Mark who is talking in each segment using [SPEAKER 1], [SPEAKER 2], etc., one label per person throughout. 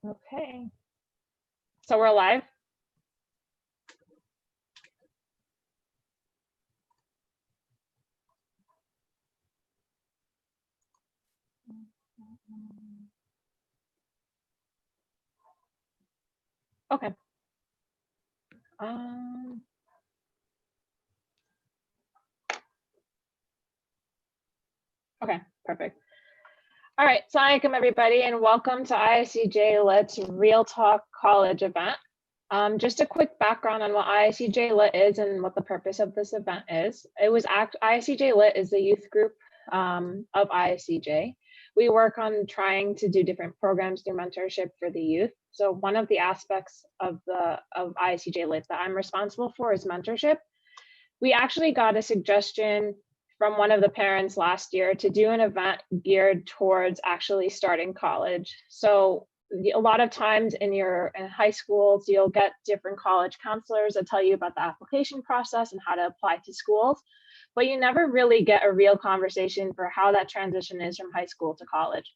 [SPEAKER 1] Okay. So we're live. Okay. Okay, perfect. All right, assalamualaikum everybody, and welcome to ISCJ Lit's Real Talk College event. Just a quick background on what ISCJ Lit is and what the purpose of this event is. ISCJ Lit is the youth group of ISCJ. We work on trying to do different programs through mentorship for the youth. So one of the aspects of ISCJ Lit that I'm responsible for is mentorship. We actually got a suggestion from one of the parents last year to do an event geared towards actually starting college. So a lot of times in high schools, you'll get different college counselors that tell you about the application process and how to apply to schools, but you never really get a real conversation for how that transition is from high school to college.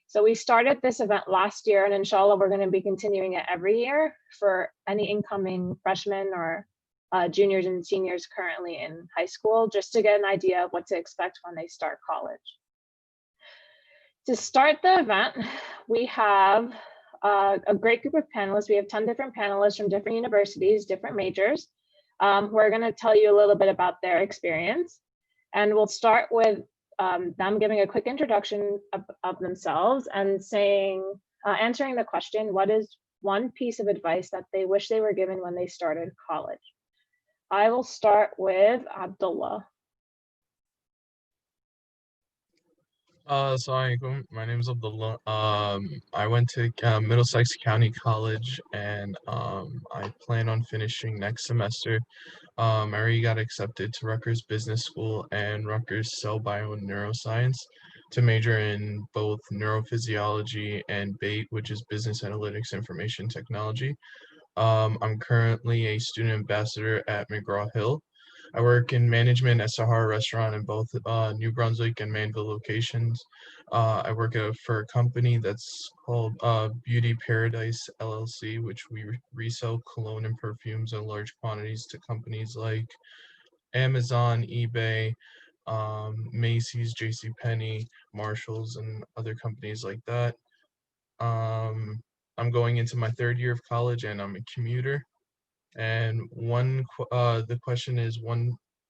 [SPEAKER 1] So we started this event last year, and inshallah, we're going to be continuing it every year for any incoming freshmen or juniors and seniors currently in high school, just to get an idea of what to expect when they start college. To start the event, we have a great group of panelists. We have 10 different panelists from different universities, different majors, who are going to tell you a little bit about their experience. And we'll start with them giving a quick introduction of themselves and answering the question, what is one piece of advice that they wish they were given when they started college? I will start with Abdullah.
[SPEAKER 2] Assalamualaikum. My name is Abdullah. I went to Middlesex County College, and I plan on finishing next semester. I already got accepted to Rutgers Business School and Rutgers Cell Bio and Neuroscience to major in both neurophysiology and BAIT, which is Business Analytics Information Technology. I'm currently a student ambassador at McGraw-Hill. I work in management at Sahara Restaurant in both New Brunswick and Manville locations. I work for a company that's called Beauty Paradise LLC, which we resell cologne and perfumes in large quantities to companies like Amazon, eBay, Macy's, JCPenney, Marshalls, and other companies like that. I'm going into my third year of college, and I'm a commuter. And the question is,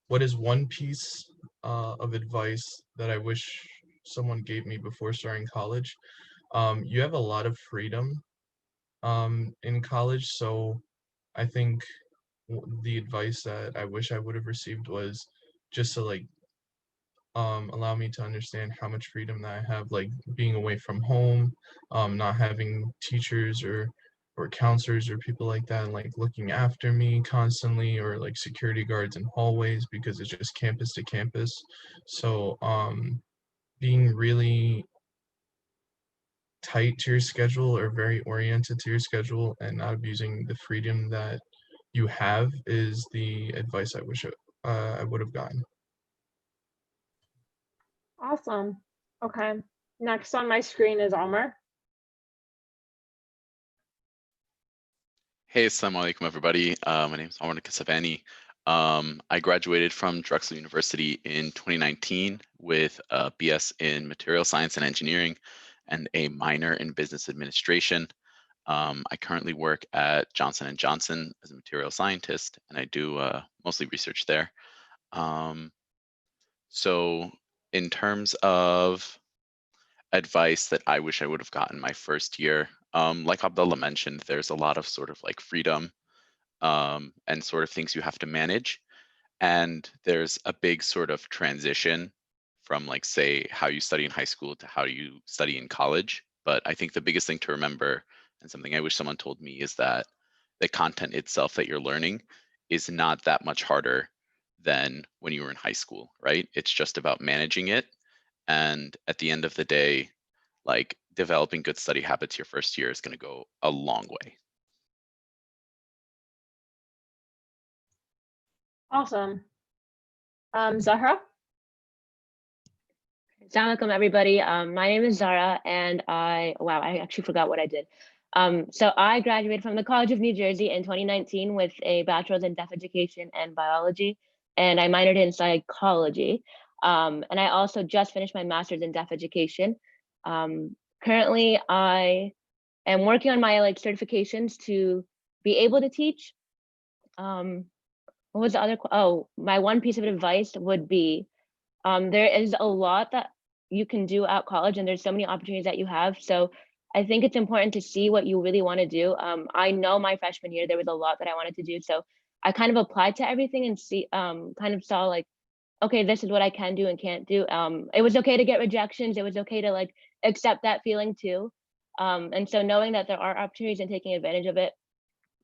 [SPEAKER 2] what is one piece of advice that I wish someone gave me before starting college? You have a lot of freedom in college, so I think the advice that I wish I would have received was just to allow me to understand how much freedom that I have, like being away from home, not having teachers or counselors or people like that, and like looking after me constantly, or like security guards in hallways, because it's just campus to campus. So being really tight to your schedule, or very oriented to your schedule, and not abusing the freedom that you have is the advice I wish I would have gotten.
[SPEAKER 1] Awesome. Okay. Next on my screen is Omar.
[SPEAKER 3] Hey, assalamu alaikum, everybody. My name is Omar Kasavani. I graduated from Drexel University in 2019 with a BS in Material Science and Engineering and a minor in Business Administration. I currently work at Johnson & Johnson as a material scientist, and I do mostly research there. So in terms of advice that I wish I would have gotten my first year, like Abdullah mentioned, there's a lot of sort of like freedom and sort of things you have to manage. And there's a big sort of transition from, like, say, how you study in high school to how you study in college. But I think the biggest thing to remember, and something I wish someone told me, is that the content itself that you're learning is not that much harder than when you were in high school, right? It's just about managing it. And at the end of the day, like, developing good study habits your first year is going to go a long way.
[SPEAKER 1] Awesome. Zahra?
[SPEAKER 4] Assalamu alaikum, everybody. My name is Zara, and I actually forgot what I did. So I graduated from the College of New Jersey in 2019 with a bachelor's in deaf education and biology, and I minored in psychology. And I also just finished my master's in deaf education. Currently, I am working on my certifications to be able to teach. What was the other? My one piece of advice would be, there is a lot that you can do at college, and there's so many opportunities that you have. So I think it's important to see what you really want to do. I know my freshman year, there was a lot that I wanted to do. So I kind of applied to everything and kind of saw okay, this is what I can do and can't do. It was okay to get rejections. It was okay to accept that feeling too. And so knowing that there are opportunities and taking advantage of it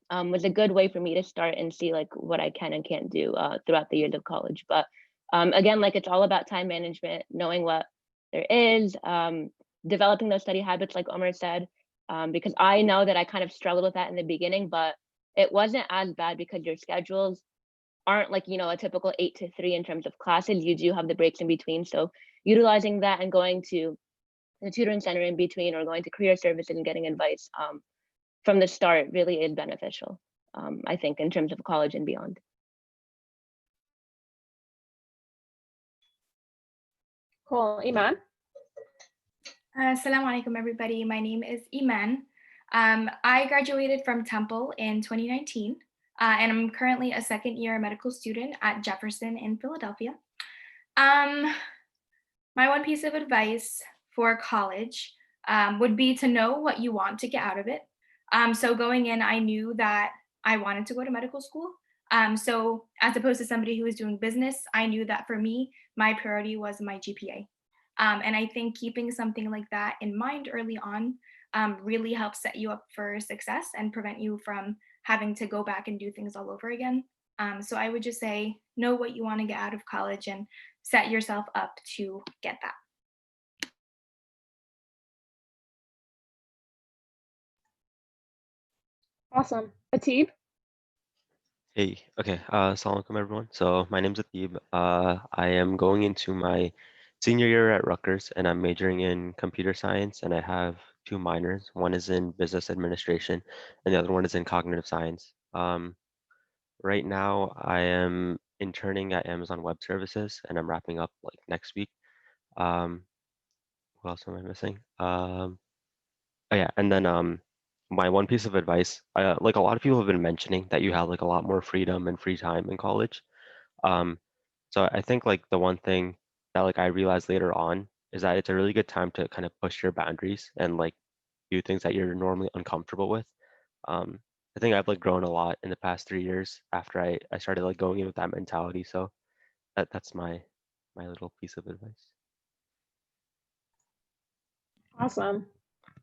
[SPEAKER 4] was a good way for me to start and see what I can and can't do throughout the years of college. But again, it's all about time management, knowing what there is, developing those study habits, like Omar said, because I know that I kind of struggled with that in the beginning, but it wasn't as bad because your schedules aren't a typical 8 to 3 in terms of classes. You do have the breaks in between. So utilizing that and going to the tutoring center in between, or going to career services and getting advice from the start really is beneficial, I think, in terms of college and beyond.
[SPEAKER 1] Cool. Iman?
[SPEAKER 5] Assalamu alaikum, everybody. My name is Iman. I graduated from Temple in 2019, and I'm currently a second-year medical student at Jefferson in Philadelphia. My one piece of advice for college would be to know what you want to get out of it. So going in, I knew that I wanted to go to medical school. So as opposed to somebody who was doing business, I knew that for me, my priority was my GPA. And I think keeping something like that in mind early on really helps set you up for success and prevent you from having to go back and do things all over again. So I would just say, know what you want to get out of college and set yourself up to get that.
[SPEAKER 1] Awesome. Atib?
[SPEAKER 6] Hey, okay. Assalamu alaikum, everyone. So my name's Atib. I am going into my senior year at Rutgers, and I'm majoring in computer science, and I have two minors. One is in business administration, and the other one is in cognitive science. Right now, I am interning at Amazon Web Services, and I'm wrapping up next week. Who else am I missing? Oh yeah, and then my one piece of advice, a lot of people have been mentioning that you have a lot more freedom and free time in college. So I think the one thing that I realized later on is that it's a really good time to kind of push your boundaries and do things that you're normally uncomfortable with. I think I've grown a lot in the past 3 years after I started going in with that mentality. So that's my little piece of advice.
[SPEAKER 1] Awesome.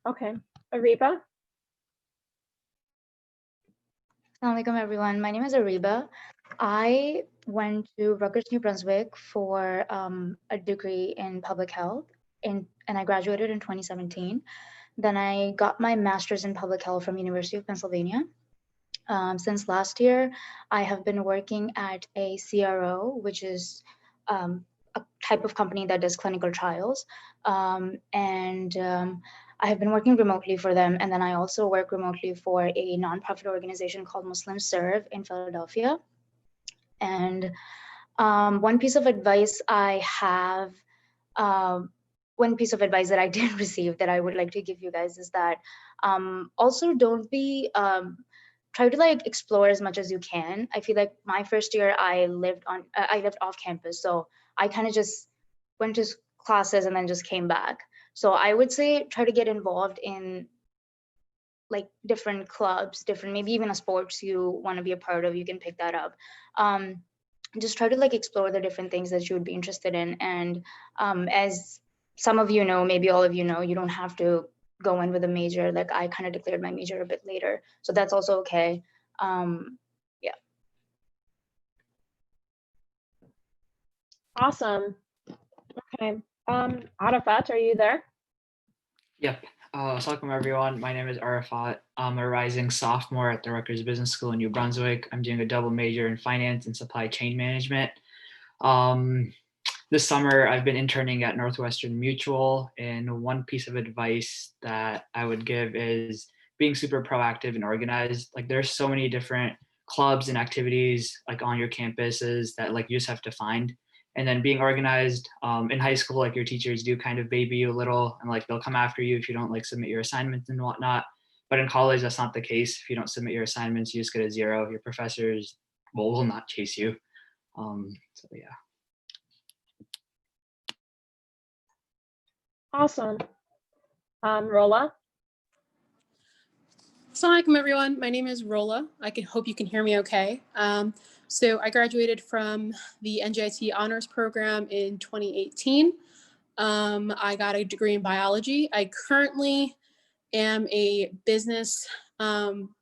[SPEAKER 1] Okay. Ariba?
[SPEAKER 7] Assalamu alaikum, everyone. My name is Ariba. I went to Rutgers, New Brunswick for a degree in public health, and I graduated in 2017. Then I got my master's in public health from University of Pennsylvania. Since last year, I have been working at a CRO, which is a type of company that does clinical trials. I have been working remotely for them. And then I also work remotely for a nonprofit organization called Muslim Serve in Philadelphia. And one piece of advice I have, one piece of advice that I did receive that I would like to give you guys is that also don't be, try to explore as much as you can. I feel like my first year I lived off campus. So I kind of just went to classes and then just came back. So I would say try to get involved in different clubs, maybe even a sports you want to be a part of, you can pick that up. Just try to explore the different things that you would be interested in. And as some of you know, maybe all of you know, you don't have to go in with a major. I kind of declared my major a bit later. So that's also okay. Yeah.
[SPEAKER 1] Awesome. Okay. Arafat, are you there?
[SPEAKER 8] Yep. Assalamualaikum everyone. My name is Arafat. I'm a rising sophomore at the Rutgers Business School in New Brunswick. I'm doing a double major in finance and supply chain management. This summer, I've been interning at Northwestern Mutual, and one piece of advice that I would give is being super proactive and organized. Like there's so many different clubs and activities like on your campuses that like you just have to find. And then being organized in high school, like your teachers do kind of baby you a little, and like they'll come after you if you don't like submit your assignments and whatnot. But in college, that's not the case. If you don't submit your assignments, you just get a 0. Your professors will not chase you. So yeah.
[SPEAKER 1] Awesome. Rolla?
[SPEAKER 9] Assalamualaikum everyone. My name is Rolla. Hope you can hear me okay. So I graduated from the NJIT Honors Program in 2018. I got a degree in biology. I currently am a business analytics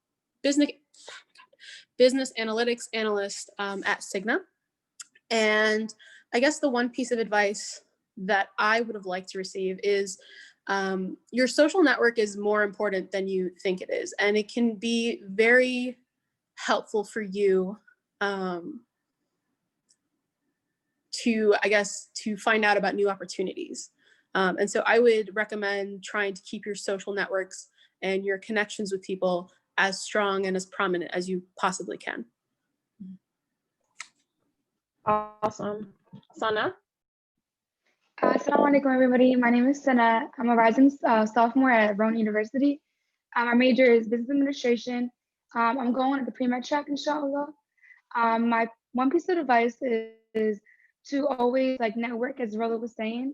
[SPEAKER 9] analyst at Cigna. And I guess the one piece of advice that I would have liked to receive is your social network is more important than you think it is. And it can be very helpful for you to find out about new opportunities. And so I would recommend trying to keep your social networks and your connections with people as strong and as prominent as you possibly can.
[SPEAKER 1] Awesome. Sana?
[SPEAKER 10] Assalamualaikum everybody. My name is Sana. I'm a rising sophomore at Rowan University. My major is business administration. I'm going at the pre-med track, inshallah. My one piece of advice is to always like network, as Rolla was saying.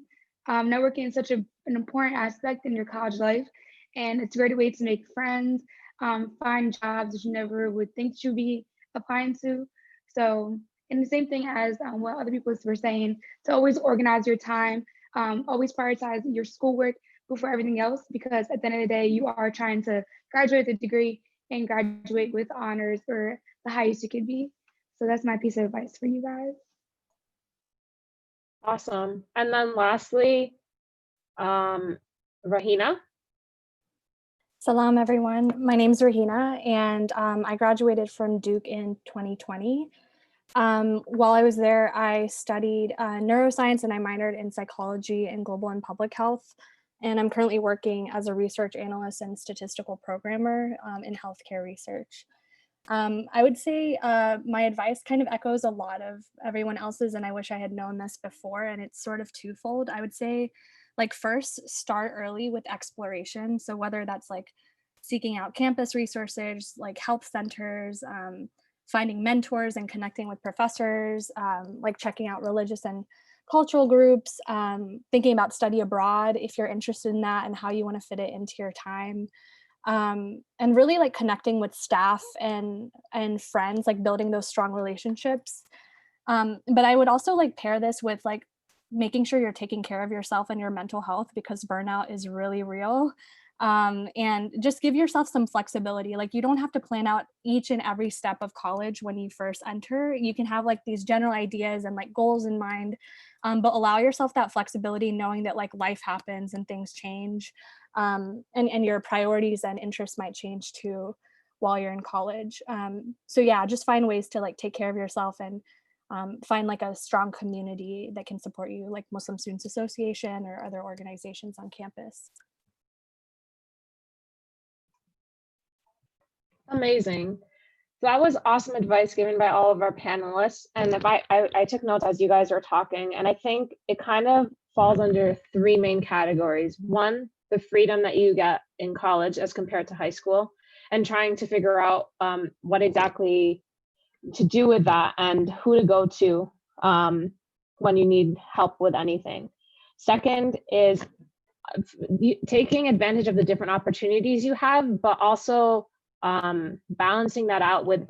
[SPEAKER 10] Networking is such an important aspect in your college life, and it's a great way to make friends, find jobs that you never would think you'd be applying to. So, and the same thing as what other people were saying, to always organize your time, always prioritize your schoolwork before everything else, because at the end of the day, you are trying to graduate with a degree and graduate with honors or the highest you could be. So that's my piece of advice for you guys.
[SPEAKER 1] Awesome. And then lastly, Rahina?
[SPEAKER 11] Salam, everyone. My name is Rahina, and I graduated from Duke in 2020. While I was there, I studied neuroscience and I minored in psychology and global and public health. And I'm currently working as a research analyst and statistical programmer in healthcare research. I would say my advice kind of echoes a lot of everyone else's, and I wish I had known this before, and it's sort of twofold. I would say, like, first, start early with exploration. So whether that's like seeking out campus resources, like health centers, finding mentors and connecting with professors, like checking out religious and cultural groups, thinking about study abroad if you're interested in that and how you want to fit it into your time. And really like connecting with staff and friends, like building those strong relationships. But I would also like pair this with like making sure you're taking care of yourself and your mental health, because burnout is really real. And just give yourself some flexibility. Like you don't have to plan out each and every step of college when you first enter. You can have like these general ideas and like goals in mind, but allow yourself that flexibility, knowing that like life happens and things change, and your priorities and interests might change too while you're in college. So yeah, just find ways to like take care of yourself and find like a strong community that can support you, like Muslim Students Association or other organizations on campus.
[SPEAKER 1] Amazing. So that was awesome advice given by all of our panelists. And if I took notes as you guys were talking, and I think it kind of falls under 3 main categories. One, the freedom that you get in college as compared to high school, and trying to figure out what exactly to do with that and who to go to when you need help with anything. Second is taking advantage of the different opportunities you have, but also balancing that out with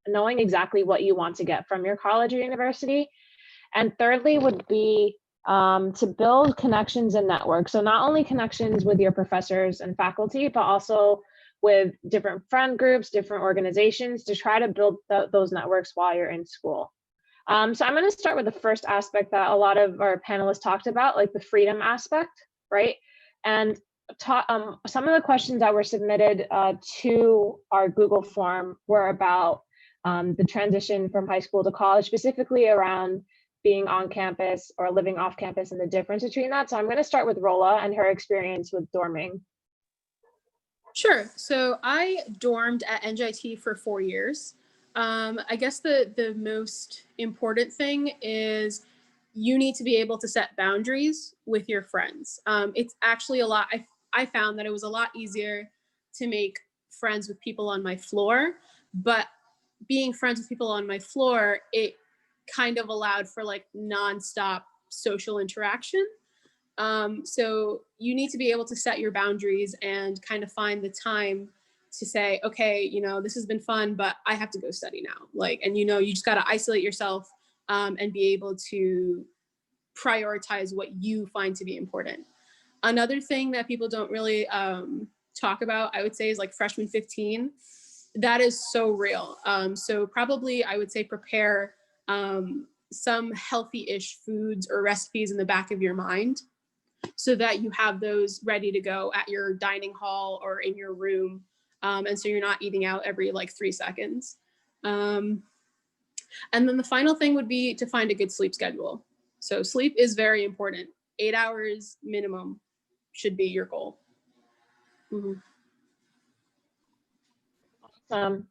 [SPEAKER 1] knowing exactly what you want to get from your college or university. And thirdly would be to build connections and networks. So not only connections with your professors and faculty, but also with different friend groups, different organizations, to try to build those networks while you're in school. So I'm going to start with the first aspect that a lot of our panelists talked about, like the freedom aspect, right? And some of the questions that were submitted to our Google form were about the transition from high school to college, specifically around being on campus or living off campus and the difference between that. So I'm going to start with Rolla and her experience with dorming.
[SPEAKER 9] Sure. So I dormed at NJT for 4 years. I guess the most important thing is you need to be able to set boundaries with your friends. It's actually a lot. I found that it was a lot easier to make friends with people on my floor, but being friends with people on my floor, it kind of allowed for like nonstop social interaction. So you need to be able to set your boundaries and kind of find the time to say, okay, you know, this has been fun, but I have to go study now. Like, and you know, you just got to isolate yourself and be able to prioritize what you find to be important. Another thing that people don't really talk about, I would say, is like freshman 15. That is so real. So probably I would say prepare some healthy-ish foods or recipes in the back of your mind so that you have those ready to go at your dining hall or in your room. And so you're not eating out every like 3 seconds. And then the final thing would be to find a good sleep schedule. So sleep is very important. 8 hours minimum should be your goal. Mhm.
[SPEAKER 1] And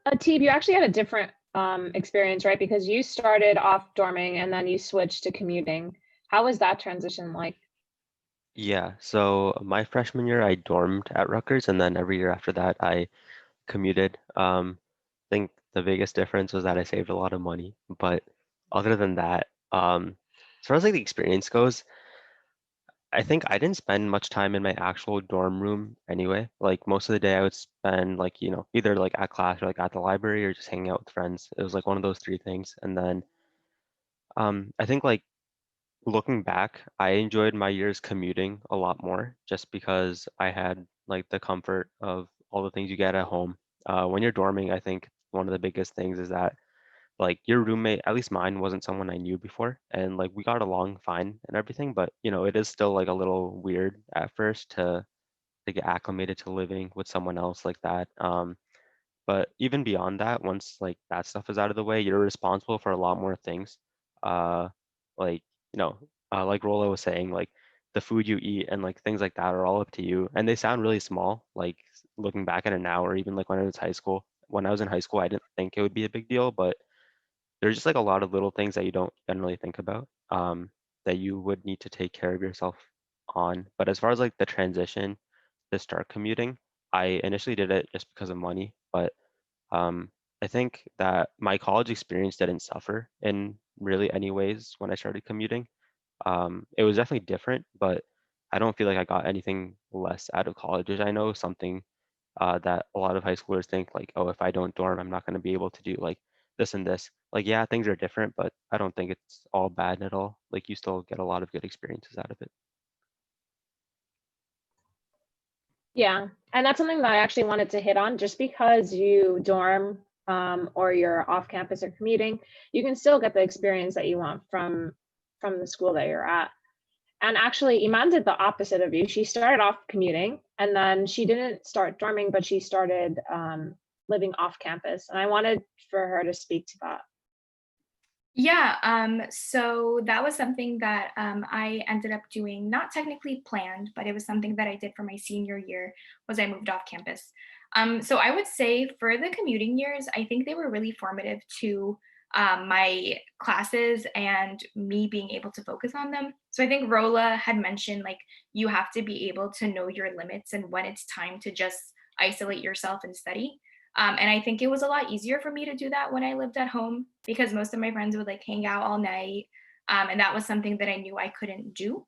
[SPEAKER 1] Atib, you actually had a different experience, right? Because you started off dorming and then you switched to commuting. How was that transition like?
[SPEAKER 6] Yeah, so my freshman year I dormed at Rutgers, and then every year after that I commuted. I think the biggest difference was that I saved a lot of money, but other than that, as far as like the experience goes, I think I didn't spend much time in my actual dorm room anyway. Like most of the day I would spend like, you know, either like at class or like at the library or just hanging out with friends. It was like one of those three things. And then I think like looking back, I enjoyed my years commuting a lot more just because I had like the comfort of all the things you get at home. When you're dorming, I think one of the biggest things is that like your roommate, at least mine, wasn't someone I knew before, and like we got along fine and everything, but you know, it is still like a little weird at first to get acclimated to living with someone else like that. But even beyond that, once like that stuff is out of the way, you're responsible for a lot more things. Uh, like, you know, like Rolla was saying, like the food you eat and like things like that are all up to you. And they sound really small, like looking back at it now, or even like when I was high school. When I was in high school, I didn't think it would be a big deal, but there's just like a lot of little things that you don't generally think about that you would need to take care of yourself on. But as far as like the transition to start commuting, I initially did it just because of money, but um, I think that my college experience didn't suffer in really any ways when I started commuting. It was definitely different, but I don't feel like I got anything less out of college. I know something that a lot of high schoolers think like, oh, if I don't dorm, I'm not going to be able to do like this and this. Like, yeah, things are different, but I don't think it's all bad at all. Like, you still get a lot of good experiences out of it.
[SPEAKER 1] Yeah, and that's something that I actually wanted to hit on. Just because you dorm or you're off campus or commuting, you can still get the experience that you want from the school that you're at. And actually, Iman did the opposite of you. She started off commuting, and then she didn't start dorming, but she started living off campus. And I wanted for her to speak to that.
[SPEAKER 5] Yeah, so that was something that I ended up doing, not technically planned, but it was something that I did for my senior year, was I moved off campus. So I would say for the commuting years, I think they were really formative to my classes and me being able to focus on them. So I think Rola had mentioned like you have to be able to know your limits and when it's time to just isolate yourself and study. And I think it was a lot easier for me to do that when I lived at home because most of my friends would like hang out all night. And that was something that I knew I couldn't do.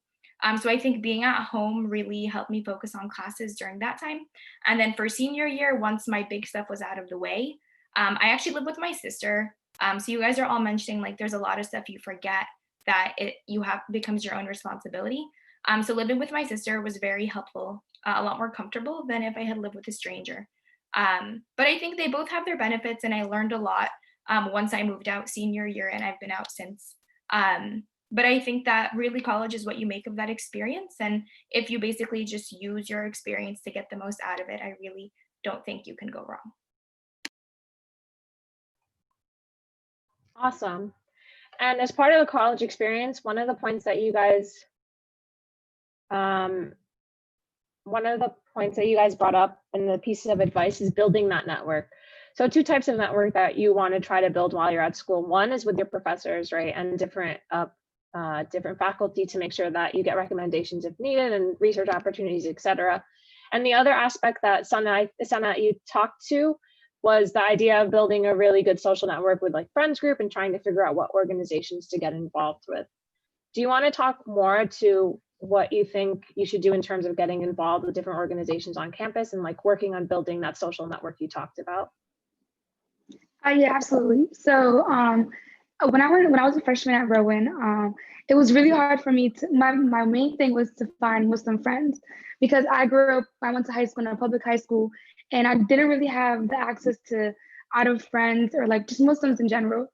[SPEAKER 5] So I think being at home really helped me focus on classes during that time. And then for senior year, once my big stuff was out of the way, I actually lived with my sister. So you guys are all mentioning like there's a lot of stuff you forget that you have becomes your own responsibility. So living with my sister was very helpful, a lot more comfortable than if I had lived with a stranger. But I think they both have their benefits, and I learned a lot once I moved out senior year, and I've been out since. But I think that really college is what you make of that experience, and if you basically just use your experience to get the most out of it, I really don't think you can go wrong.
[SPEAKER 1] Awesome. And as part of the college experience, one of the points that you guys one of the points that you guys brought up in the pieces of advice is building that network. So two types of network that you want to try to build while you're at school. One is with your professors, right, and different faculty to make sure that you get recommendations if needed and research opportunities, etc. And the other aspect that Sana, you talked to was the idea of building a really good social network with like friends group and trying to figure out what organizations to get involved with. Do you want to talk more to what you think you should do in terms of getting involved with different organizations on campus and like working on building that social network you talked about?
[SPEAKER 10] Yeah, absolutely. So when I was a freshman at Rowan, it was really hard for me to, my main thing was to find Muslim friends, because I went to high school in a public high school, and I didn't really have the access to other friends or like just Muslims in general.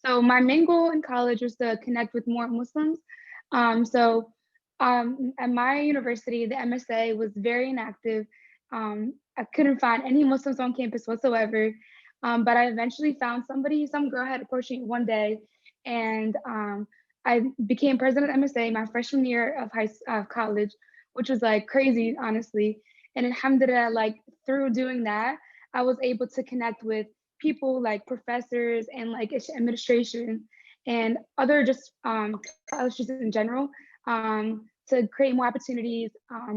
[SPEAKER 10] So my main goal in college was to connect with more Muslims. At my university, the MSA was very inactive. I couldn't find any Muslims on campus whatsoever. But I eventually found some girl had approached me one day, and I became president of MSA my freshman year of college, which was like crazy, honestly. And alhamdulillah, like through doing that, I was able to connect with people like professors and like administration and other just colleges in general, to create more opportunities,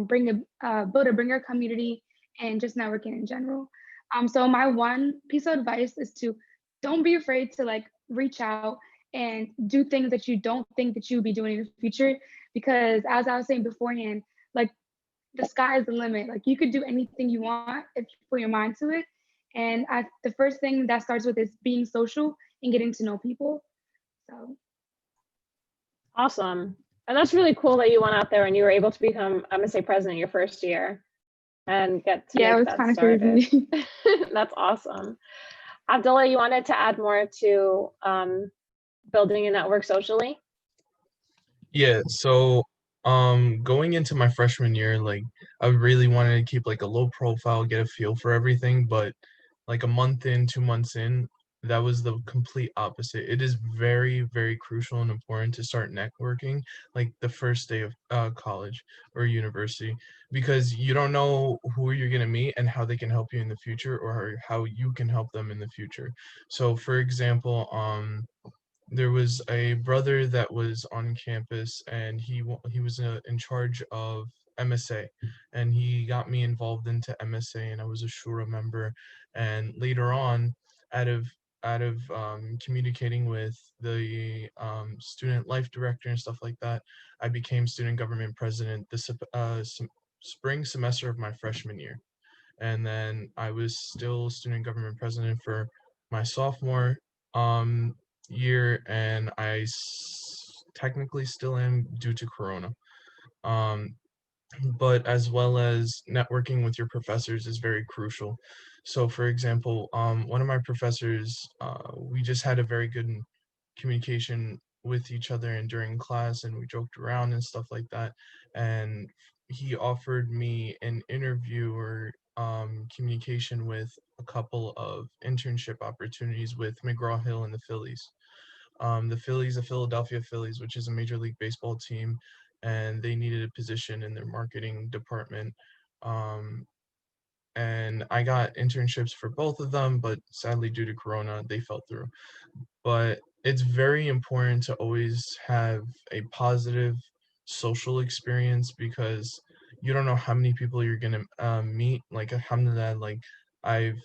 [SPEAKER 10] build a bringer community, and just networking in general. So my one piece of advice is to don't be afraid to like reach out and do things that you don't think that you'll be doing in the future, because as I was saying beforehand, like the sky is the limit. Like you could do anything you want if you put your mind to it. And the first thing that starts with is being social and getting to know people. So.
[SPEAKER 1] Awesome. And that's really cool that you went out there and you were able to become MSA president your first year and get to
[SPEAKER 10] yeah, it
[SPEAKER 1] make
[SPEAKER 10] was
[SPEAKER 1] that
[SPEAKER 10] kind of
[SPEAKER 1] started.
[SPEAKER 10] crazy.
[SPEAKER 1] That's awesome. Abdullah, you wanted to add more to building a network socially?
[SPEAKER 2] Yeah, so going into my freshman year, like I really wanted to keep like a low profile, get a feel for everything, but like a month in, 2 months in, that was the complete opposite. It is very, very crucial and important to start networking like the first day of college or university, because you don't know who you're gonna meet and how they can help you in the future or how you can help them in the future. So for example, there was a brother that was on campus, and he was in charge of MSA, and he got me involved into MSA, and I was a Shura member. And later on, out of communicating with the student life director and stuff like that, I became student government president the spring semester of my freshman year. And then I was still student government president for my sophomore year, and technically still am due to Corona. But as well as networking with your professors is very crucial. So for example, one of my professors, we just had a very good communication with each other and during class, and we joked around and stuff like that. And he offered me an interview or communication with a couple of internship opportunities with McGraw-Hill and the Phillies. The Philadelphia Phillies, which is a Major League Baseball team, and they needed a position in their marketing department. And I got internships for both of them, but sadly due to Corona, they fell through. But it's very important to always have a positive social experience, because you don't know how many people you're gonna meet. Like alhamdulillah, like I've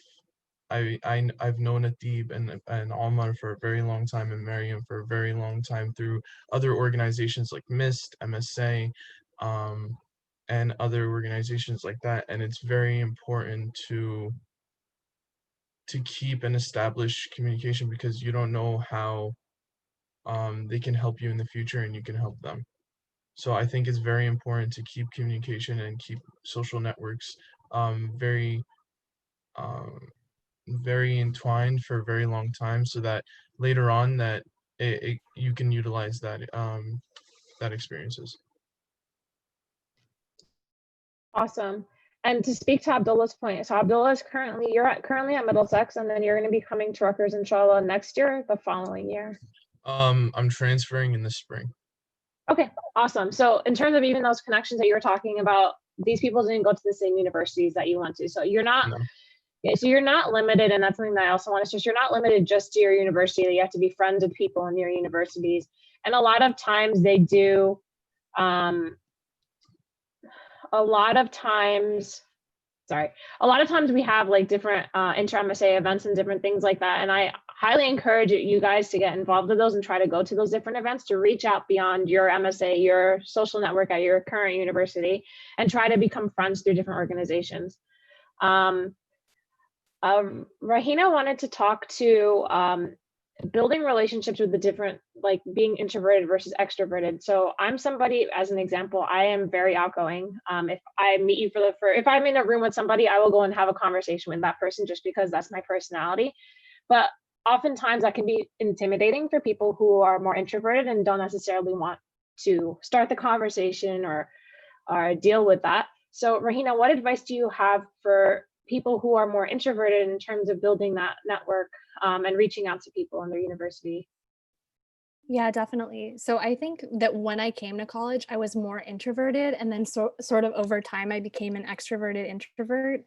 [SPEAKER 2] known Atib and Omar for a very long time, and Mariam for a very long time through other organizations like MIST, MSA, and other organizations like that. And it's very important to keep and establish communication, because you don't know how they can help you in the future, and you can help them. So I think it's very important to keep communication and keep social networks very very entwined for a very long time, so that later on that you can utilize that experiences.
[SPEAKER 1] Awesome. And to speak to Abdullah's point, so Abdullah is currently at Middlesex, and then you're going to be coming to Rutgers inshallah next year, the following year.
[SPEAKER 2] I'm transferring in the spring.
[SPEAKER 1] Okay, awesome. So in terms of even those connections that you were talking about these people didn't go to the same universities that you went to. So you're not,
[SPEAKER 2] No.
[SPEAKER 1] yeah, so you're not limited. And that's something that I also want to stress. You're not limited just to your university. You have to be friends with people in your universities. And a lot of times they do, a lot of times we have like different inter-MSA events and different things like that. And I highly encourage you guys to get involved with those and try to go to those different events, to reach out beyond your MSA, your social network at your current university, and try to become friends through different organizations. Rahina wanted to talk to building relationships with the different, like being introverted versus extroverted. So I'm somebody, as an example, I am very outgoing. If I meet you if I'm in a room with somebody, I will go and have a conversation with that person just because that's my personality. But oftentimes that can be intimidating for people who are more introverted and don't necessarily want to start the conversation or deal with that. So Rahina, what advice do you have for people who are more introverted in terms of building that network and reaching out to people in their university?
[SPEAKER 11] Yeah, definitely. So I think that when I came to college, I was more introverted, and then sort of over time, I became an extroverted introvert.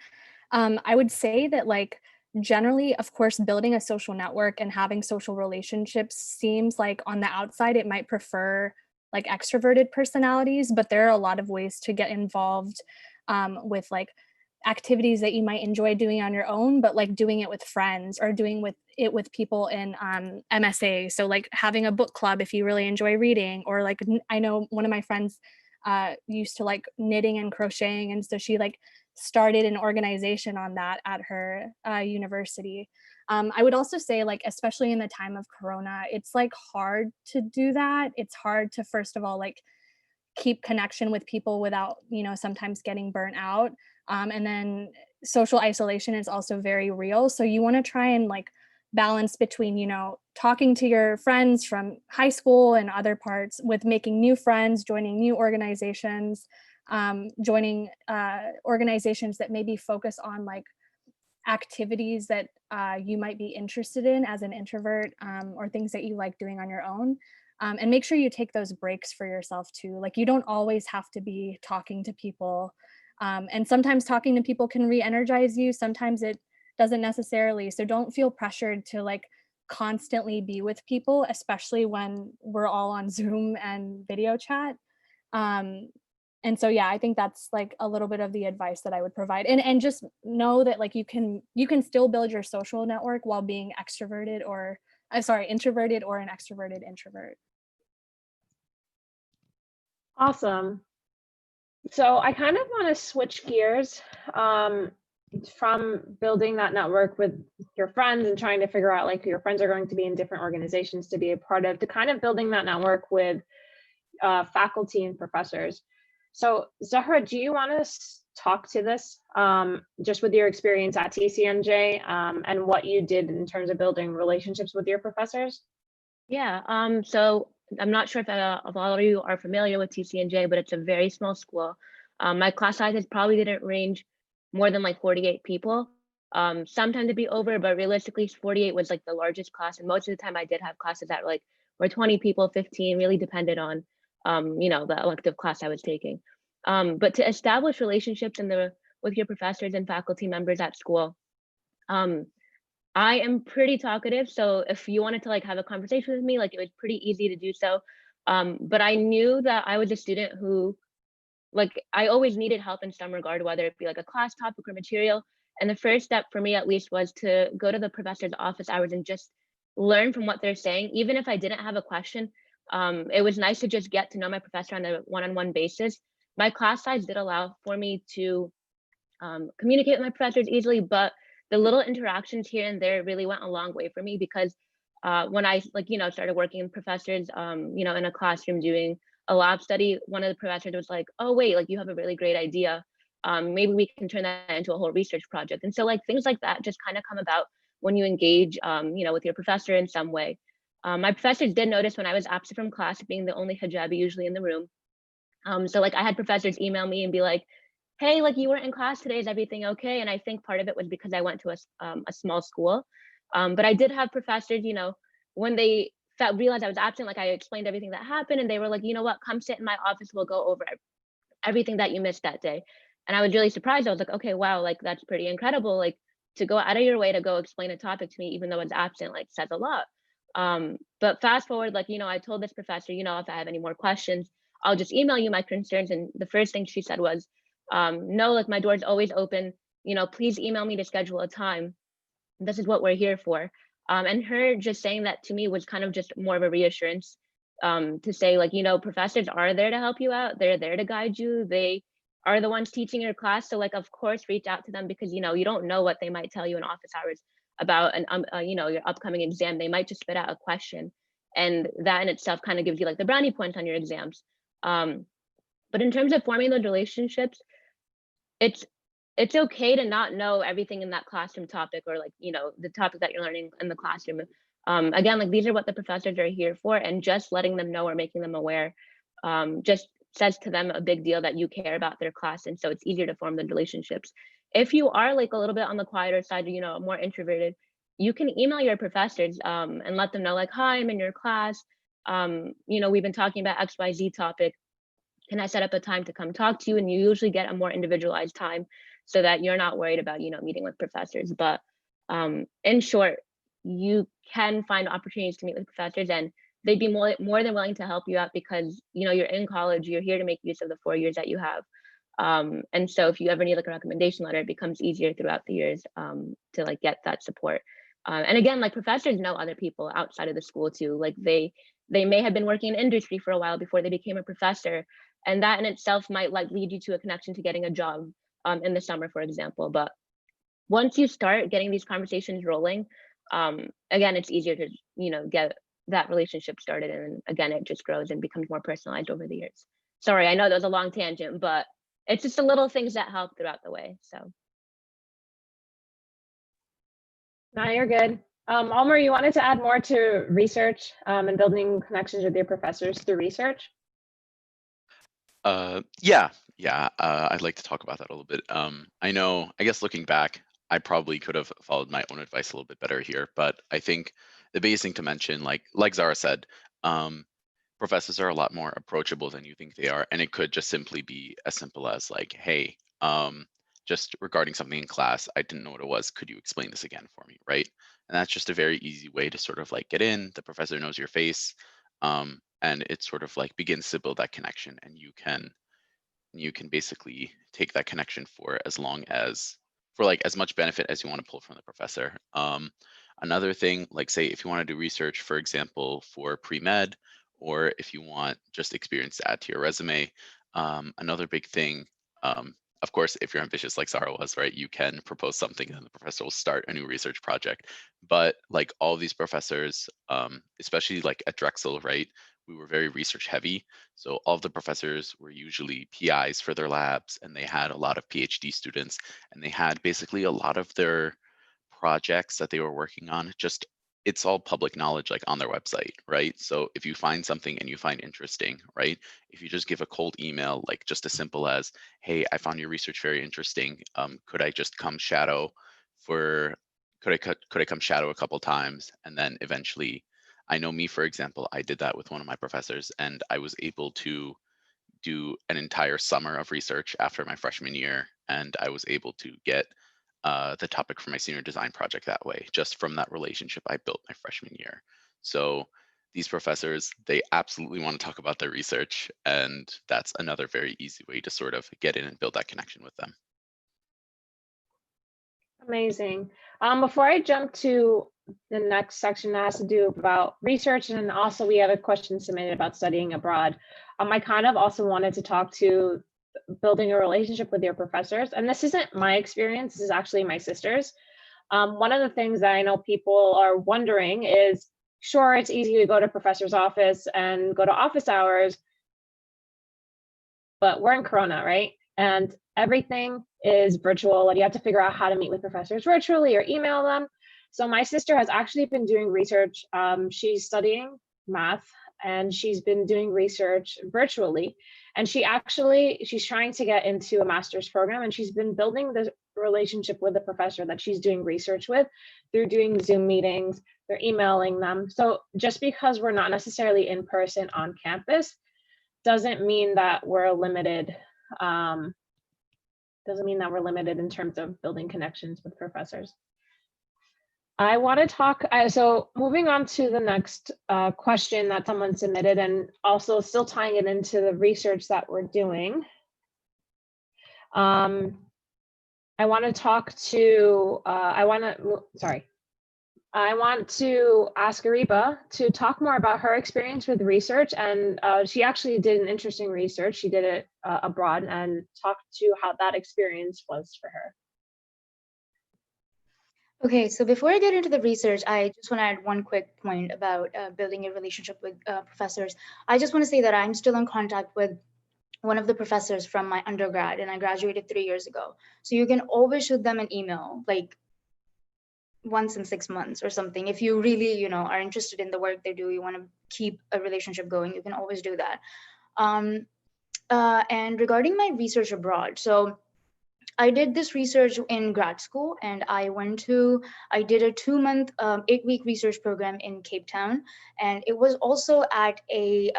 [SPEAKER 11] I would say that, like, generally, of course, building a social network and having social relationships seems like on the outside, it might prefer like extroverted personalities, but there are a lot of ways to get involved with like activities that you might enjoy doing on your own, but like doing it with friends or doing it with people in MSA. So like having a book club if you really enjoy reading, or like I know one of my friends used to like knitting and crocheting, and so she like started an organization on that at her university. I would also say, like, especially in the time of Corona, it's like hard to do that. It's hard to, first of all, like keep connection with people without, sometimes getting burnt out. And then social isolation is also very real. So you want to try and like balance between, talking to your friends from high school and other parts with making new friends, joining new organizations, joining organizations that maybe focus on like activities that you might be interested in as an introvert, or things that you like doing on your own. And make sure you take those breaks for yourself too. Like you don't always have to be talking to people. And sometimes talking to people can re-energize you. Sometimes it doesn't necessarily. So don't feel pressured to like constantly be with people, especially when we're all on Zoom and video chat. And so, yeah, I think that's like a little bit of the advice that I would provide. And just know that like you can still build your social network while being introverted or an extroverted introvert.
[SPEAKER 1] Awesome. So I kind of want to switch gears from building that network with your friends and trying to figure out like who your friends are going to be in different organizations to be a part of, to kind of building that network with faculty and professors. So Zahra, do you want to talk to this just with your experience at TCNJ and what you did in terms of building relationships with your professors?
[SPEAKER 4] Yeah, so I'm not sure if a lot of you are familiar with TCNJ, but it's a very small school. My class sizes probably didn't range more than like 48 people. Sometimes it'd be over, but realistically 48 was like the largest class. And most of the time I did have classes that were 20 people, 15, really depended on, the elective class I was taking. But to establish relationships with your professors and faculty members at school, I am pretty talkative, so if you wanted to like have a conversation with me, like it was pretty easy to do so. But I knew that I was a student who, like, I always needed help in some regard, whether it be like a class topic or material. And the first step for me, at least, was to go to the professor's office hours and just learn from what they're saying. Even if I didn't have a question, it was nice to just get to know my professor on a one-on-one basis. My class size did allow for me to communicate with my professors easily, but the little interactions here and there really went a long way for me, because when I started working with professors, in a classroom doing a lab study, one of the professors was like, oh, wait, like you have a really great idea. Maybe we can turn that into a whole research project. And so like things like that just kind of come about when you engage, with your professor in some way. My professors did notice when I was absent from class, being the only hijabi usually in the room. So like I had professors email me and be like, hey, like you weren't in class today, is everything okay? And I think part of it was because I went to a small school. But I did have professors, when they realized I was absent, like I explained everything that happened, and they were like, you know what, come sit in my office, we'll go over everything that you missed that day. And I was really surprised. I was like, okay, wow, like that's pretty incredible. Like to go out of your way to go explain a topic to me, even though it's absent, like says a lot. But fast forward, like, I told this professor, if I have any more questions, I'll just email you my concerns. And the first thing she said was, no, like my door's always open. Please email me to schedule a time. This is what we're here for. And her just saying that to me was kind of just more of a reassurance, to say like, professors are there to help you out. They're there to guide you. They are the ones teaching your class. So like, of course, reach out to them, because, you don't know what they might tell you in office hours about your upcoming exam. They might just spit out a question, and that in itself kind of gives you like the brownie points on your exams. But in terms of forming those relationships, it's okay to not know everything in that classroom topic, or like, the topic that you're learning in the classroom. Again, like these are what the professors are here for, and just letting them know or making them aware just says to them a big deal that you care about their class. And so it's easier to form the relationships. If you are like a little bit on the quieter side, or, more introverted, you can email your professors and let them know like, hi, I'm in your class. We've been talking about XYZ topic. Can I set up a time to come talk to you? And you usually get a more individualized time, so that you're not worried about, meeting with professors. But in short, you can find opportunities to meet with professors, and they'd be more than willing to help you out, because, you're in college, you're here to make use of the 4 years that you have. And so if you ever need like a recommendation letter, it becomes easier throughout the years to like get that support. And again, like professors know other people outside of the school too. Like they may have been working in industry for a while before they became a professor. And that in itself might like lead you to a connection to getting a job in the summer, for example. But once you start getting these conversations rolling, again, it's easier to, get that relationship started. And again, it just grows and becomes more personalized over the years. Sorry, I know that was a long tangent, but it's just the little things that help throughout the way. So.
[SPEAKER 1] No, you're good. Almer, you wanted to add more to research and building connections with your professors through research?
[SPEAKER 3] Yeah, I'd like to talk about that a little bit. I guess looking back, I probably could have followed my own advice a little bit better here, but I think the biggest thing to mention, like Zara said, professors are a lot more approachable than you think they are, and it could just simply be as simple as like, hey, just regarding something in class, I didn't know what it was. Could you explain this again for me, right? And that's just a very easy way to sort of like get in. The professor knows your face, and it sort of like begins to build that connection, and you can basically take that connection for like as much benefit as you want to pull from the professor. Another thing, like say if you want to do research, for example, for pre-med, or if you want just experience to add to your resume, another big thing, of course, if you're ambitious like Zara was, right, you can propose something and the professor will start a new research project. But like all these professors, especially like at Drexel, right, we were very research heavy. So all of the professors were usually PIs for their labs, and they had a lot of PhD students, and they had basically a lot of their projects that they were working on, just it's all public knowledge, like on their website, right? So if you find something and you find interesting, right, if you just give a cold email, like just as simple as, hey, I found your research very interesting. Could I just come shadow could I come shadow a couple times? And then eventually, I know me, for example, I did that with one of my professors, and I was able to do an entire summer of research after my freshman year, and I was able to get the topic for my senior design project that way, just from that relationship I built my freshman year. So these professors, they absolutely want to talk about their research, and that's another very easy way to sort of get in and build that connection with them.
[SPEAKER 1] Amazing. Before I jump to the next section that has to do about research, and then also we have a question submitted about studying abroad, I kind of also wanted to talk to building a relationship with your professors. And this isn't my experience, this is actually my sister's. One of the things that I know people are wondering is, sure, it's easy to go to professor's office and go to office hours, but we're in Corona, right? And everything is virtual, and you have to figure out how to meet with professors virtually or email them. So my sister has actually been doing research. She's studying math, and she's been doing research virtually. And she's trying to get into a master's program, and she's been building the relationship with the professor that she's doing research with through doing Zoom meetings, they're emailing them. So just because we're not necessarily in person on campus doesn't mean that we're limited Doesn't mean that we're limited in terms of building connections with professors. I want to talk, so moving on to the next question that someone submitted, and also still tying it into the research that we're doing. I want to talk to, I want to ask Ariba to talk more about her experience with research, and she actually did an interesting research. She did it abroad, and talked to how that experience was for her.
[SPEAKER 7] Okay, so before I get into the research, I just want to add one quick point about building a relationship with professors. I just want to say that I'm still in contact with one of the professors from my undergrad, and I graduated 3 years ago. So you can always shoot them an email, like once in 6 months or something. If you really, are interested in the work they do, you want to keep a relationship going, you can always do that. And regarding my research abroad, so I did this research in grad school, and I did a 2-month, 8-week research program in Cape Town. And it was also at a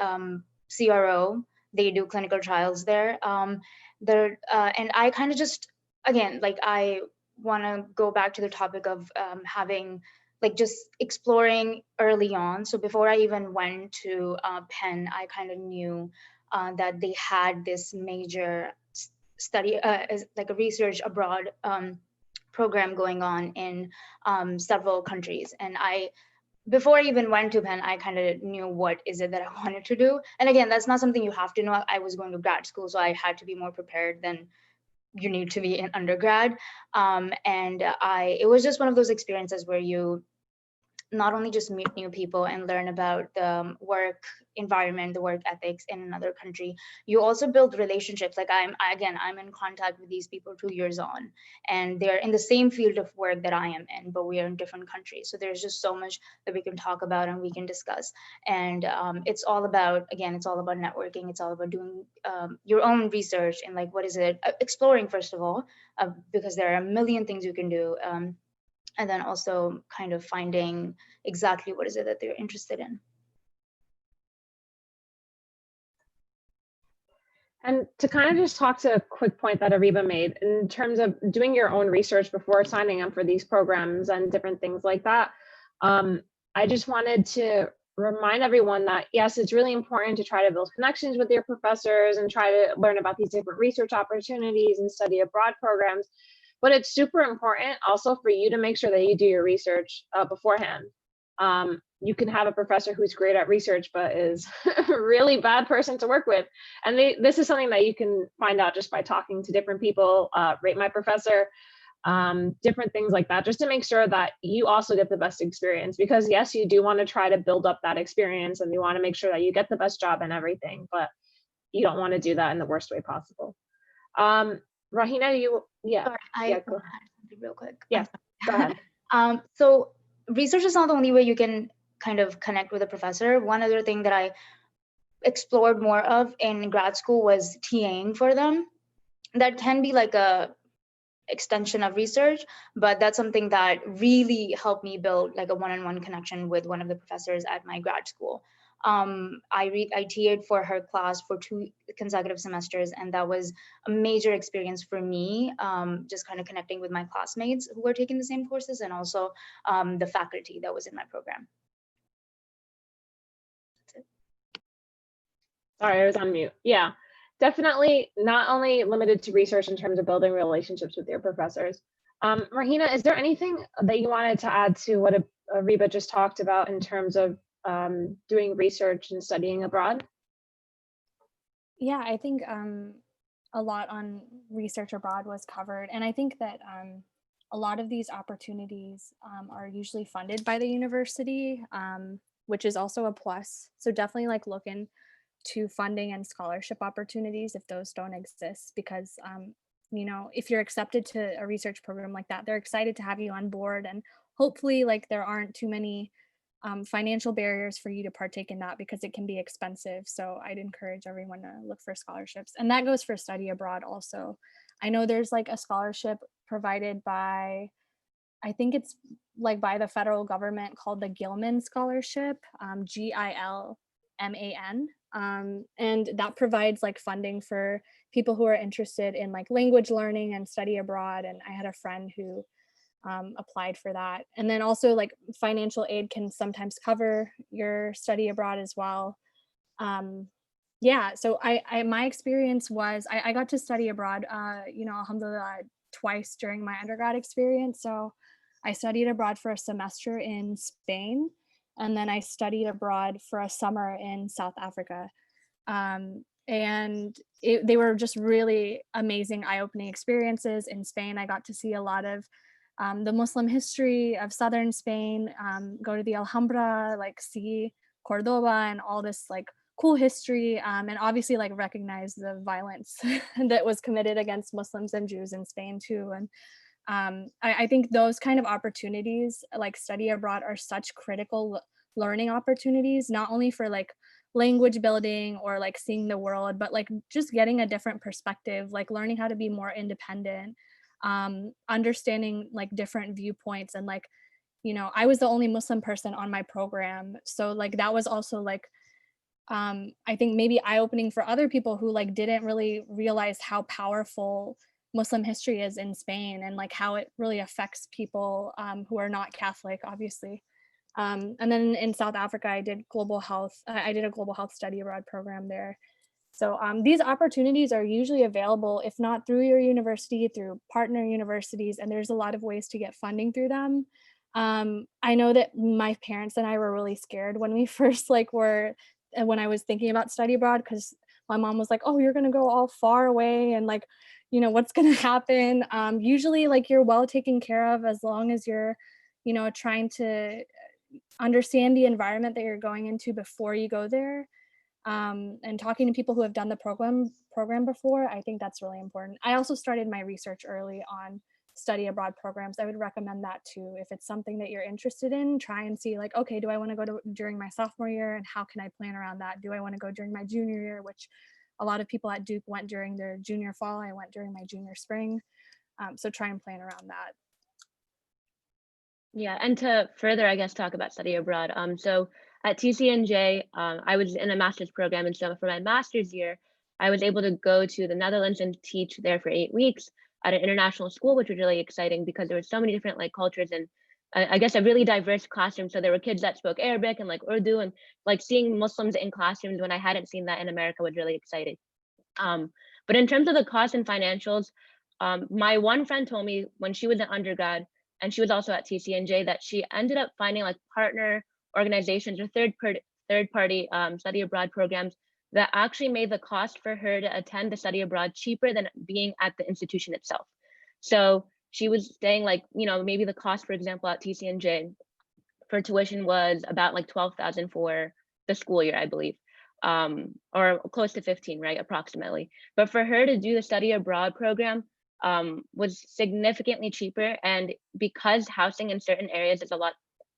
[SPEAKER 7] CRO. They do clinical trials there. And I kind of just, again, like I want to go back to the topic of having, like, just exploring early on. So before I even went to Penn, I kind of knew that they had this major study, like a research abroad program going on in several countries. And before I even went to Penn, I kind of knew what is it that I wanted to do. And again, that's not something you have to know. I was going to grad school, so I had to be more prepared than you need to be in undergrad. It was just one of those experiences where you not only just meet new people and learn about the work environment, the work ethics in another country, you also build relationships. Like I'm in contact with these people 2 years on, and they're in the same field of work that I am in, but we are in different countries. So there's just so much that we can talk about and we can discuss. And it's all about networking. It's all about doing your own research and like, what is it? Exploring, first of all, because there are a million things you can do. And then also kind of finding exactly what is it that they're interested in.
[SPEAKER 1] And to kind of just talk to a quick point that Ariba made in terms of doing your own research before signing up for these programs and different things like that, I just wanted to remind everyone that, yes, it's really important to try to build connections with your professors and try to learn about these different research opportunities and study abroad programs. But it's super important also for you to make sure that you do your research beforehand. You can have a professor who's great at research, but is a really bad person to work with. And this is something that you can find out just by talking to different people, rate my professor, different things like that, just to make sure that you also get the best experience. Because yes, you do want to try to build up that experience and you want to make sure that you get the best job and everything, but you don't want to do that in the worst way possible. Rahina,
[SPEAKER 7] Sorry,
[SPEAKER 1] go
[SPEAKER 7] ahead real quick.
[SPEAKER 1] Yeah, go ahead.
[SPEAKER 7] So research is not the only way you can kind of connect with a professor. One other thing that I explored more of in grad school was TAing for them. That can be like a extension of research, but that's something that really helped me build like a one-on-one connection with one of the professors at my grad school. I TA'd for her class for 2 consecutive semesters, and that was a major experience for me, just kind of connecting with my classmates who were taking the same courses, and also the faculty that was in my program. That's it.
[SPEAKER 1] Sorry, I was on mute. Yeah, definitely not only limited to research in terms of building relationships with your professors. Rahina, is there anything that you wanted to add to what Ariba just talked about in terms of doing research and studying abroad?
[SPEAKER 11] Yeah, I think a lot on research abroad was covered. And I think that a lot of these opportunities are usually funded by the university, which is also a plus. So definitely like look into funding and scholarship opportunities if those don't exist, because if you're accepted to a research program like that, they're excited to have you on board, and hopefully like there aren't too many financial barriers for you to partake in that, because it can be expensive. So I'd encourage everyone to look for scholarships, and that goes for study abroad also. I know there's like a scholarship provided by, I think it's like by the federal government, called the Gilman Scholarship, GILMAN. And that provides like funding for people who are interested in like language learning and study abroad. And I had a friend who applied for that. And then also like financial aid can sometimes cover your study abroad as well. Yeah, so my experience was I got to study abroad, you know, alhamdulillah, twice during my undergrad experience. So I studied abroad for a semester in Spain, and then I studied abroad for a summer in South Africa. And they were just really amazing, eye-opening experiences. In Spain, I got to see a lot of the Muslim history of southern Spain, go to the Alhambra, like see Cordoba and all this like cool history, and obviously like recognize the violence that was committed against Muslims and Jews in Spain too. And I think those kind of opportunities, like study abroad, are such critical learning opportunities, not only for like language building or like seeing the world, but like just getting a different perspective, like learning how to be more independent, understanding like different viewpoints. And like, you know, I was the only Muslim person on my program, so like that was also like I think maybe eye-opening for other people who like didn't really realize how powerful Muslim history is in Spain, and like how it really affects people who are not Catholic, obviously. And then in South Africa, I did global health. I did a global health study abroad program there. So these opportunities are usually available, if not through your university, through partner universities, and there's a lot of ways to get funding through them. I know that my parents and I were really scared when we first when I was thinking about study abroad, because my mom was like, oh, you're gonna go all far away, and like, you know, what's gonna happen? Usually like you're well taken care of as long as you're, you know, trying to understand the environment that you're going into before you go there. And talking to people who have done the program before, I think that's really important. I also started my research early on study abroad programs. I would recommend that too. If it's something that you're interested in, try and see like, okay, do I want to go during my sophomore year, and how can I plan around that? Do I want to go during my junior year, which a lot of people at Duke went during their junior fall. I went during my junior spring. So try and plan around that.
[SPEAKER 4] Yeah, and to further, I guess, talk about study abroad. So at TCNJ, I was in a master's program, and so for my master's year, I was able to go to the Netherlands and teach there for 8 weeks at an international school, which was really exciting because there were so many different like cultures, and I guess a really diverse classroom. So there were kids that spoke Arabic and like Urdu, and like seeing Muslims in classrooms when I hadn't seen that in America was really exciting. But in terms of the cost and financials, my one friend told me when she was an undergrad, and she was also at TCNJ, that she ended up finding like partner organizations or third party study abroad programs that actually made the cost for her to attend the study abroad cheaper than being at the institution itself. So she was saying like, you know, maybe the cost, for example, at TCNJ for tuition was about like 12,000 for the school year, I believe, or close to 15, right, approximately. But for her to do the study abroad program was significantly cheaper, and because housing in certain areas is a lot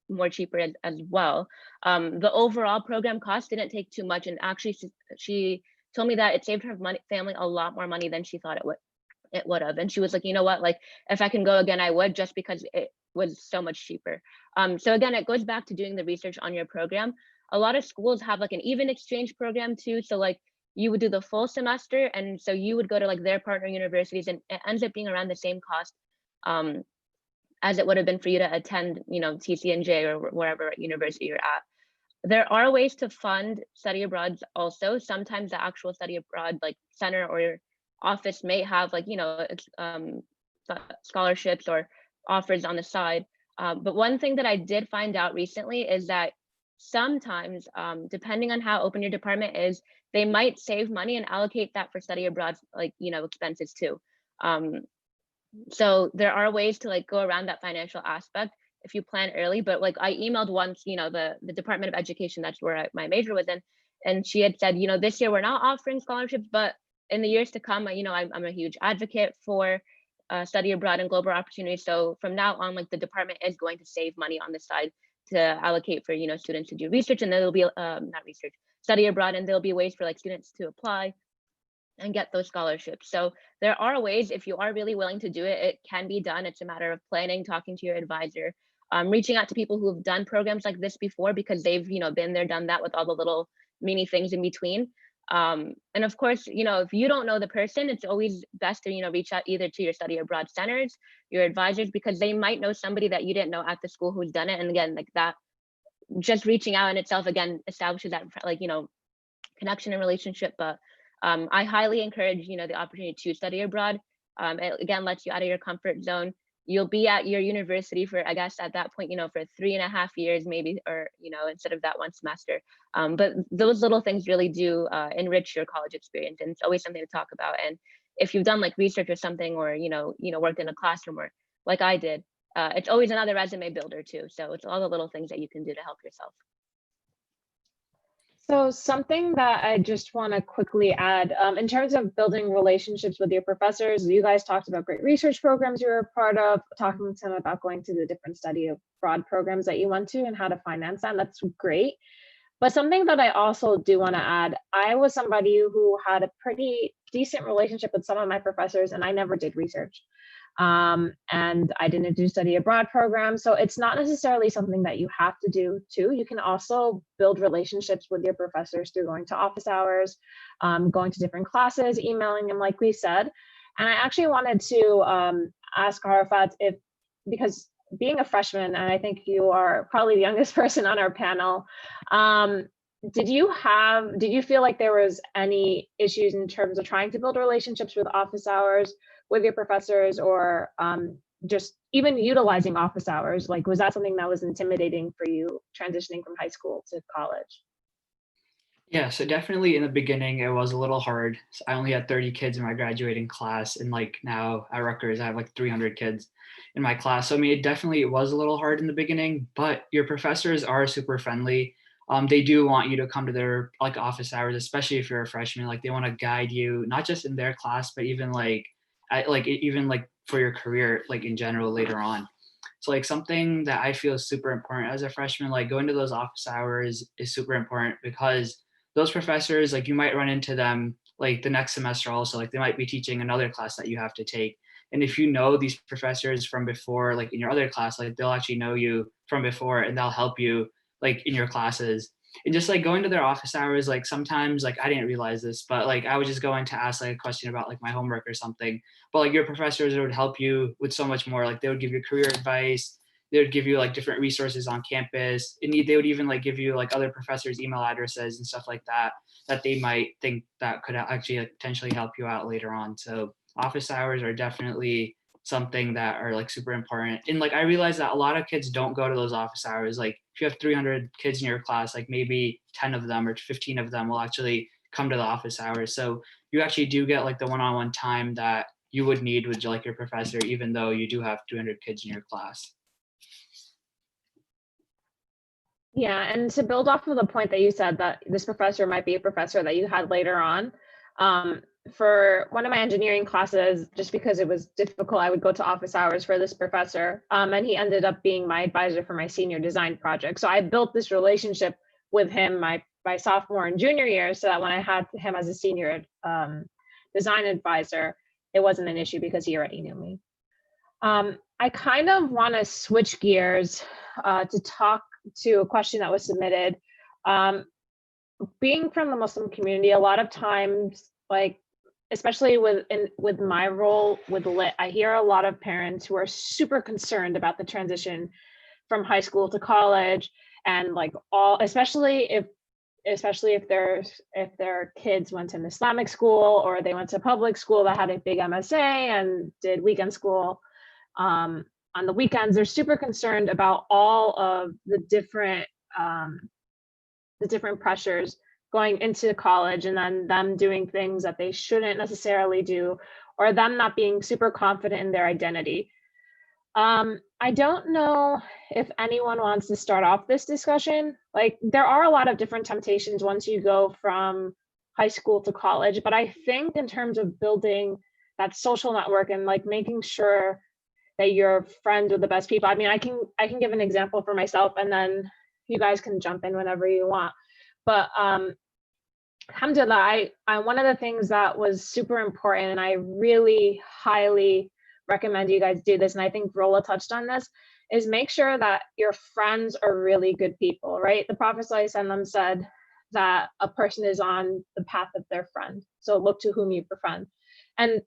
[SPEAKER 4] more cheaper as well, the overall program cost didn't take too much, and actually she told me that it saved her family a lot more money than she thought it would have. And she was like, you know what, like if I can go again, I would, just because it was so much cheaper. So again, it goes back to doing the research on your program. A lot of schools have like an even exchange program too, so like you would do the full semester, and so you would go to like their partner universities, and it ends up being around the same cost as it would have been for you to attend, you know, TCNJ or wherever university you're at. There are ways to fund study abroad also. Sometimes the actual study abroad like center or office may have like, you know, scholarships or offers on the side. But one thing that I did find out recently is that sometimes, depending on how open your department is, they might save money and allocate that for study abroad, like, you know, expenses too. So there are ways to like go around that financial aspect if you plan early. But like I emailed once, you know, the Department of Education, that's where my major was in, and she had said, you know, this year we're not offering scholarships, but in the years to come, you know, I'm a huge advocate for study abroad and global opportunities. So from now on, like the department is going to save money on the side to allocate for, you know, students to do research, and there'll be not research, study abroad, and there'll be ways for like students to apply and get those scholarships. So there are ways, if you are really willing to do it, it can be done. It's a matter of planning, talking to your advisor, reaching out to people who have done programs like this before, because they've, you know, been there, done that with all the little many things in between. And of course, if you don't know the person, it's always best to, reach out either to your study abroad centers, your advisors, because they might know somebody that you didn't know at the school who's done it. And again, like that, just reaching out in itself, again, establishes that connection and relationship. But I highly encourage, the opportunity to study abroad. It again lets you out of your comfort zone. You'll be at your university for, I guess, at that point, for 3.5 years, maybe, or, instead of that one semester. But those little things really do enrich your college experience. And it's always something to talk about. And if you've done like research or something, or, worked in a classroom, or like I did, it's always another resume builder too. So it's all the little things that you can do to help yourself.
[SPEAKER 1] So something that I just want to quickly add, in terms of building relationships with your professors, you guys talked about great research programs you were a part of, talking to them about going to the different study abroad programs that you went to and how to finance them. That's great. But something that I also do want to add, I was somebody who had a pretty decent relationship with some of my professors, and I never did research. And I didn't do study abroad programs. So it's not necessarily something that you have to do too. You can also build relationships with your professors through going to office hours, going to different classes, emailing them, like we said. And I actually wanted to ask Arafat because being a freshman, and I think you are probably the youngest person on our panel, did you feel like there was any issues in terms of trying to build relationships with office hours with your professors, or just even utilizing office hours? Like, was that something that was intimidating for you transitioning from high school to college?
[SPEAKER 8] Yeah, so definitely in the beginning, it was a little hard. So I only had 30 kids in my graduating class, and like now at Rutgers, I have like 300 kids in my class. So I mean, it was a little hard in the beginning, but your professors are super friendly. They do want you to come to their like office hours, especially if you're a freshman. Like they want to guide you, not just in their class, but even even for your career, like in general later on. So like something that I feel is super important as a freshman, like going to those office hours is super important, because those professors, like you might run into them like the next semester also, like they might be teaching another class that you have to take. And if you know these professors from before, like in your other class, like they'll actually know you from before and they'll help you like in your classes. And just like going to their office hours, like sometimes like I didn't realize this, but like I was just going to ask like a question about like my homework or something. But like your professors would help you with so much more. Like they would give you career advice. They would give you like different resources on campus. And they would even like give you like other professors' email addresses and stuff like that, that they might think that could actually like, potentially help you out later on. So office hours are definitely something that are like super important. And like I realized that a lot of kids don't go to those office hours. Like if you have 300 kids in your class, like maybe 10 of them or 15 of them will actually come to the office hours. So you actually do get like the one-on-one time that you would need with like your professor, even though you do have 300 kids in your class.
[SPEAKER 1] Yeah, and to build off of the point that you said that this professor might be a professor that you had later on, for one of my engineering classes, just because it was difficult, I would go to office hours for this professor, and he ended up being my advisor for my senior design project. So I built this relationship with him my sophomore and junior year, so that when I had him as a senior design advisor, it wasn't an issue because he already knew me. I kind of want to switch gears to talk to a question that was submitted. Being from the Muslim community, a lot of times, like especially with my role with Lit, I hear a lot of parents who are super concerned about the transition from high school to college, and like especially if their kids went to an Islamic school or they went to public school that had a big MSA and did weekend school. On the weekends, they're super concerned about all of the different pressures going into college, and then them doing things that they shouldn't necessarily do, or them not being super confident in their identity. I don't know if anyone wants to start off this discussion. Like, there are a lot of different temptations once you go from high school to college, but I think in terms of building that social network and like making sure that you're friends with the best people. I mean, I can give an example for myself, and then you guys can jump in whenever you want. But alhamdulillah, one of the things that was super important, and I really highly recommend you guys do this, and I think Rolla touched on this, is make sure that your friends are really good people, right? The Prophet ﷺ said, that a person is on the path of their friend. So look to whom you befriend. And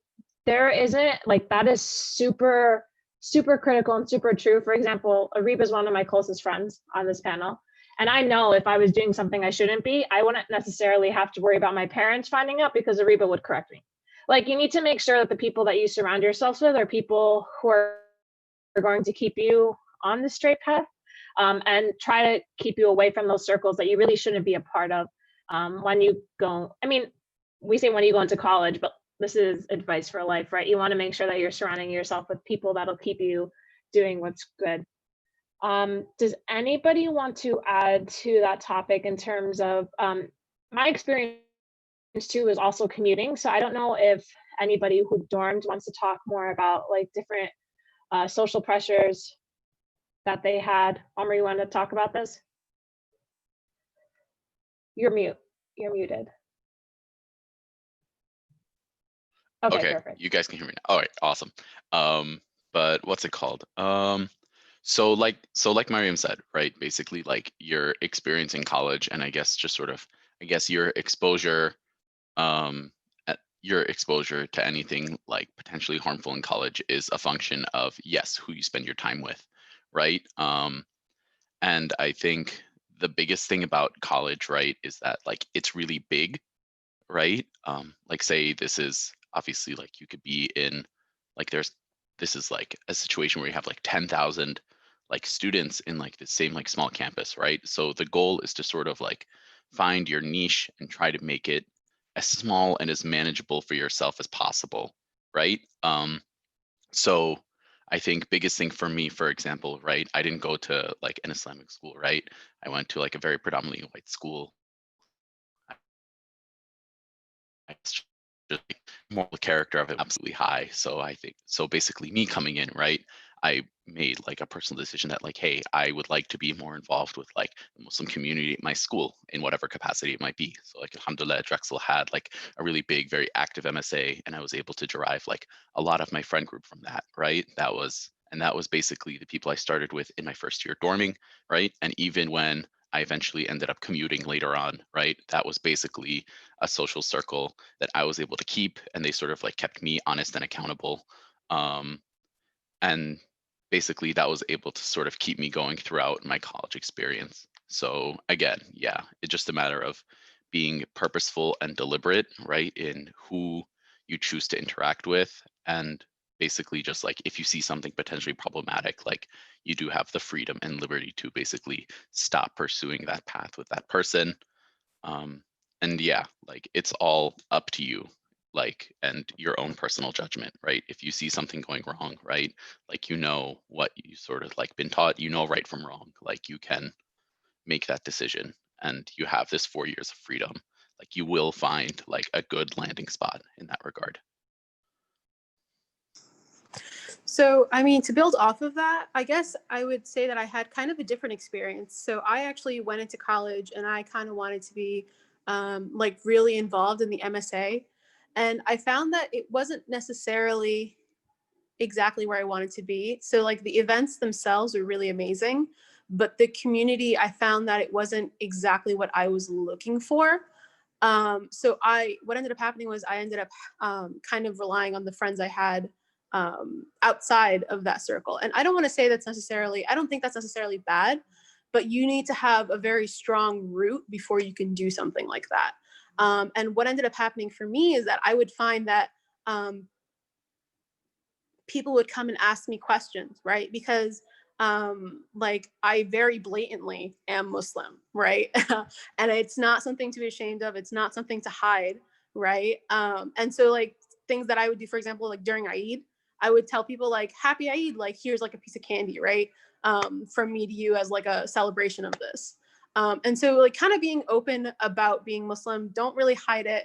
[SPEAKER 1] there isn't, like, that is super, super critical and super true. For example, Ariba is one of my closest friends on this panel. And I know if I was doing something I shouldn't be, I wouldn't necessarily have to worry about my parents finding out because Ariba would correct me. Like, you need to make sure that the people that you surround yourselves with are people who are going to keep you on the straight path, and try to keep you away from those circles that you really shouldn't be a part of when you go. I mean, we say when you go into college, but this is advice for life, right? You want to make sure that you're surrounding yourself with people that'll keep you doing what's good. Does anybody want to add to that topic in terms of my experience too is also commuting. So I don't know if anybody who dormed wants to talk more about like different social pressures that they had. Omar, you want to talk about this? You're muted. Okay, perfect.
[SPEAKER 3] You guys can hear me now. All right, awesome. But what's it called? So like Mariam said, right? Basically, like your experience in college, and I guess just sort of, I guess your exposure to anything like potentially harmful in college is a function of, yes, who you spend your time with, right? And I think the biggest thing about college, right, is that like it's really big, right? Like say this is obviously like you could be in like this is like a situation where you have like 10,000 like students in like the same like small campus, right? So the goal is to sort of like find your niche and try to make it as small and as manageable for yourself as possible, right? So I think biggest thing for me, for example, right, I didn't go to like an Islamic school, right? I went to like a very predominantly white school. Just like, moral character of it absolutely high. So I think, so basically me coming in, right, I made like a personal decision that like, hey, I would like to be more involved with like the Muslim community at my school in whatever capacity it might be. So like alhamdulillah, Drexel had like a really big, very active MSA, and I was able to derive like a lot of my friend group from that, right? That was basically the people I started with in my first year dorming, right? And even when I eventually ended up commuting later on, right? That was basically a social circle that I was able to keep, and they sort of like kept me honest and accountable. And basically that was able to sort of keep me going throughout my college experience. So again, yeah, it's just a matter of being purposeful and deliberate, right, in who you choose to interact with. And basically just like if you see something potentially problematic, like you do have the freedom and liberty to basically stop pursuing that path with that person. And yeah, like it's all up to you, like, and your own personal judgment, right? If you see something going wrong, right, like you know what you sort of like been taught, you know right from wrong, like you can make that decision, and you have this 4 years of freedom. Like you will find like a good landing spot in that regard.
[SPEAKER 9] So, I mean, to build off of that, I guess I would say that I had kind of a different experience. So I actually went into college and I kind of wanted to be like really involved in the MSA. And I found that it wasn't necessarily exactly where I wanted to be. So like the events themselves were really amazing, but the community, I found that it wasn't exactly what I was looking for. So what ended up happening was I ended up kind of relying on the friends I had outside of that circle. And I don't want to say that's necessarily, I don't think that's necessarily bad, but you need to have a very strong root before you can do something like that. And what ended up happening for me is that I would find that people would come and ask me questions, right? Because like I very blatantly am Muslim, right? And it's not something to be ashamed of. It's not something to hide, right? And so like things that I would do, for example, like during Eid, I would tell people like, happy Eid, like here's like a piece of candy, right? From me to you as like a celebration of this. And so like kind of being open about being Muslim, don't really hide it.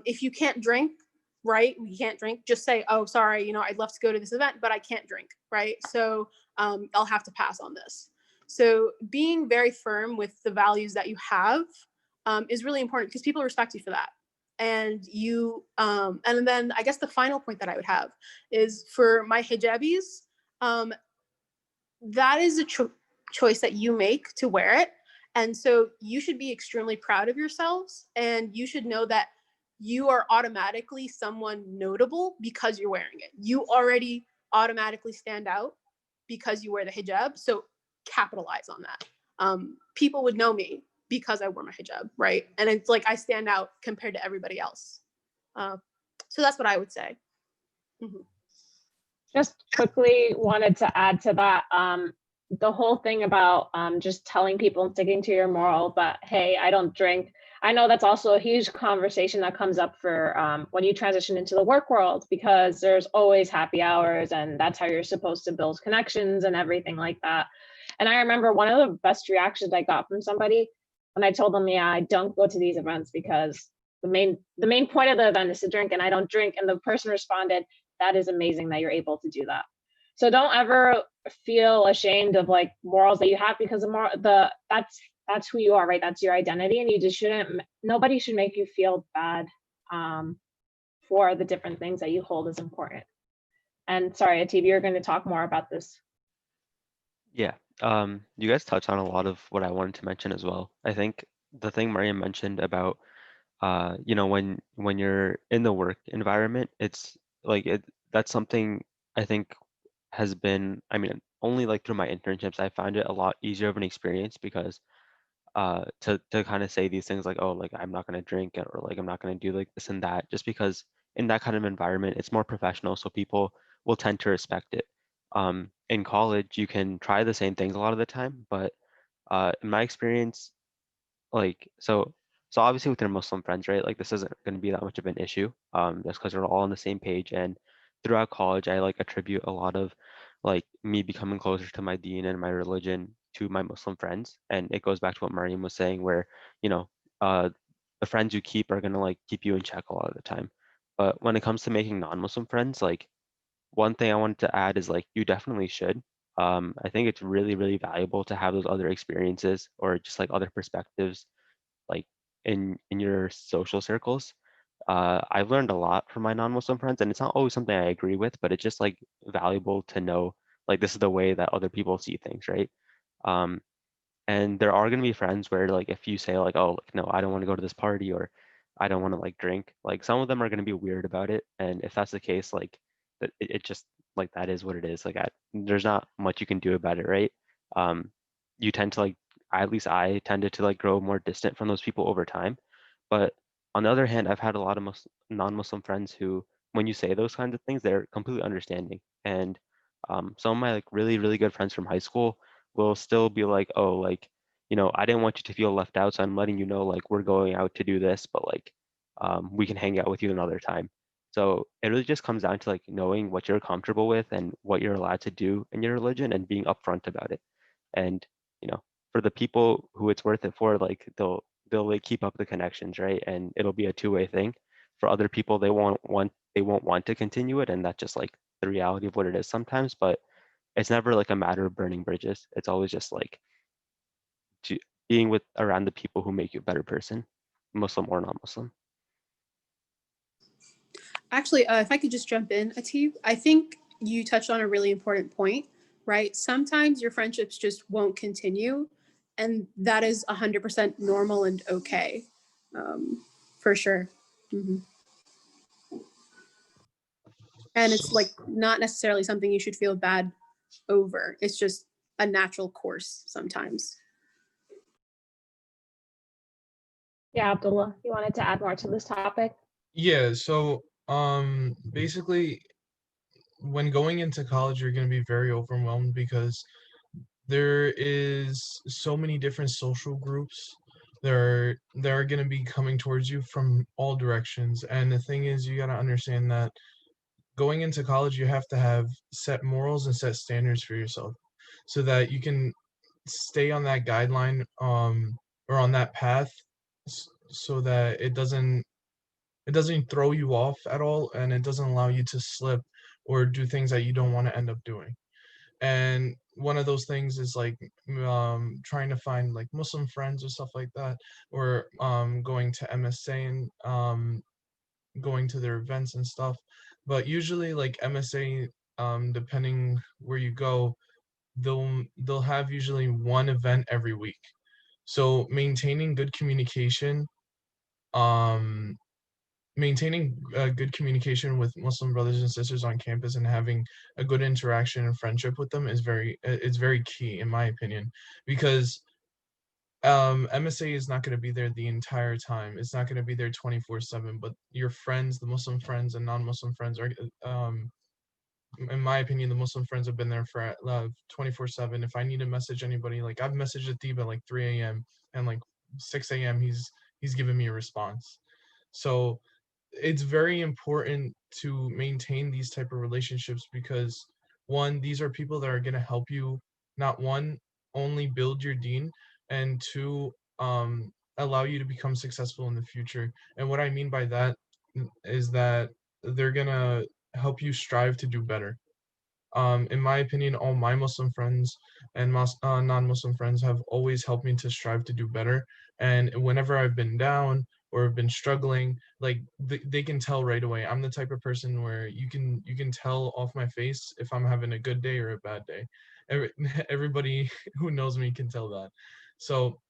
[SPEAKER 9] If you can't drink, right, you can't drink, just say, oh, sorry, you know, I'd love to go to this event, but I can't drink, right? So I'll have to pass on this. So being very firm with the values that you have is really important because people respect you for that. And you, and then I guess the final point that I would have is for my hijabis, that is a choice that you make to wear it. And so you should be extremely proud of yourselves, and you should know that you are automatically someone notable because you're wearing it. You already automatically stand out because you wear the hijab. So capitalize on that. People would know me because I wore my hijab, right? And it's like I stand out compared to everybody else. So that's what I would say. Mm-hmm.
[SPEAKER 1] Just quickly wanted to add to that, the whole thing about just telling people and sticking to your moral, but hey, I don't drink. I know that's also a huge conversation that comes up for when you transition into the work world, because there's always happy hours and that's how you're supposed to build connections and everything like that. And I remember one of the best reactions I got from somebody when I told them, yeah, I don't go to these events because the main point of the event is to drink and I don't drink. And the person responded, that is amazing that you're able to do that. So don't ever feel ashamed of like morals that you have, because that's who you are, right? That's your identity, and you just shouldn't. Nobody should make you feel bad for the different things that you hold as important. And sorry, Ativi, you're going to talk more about this.
[SPEAKER 6] Yeah, you guys touched on a lot of what I wanted to mention as well. I think the thing Mariam mentioned about, when you're in the work environment, it's like that's something I think has been, I mean, only like through my internships, I find it a lot easier of an experience because to kind of say these things like, oh, like I'm not going to drink it, or like I'm not going to do like this and that, just because in that kind of environment, it's more professional. So people will tend to respect it. In college, you can try the same things a lot of the time, but in my experience, like, so obviously with your Muslim friends, right? Like this isn't going to be that much of an issue, just because we're all on the same page. And throughout college, I like attribute a lot of like me becoming closer to my deen and my religion to my Muslim friends. And it goes back to what Mariam was saying, where, uh, the friends you keep are going to like keep you in check a lot of the time. But when it comes to making non-Muslim friends, like one thing I wanted to add is like you definitely should. I think it's really, really valuable to have those other experiences or just like other perspectives, like in your social circles. I've learned a lot from my non-Muslim friends, and it's not always something I agree with, but it's just like valuable to know like this is the way that other people see things, right? Um, and there are going to be friends where like if you say like, oh, like, no, I don't want to go to this party, or I don't want to like drink, like some of them are going to be weird about it. And if that's the case, like it just like that is what it is. Like there's not much you can do about it, right? You tend to like, at least I tended to like grow more distant from those people over time. But on the other hand, I've had a lot of non-Muslim friends who, when you say those kinds of things, they're completely understanding. And some of my like really, really good friends from high school will still be like, oh, like, I didn't want you to feel left out, so I'm letting you know, like, we're going out to do this, but like, we can hang out with you another time. So it really just comes down to like knowing what you're comfortable with and what you're allowed to do in your religion and being upfront about it. And, for the people who it's worth it for, like they'll like keep up the connections, right? And it'll be a two-way thing. For other people, they won't want to continue it, and that's just like the reality of what it is sometimes. But it's never like a matter of burning bridges. It's always just like being with around the people who make you a better person, Muslim or non-Muslim.
[SPEAKER 9] Actually, if I could just jump in, Atif, I think you touched on a really important point, right? Sometimes your friendships just won't continue, and that is 100% normal and okay, for sure. Mm-hmm. And it's like not necessarily something you should feel bad over. It's just a natural course sometimes.
[SPEAKER 1] Yeah, Abdullah, you wanted to add more to this topic?
[SPEAKER 2] Yeah, so basically when going into college, you're going to be very overwhelmed because there is so many different social groups that are going to be coming towards you from all directions. And the thing is, you got to understand that going into college, you have to have set morals and set standards for yourself so that you can stay on that guideline or on that path so that it doesn't throw you off at all, and it doesn't allow you to slip or do things that you don't want to end up doing. And one of those things is like trying to find like Muslim friends or stuff like that, or going to MSA and going to their events and stuff. But usually like MSA, depending where you go, they'll have usually one event every week. So maintaining good communication, good communication with Muslim brothers and sisters on campus and having a good interaction and friendship with them is very key, in my opinion, because MSA is not going to be there the entire time. It's not going to be there 24/7, but your friends, the Muslim friends and non-Muslim friends are, in my opinion, the Muslim friends have been there for 24/7. If I need to message anybody, like I've messaged Atib at like 3 a.m. and like 6 a.m. he's given me a response. So it's very important to maintain these type of relationships because one, these are people that are going to help you not one, only build your deen, and two, allow you to become successful in the future. And what I mean by that is that they're going to help you strive to do better. In my opinion, all my Muslim friends and non-Muslim friends have always helped me to strive to do better. And whenever I've been down or have been struggling, like they can tell right away. I'm the type of person where you can tell off my face if I'm having a good day or a bad day. Everybody who knows me can tell that. So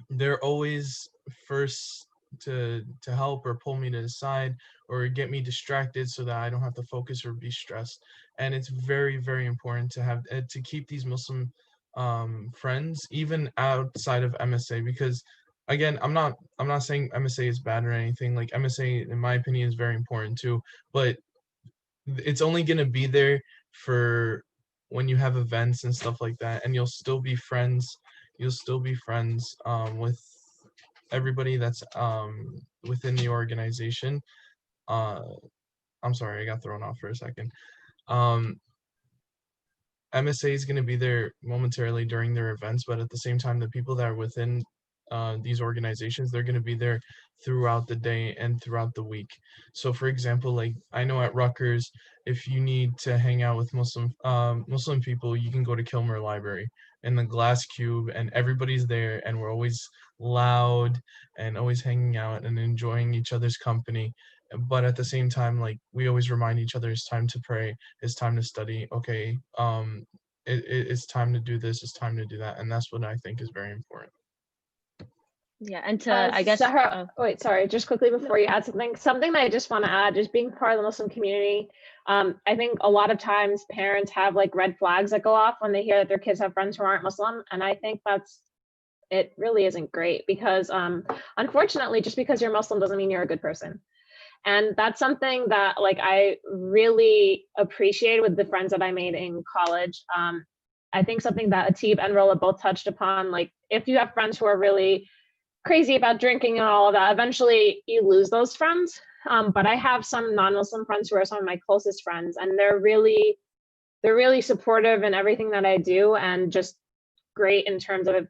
[SPEAKER 2] they're always first to help or pull me to the side or get me distracted so that I don't have to focus or be stressed. And it's very, very important to have to keep these Muslim friends even outside of MSA, because again, I'm not saying MSA is bad or anything. Like MSA, in my opinion, is very important too, but it's only going to be there for when you have events and stuff like that, and you'll still be friends with everybody that's within the organization. I'm sorry, I got thrown off for a second. MSA is going to be there momentarily during their events, but at the same time, the people that are within these organizations, they're going to be there throughout the day and throughout the week. So for example, like I know at Rutgers, if you need to hang out with Muslim people, you can go to Kilmer Library in the glass cube, and everybody's there, and we're always loud and always hanging out and enjoying each other's company. But at the same time, like we always remind each other it's time to pray, it's time to study, okay, it's time to do this, it's time to do that, and that's what I think is very important.
[SPEAKER 4] Yeah, and to I guess
[SPEAKER 1] Sahra, wait, sorry, just quickly before you add something that I just want to add, just being part of the Muslim community, I think a lot of times parents have like red flags that go off when they hear that their kids have friends who aren't Muslim, and I think it really isn't great, because unfortunately, just because you're Muslim doesn't mean you're a good person. And that's something that like I really appreciate with the friends that I made in college. I think something that Atib and Rola both touched upon, like if you have friends who are really crazy about drinking and all of that, eventually you lose those friends. But I have some non-Muslim friends who are some of my closest friends, and they're really supportive in everything that I do, and just great in terms of,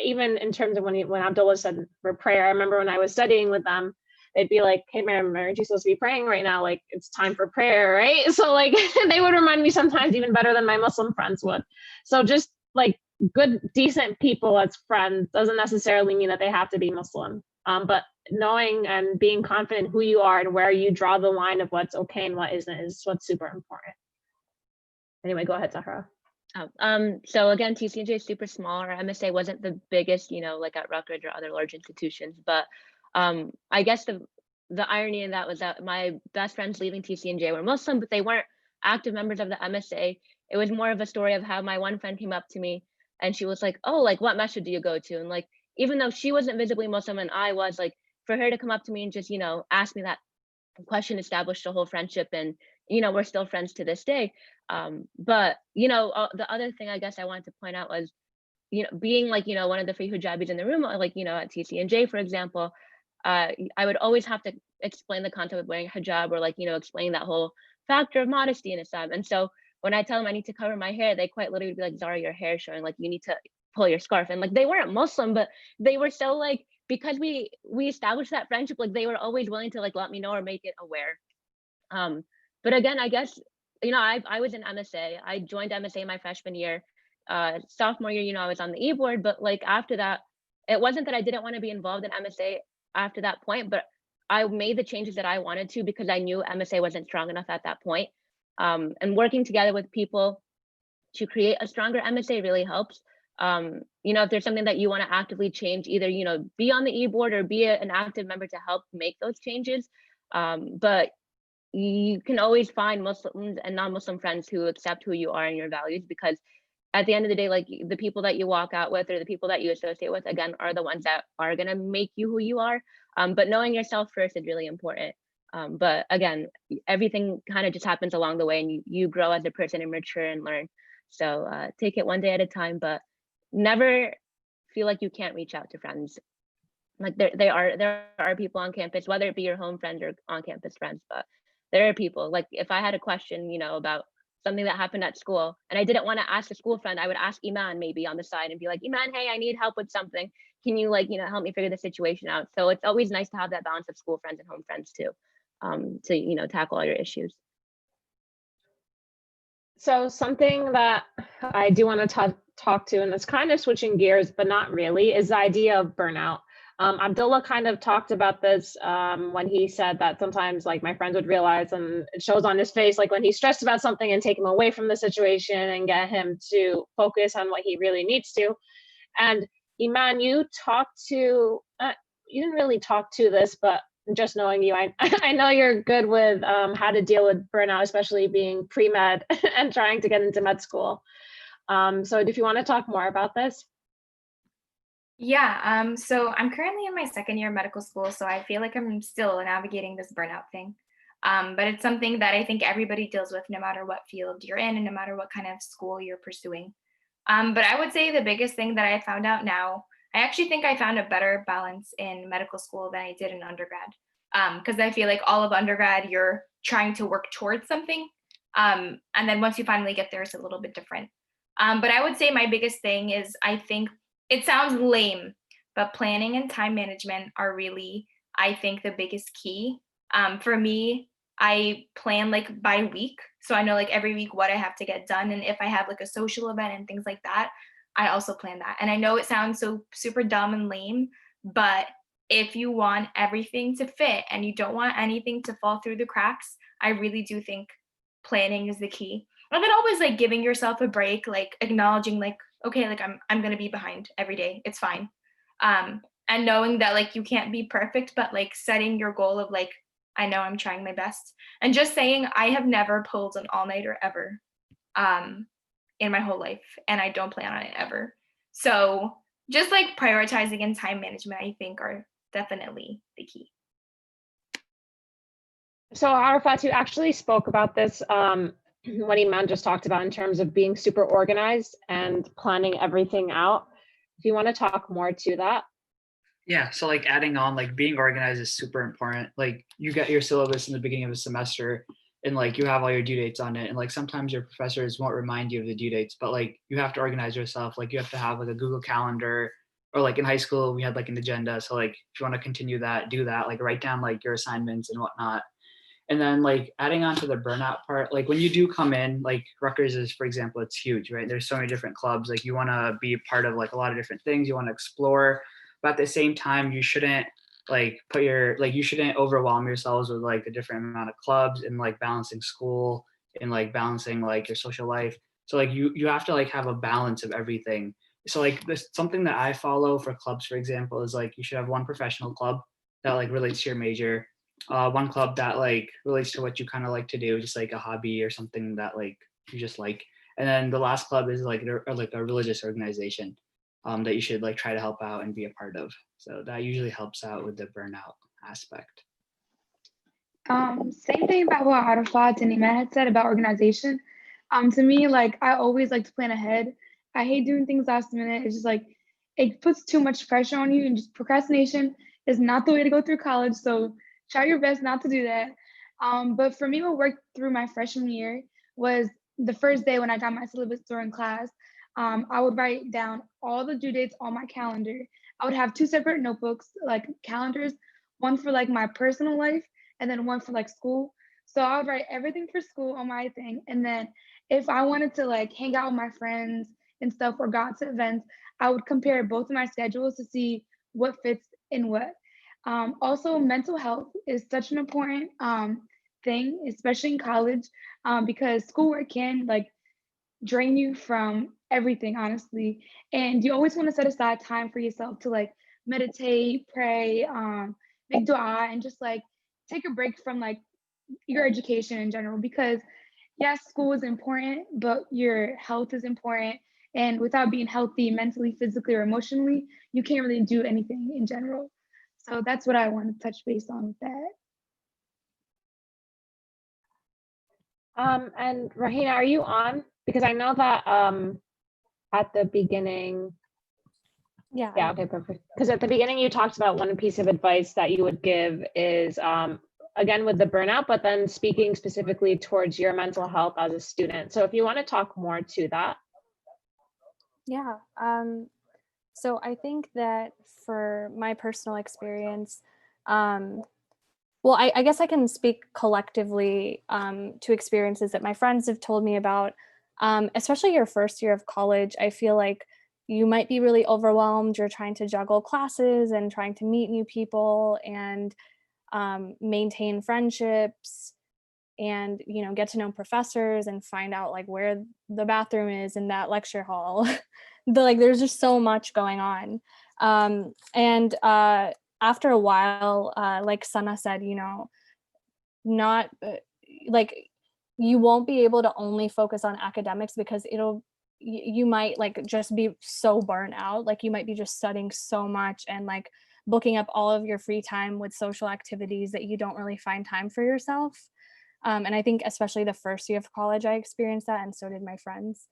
[SPEAKER 1] even in terms of when Abdullah said for prayer. I remember when I was studying with them, they'd be like, hey, Mary, aren't you supposed to be praying right now? Like, it's time for prayer, right? So like, they would remind me sometimes even better than my Muslim friends would. So just like good, decent people as friends doesn't necessarily mean that they have to be Muslim. But knowing and being confident who you are and where you draw the line of what's okay and what isn't is what's super important. Anyway, go ahead, Zahra.
[SPEAKER 4] So again, TCNJ is super small. Our MSA wasn't the biggest, like at Rutgers or other large institutions, but I guess the irony in that was that my best friends leaving TCNJ were Muslim, but they weren't active members of the MSA. It was more of a story of how my one friend came up to me and she was like, oh, like what masjid do you go to? And like, even though she wasn't visibly Muslim and I was, like, for her to come up to me and just, ask me that question established a whole friendship, and, we're still friends to this day. But, the other thing I guess I wanted to point out was, being like, one of the free hijabis in the room, like, at TCNJ, for example, I would always have to explain the concept of wearing hijab, or like, explain that whole factor of modesty in Islam. And so when I tell them I need to cover my hair, they quite literally be like, Zara, your hair is showing, like you need to pull your scarf. And like, they weren't Muslim, but they were so like, because we established that friendship, like they were always willing to like let me know or make it aware. But again, I guess, I was in MSA. I joined MSA my freshman year. Sophomore year, I was on the e-board, but like after that, it wasn't that I didn't want to be involved in MSA after that point, but I made the changes that I wanted to because I knew MSA wasn't strong enough at that point. And working together with people to create a stronger MSA really helps. If there's something that you want to actively change, either, be on the e-board or be an active member to help make those changes. But you can always find Muslims and non-Muslim friends who accept who you are and your values, because at the end of the day, like, the people that you walk out with or the people that you associate with, again, are the ones that are going to make you who you are. But knowing yourself first is really important. But again, everything kind of just happens along the way, and you grow as a person and mature and learn. So take it one day at a time, but never feel like you can't reach out to friends. Like, there are people on campus, whether it be your home friends or on campus friends, but there are people. Like, if I had a question, about something that happened at school and I didn't want to ask a school friend, I would ask Iman maybe on the side and be like, Iman, hey, I need help with something. Can you help me figure the situation out? So it's always nice to have that balance of school friends and home friends too, to tackle all your issues.
[SPEAKER 1] So something that I do want to talk to, and it's kind of switching gears, but not really, is the idea of burnout. Abdullah kind of talked about this when he said that sometimes, like, my friends would realize, and it shows on his face, like when he's stressed about something, and take him away from the situation and get him to focus on what he really needs to. And Iman, you didn't really talk to this, but just knowing you, I know you're good with how to deal with burnout, especially being pre-med and trying to get into med school. So if you want to talk more about this.
[SPEAKER 5] Yeah, so I'm currently in my second year of medical school, so I feel like I'm still navigating this burnout thing. But it's something that I think everybody deals with, no matter what field you're in and no matter what kind of school you're pursuing. But I would say the biggest thing that I found out now, I actually think I found a better balance in medical school than I did in undergrad. Because I feel like all of undergrad, you're trying to work towards something. And then once you finally get there, it's a little bit different. But I would say my biggest thing is, I think, it sounds lame, but planning and time management are really, I think, the biggest key. For me, I plan like by week. So I know like every week what I have to get done. And if I have like a social event and things like that, I also plan that. And I know it sounds so super dumb and lame, but if you want everything to fit and you don't want anything to fall through the cracks, I really do think planning is the key. And then always like giving yourself a break, like acknowledging like, okay, like I'm gonna be behind every day. It's fine. And knowing that like you can't be perfect, but like setting your goal of like, I know I'm trying my best. And just saying, I have never pulled an all-nighter ever in my whole life, and I don't plan on it ever. So just like prioritizing and time management, I think, are definitely the key.
[SPEAKER 1] So Arafat, you actually spoke about this what Iman just talked about in terms of being super organized and planning everything out. Do you want to talk more to that?
[SPEAKER 8] Yeah, so like adding on, like being organized is super important. Like you get your syllabus in the beginning of the semester and like you have all your due dates on it. And like sometimes your professors won't remind you of the due dates, but like you have to organize yourself. Like you have to have like a Google Calendar, or like in high school, we had like an agenda. So like if you want to continue that, do that, like write down like your assignments and whatnot. And then like adding on to the burnout part, like when you do come in, like Rutgers is, for example, it's huge, right? There's so many different clubs. Like you want to be a part of like a lot of different things. You want to explore, but at the same time, you shouldn't like you shouldn't overwhelm yourselves with like a different amount of clubs and like balancing school and like balancing like your social life. So like you have to like have a balance of everything. So like this, something that I follow for clubs, for example, is like you should have one professional club that like relates to your major. One club that like relates to what you kind of like to do, just like a hobby or something that like you just like. And then the last club is like a religious organization that you should like try to help out and be a part of. So that usually helps out with the burnout aspect.
[SPEAKER 10] Same thing about what Arafat and Iman had said about organization. To me, like I always like to plan ahead. I hate doing things last minute. It's just like it puts too much pressure on you, and just procrastination is not the way to go through college. So try your best not to do that. But for me, what worked through my freshman year was the first day when I got my syllabus during class. I would write down all the due dates on my calendar. I would have two separate notebooks, like calendars, one for like my personal life and then one for like school. So I would write everything for school on my thing. And then if I wanted to like hang out with my friends and stuff or go to events, I would compare both of my schedules to see what fits in what. Also, mental health is such an important thing, especially in college, because schoolwork can like drain you from everything, honestly. And you always want to set aside time for yourself to like meditate, pray, make dua, and just like take a break from like your education in general, because yes, school is important, but your health is important. And without being healthy mentally, physically, or emotionally, you can't really do anything in general. So that's what I want to touch base on with that.
[SPEAKER 1] And Rahina, are you on? Because I know that at the beginning,
[SPEAKER 11] Yeah.
[SPEAKER 1] yeah, okay, perfect. Because at the beginning you talked about one piece of advice that you would give is again with the burnout, but then speaking specifically towards your mental health as a student. So if you want to talk more to that.
[SPEAKER 11] Yeah. So I think that for my personal experience, well, I guess I can speak collectively to experiences that my friends have told me about, especially your first year of college. I feel like you might be really overwhelmed. You're trying to juggle classes and trying to meet new people and maintain friendships and, you know, get to know professors and find out like where the bathroom is in that lecture hall. There's just so much going on. And after a while, like Sana said, you know, not like you won't be able to only focus on academics because you might like just be so burnt out. Like you might be just studying so much and like booking up all of your free time with social activities that you don't really find time for yourself. And I think especially the first year of college, I experienced that, and so did my friends.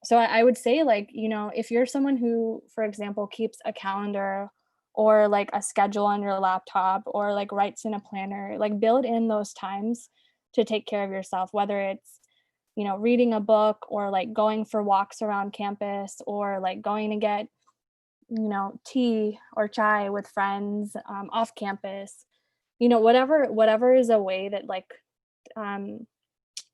[SPEAKER 11] So I would say, like, you know, if you're someone who, for example, keeps a calendar or like a schedule on your laptop or like writes in a planner, like build in those times to take care of yourself, whether it's, you know, reading a book or like going for walks around campus or like going to get, you know, tea or chai with friends off campus, you know, whatever is a way that like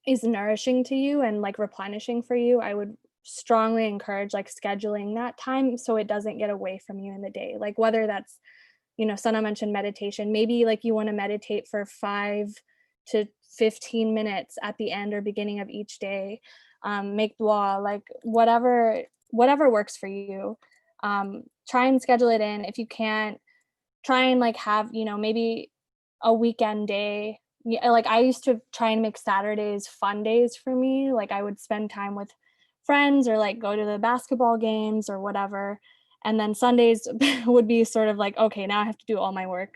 [SPEAKER 11] is nourishing to you and like replenishing for you. I would strongly encourage like scheduling that time so it doesn't get away from you in the day. Like whether that's, you know, Sana mentioned meditation, maybe like you want to meditate for 5 to 15 minutes at the end or beginning of each day, make dua, like whatever works for you. Try and schedule it in. If you can't, try and like have, you know, maybe a weekend day. Yeah, like I used to try and make Saturdays fun days for me. Like I would spend time with friends or like go to the basketball games or whatever. And then Sundays would be sort of like, okay, now I have to do all my work.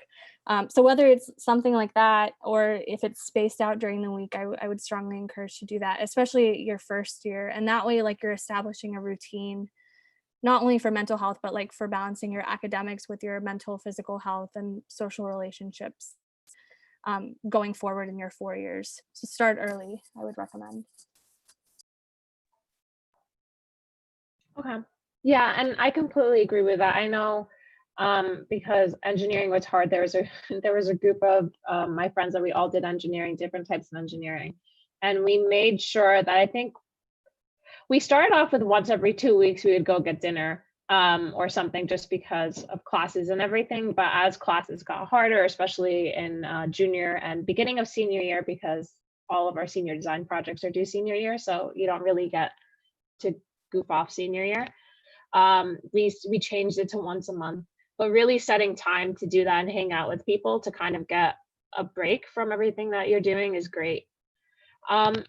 [SPEAKER 11] So whether it's something like that or if it's spaced out during the week, I would strongly encourage to do that, especially your first year. And that way, like you're establishing a routine, not only for mental health, but like for balancing your academics with your mental, physical health and social relationships going forward in your 4 years. So start early, I would recommend.
[SPEAKER 1] Okay. Yeah, and I completely agree with that. I know because engineering was hard. There was a group of my friends that we all did engineering, different types of engineering, and we made sure that I think we started off with once every 2 weeks we would go get dinner or something just because of classes and everything. But as classes got harder, especially in junior and beginning of senior year, because all of our senior design projects are due senior year, so you don't really get to goof off senior year. We changed it to once a month, but really setting time to do that and hang out with people to kind of get a break from everything that you're doing is great.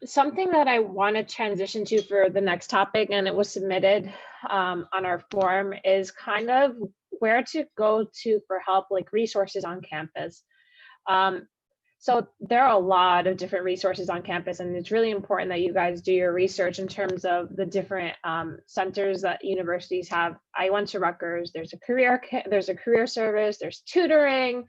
[SPEAKER 1] Something that I want to transition to for the next topic, and it was submitted on our forum, is kind of where to go to for help, like resources on campus. So there are a lot of different resources on campus, and it's really important that you guys do your research in terms of the different centers that universities have. I went to Rutgers. There's a career service. There's tutoring.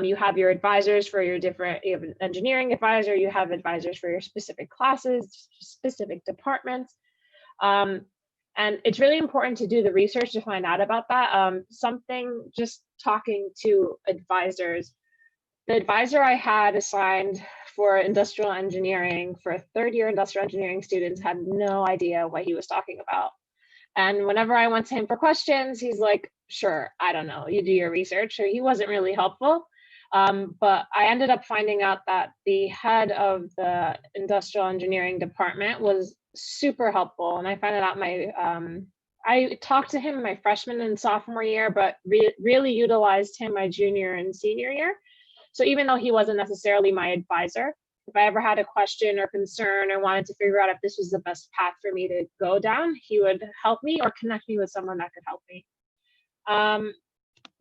[SPEAKER 1] You have your advisors for your different. You have an engineering advisor. You have advisors for your specific classes, specific departments. And it's really important to do the research to find out about that. Just talking to advisors. The advisor I had assigned for industrial engineering, for third-year industrial engineering students, had no idea what he was talking about. And whenever I went to him for questions, he's like, sure, I don't know, you do your research. So he wasn't really helpful. But I ended up finding out that the head of the industrial engineering department was super helpful. And I found it out I talked to him my freshman and sophomore year, but really utilized him my junior and senior year. So even though he wasn't necessarily my advisor, if I ever had a question or concern or wanted to figure out if this was the best path for me to go down, he would help me or connect me with someone that could help me.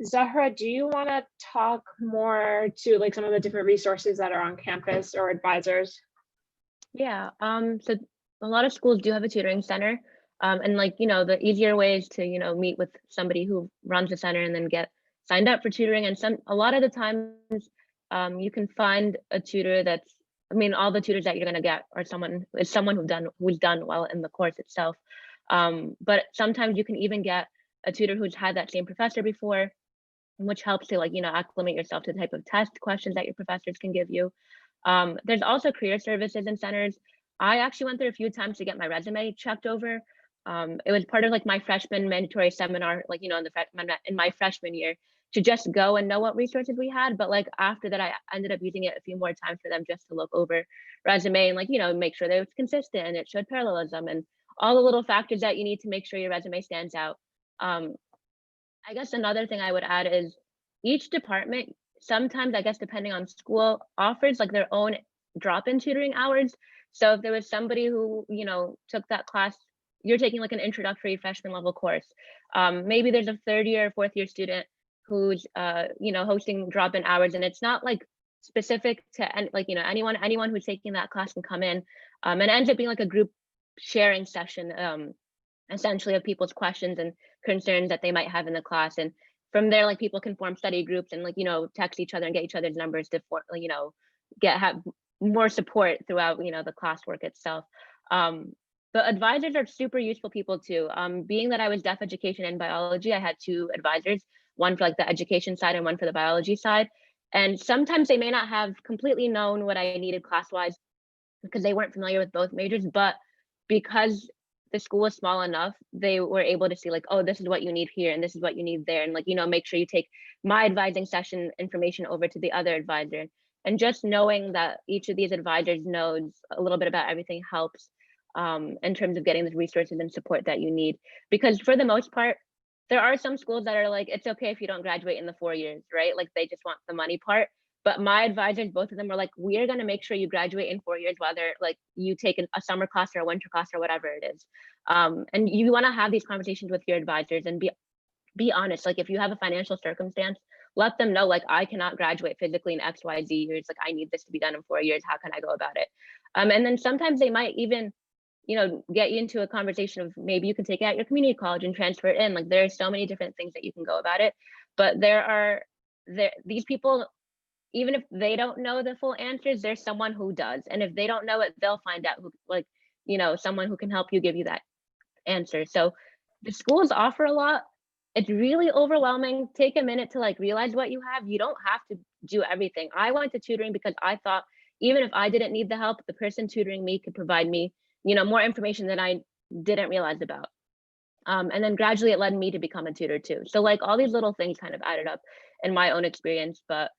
[SPEAKER 1] Zahra, do you want to talk more to like some of the different resources that are on campus or advisors?
[SPEAKER 4] Yeah, so a lot of schools do have a tutoring center. And like, the easier way is to, meet with somebody who runs the center and then get signed up for tutoring. And a lot of the times you can find a tutor all the tutors that you're going to get are someone who's done well in the course itself. But sometimes you can even get a tutor who's had that same professor before, which helps to acclimate yourself to the type of test questions that your professors can give you. There's also career services and centers. I actually went there a few times to get my resume checked over. It was part of my freshman mandatory seminar, in my freshman year, to just go and know what resources we had. But after that, I ended up using it a few more times for them just to look over resume and make sure that it was consistent and it showed parallelism and all the little factors that you need to make sure your resume stands out. I guess another thing I would add is each department, sometimes I guess depending on school, offers their own drop-in tutoring hours. So if there was somebody who took that class, you're taking an introductory freshman level course. Maybe there's a third year or fourth year student who's hosting drop-in hours, and it's not specific to anyone who's taking that class can come in, and it ends up being a group sharing session, essentially, of people's questions and concerns that they might have in the class. And from there, people can form study groups and text each other and get each other's numbers to have more support throughout the classwork itself. But advisors are super useful people too. Being that I was deaf education and biology, I had two advisors, one for the education side and one for the biology side. And sometimes they may not have completely known what I needed class-wise because they weren't familiar with both majors, but because the school was small enough, they were able to see oh, this is what you need here and this is what you need there. And make sure you take my advising session information over to the other advisor. And just knowing that each of these advisors knows a little bit about everything helps in terms of getting the resources and support that you need. Because for the most part, there are some schools that are it's okay if you don't graduate in the 4 years, right? They just want the money part. But my advisors, both of them were we are going to make sure you graduate in 4 years, whether you take a summer class or a winter class or whatever it is. And you want to have these conversations with your advisors and be honest. If you have a financial circumstance, let them know I cannot graduate physically in XYZ years. I need this to be done in 4 years. How can I go about it? And then sometimes they might even get you into a conversation of maybe you can take it at your community college and transfer it in. There are so many different things that you can go about it. But these people, even if they don't know the full answers, there's someone who does. And if they don't know it, they'll find out who, someone who can help you give you that answer. So the schools offer a lot. It's really overwhelming. Take a minute to realize what you have. You don't have to do everything. I went to tutoring because I thought even if I didn't need the help, the person tutoring me could provide me, more information that I didn't realize about. And then gradually it led me to become a tutor too. So all these little things kind of added up in my own experience. But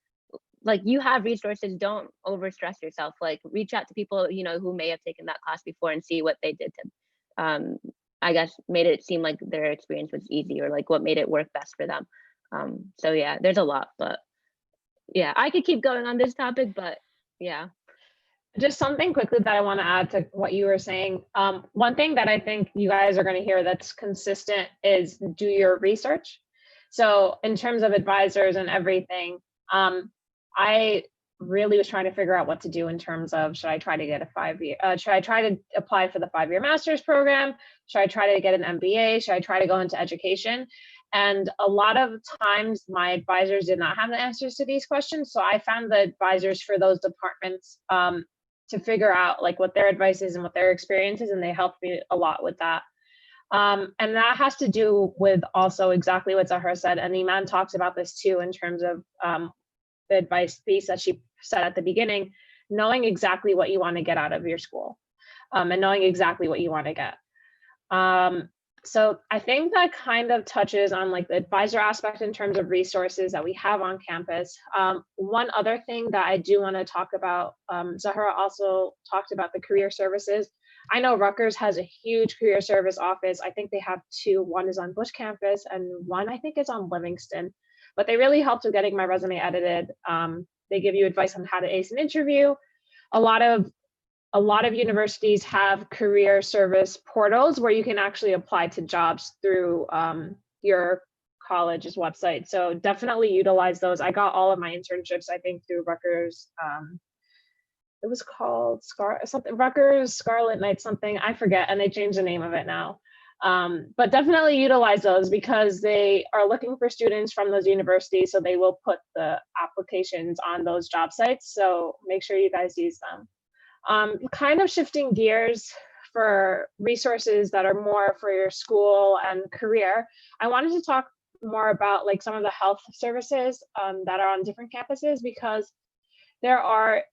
[SPEAKER 4] you have resources, don't overstress yourself. Reach out to people, who may have taken that class before and see what they did to, I guess, made it seem like their experience was easy or what made it work best for them. So yeah, there's a lot, but yeah, I could keep going on this topic, but yeah.
[SPEAKER 1] Just something quickly that I want to add to what you were saying. One thing that I think you guys are going to hear that's consistent is do your research. So in terms of advisors and everything, I really was trying to figure out what to do in terms of, should I try to get a 5-year, should I try to apply for the 5-year master's program? Should I try to get an MBA? Should I try to go into education? And a lot of times my advisors did not have the answers to these questions. So I found the advisors for those departments to figure out what their advice is and what their experience is, and they helped me a lot with that. And that has to do with also exactly what Zahra said, and Iman talks about this too in terms of the advice piece that she said at the beginning, knowing exactly what you want to get out of your school, and knowing exactly what you want to get. So I think that kind of touches on like the advisor aspect in terms of resources that we have on campus. One other thing that I do want to talk about, Zahra also talked about the career services. I know Rutgers has a huge career service office. I think they have two. One is on Bush campus and one I think is on Livingston. But they really helped with getting my resume edited. They give you advice on how to ace an interview. A lot of universities have career service portals where you can actually apply to jobs through your college's website. So definitely utilize those. I got all of my internships, I think, through Rutgers. It was called Rutgers Scarlet Knight something, I forget, and they changed the name of it now. But definitely utilize those because they are looking for students from those universities, so they will put the applications on those job sites. So make sure you guys use them. Kind of shifting gears for resources that are more for your school and career, I wanted to talk more about like some of the health services that are on different campuses, because there are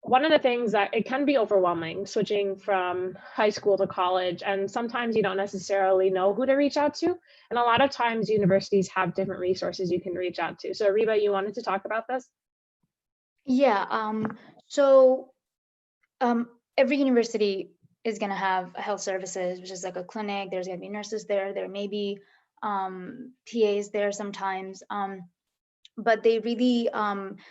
[SPEAKER 1] one of the things that it can be overwhelming switching from high school to college, and sometimes you don't necessarily know who to reach out to, and a lot of times universities have different resources you can reach out to. So Reba, you wanted to talk about this?
[SPEAKER 7] Yeah, so every university is going to have health services, which is like a clinic. There's going to be nurses there. There may be PAs there sometimes. But they really,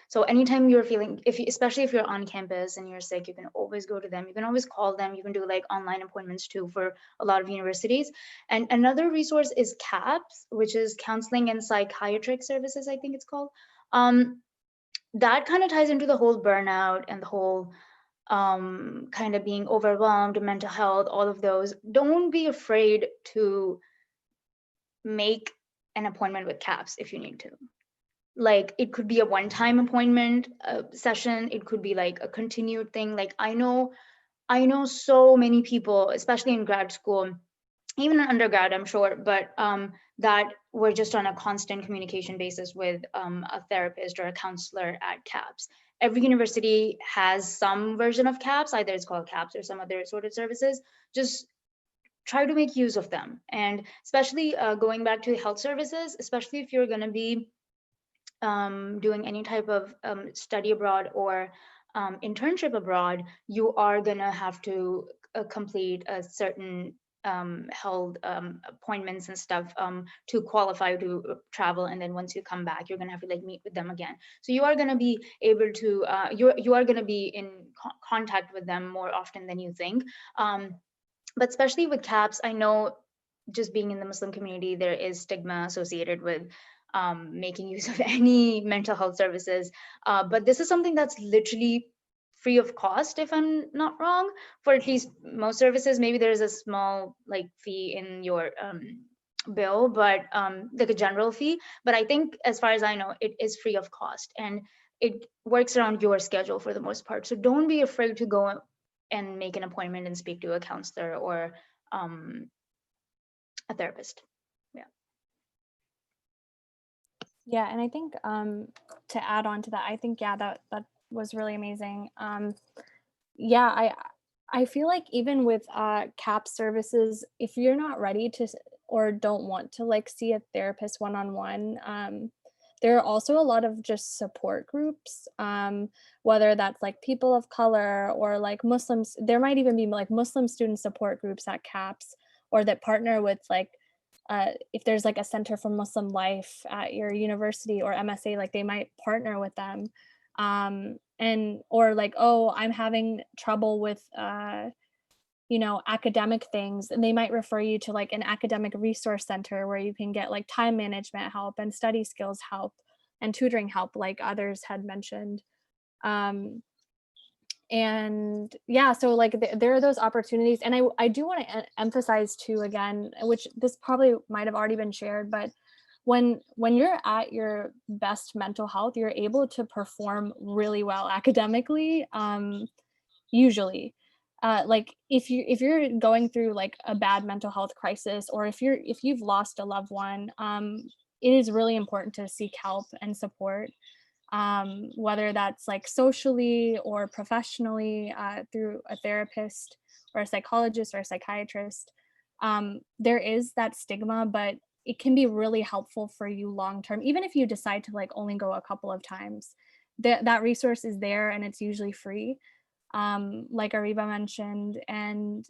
[SPEAKER 7] so anytime you're feeling, especially if you're on campus and you're sick, you can always go to them. You can always call them. You can do like online appointments too for a lot of universities. And another resource is CAPS, which is Counseling and Psychiatric Services, I think it's called. That kind of ties into the whole burnout and the whole kind of being overwhelmed, mental health, all of those. Don't be afraid to make an appointment with CAPS if you need to. Like it could be a one-time appointment session. It could be like a continued thing. Like I know so many people, especially in grad school, even in undergrad, I'm sure, but that were just on a constant communication basis with a therapist or a counselor at CAPS. Every university has some version of CAPS, either it's called CAPS or some other sort of services. Just try to make use of them. And especially going back to health services, especially if you're gonna be doing any type of study abroad or internship abroad, you are gonna have to complete a certain held appointments and stuff to qualify to travel. And then once you come back, you're gonna have to like meet with them again. So you are gonna be able to, you are gonna be in contact with them more often than you think. But especially with CAPS, I know just being in the Muslim community, there is stigma associated with making use of any mental health services. But this is something that's literally free of cost, if I'm not wrong, for at least most services. Maybe there's a small like fee in your bill, but like a general fee. But I think as far as I know, it is free of cost and it works around your schedule for the most part. So don't be afraid to go and make an appointment and speak to a counselor or a therapist.
[SPEAKER 11] Yeah, and I think to add on to that, I think that was really amazing. Yeah, I feel like even with CAPS services, if you're not ready to or don't want to like see a therapist one-on-one, there are also a lot of just support groups, whether that's like people of color or like Muslims. There might even be like Muslim student support groups at CAPS or that partner with like if there's like a Center for Muslim Life at your university or MSA, like they might partner with them. And or like, oh, I'm having trouble with you know, academic things, and they might refer you to like an academic resource center where you can get like time management help and study skills help and tutoring help, like others had mentioned. And yeah, so like there are those opportunities. And I do want to emphasize too, again, which this probably might have already been shared, but when you're at your best mental health, you're able to perform really well academically, usually. Like if you're going through like a bad mental health crisis, or if you've lost a loved one, it is really important to seek help and support. Whether that's like socially or professionally through a therapist or a psychologist or a psychiatrist. there is that stigma, but it can be really helpful for you long term, even if you decide to like only go a couple of times. That resource is there and it's usually free, like Ariba mentioned, and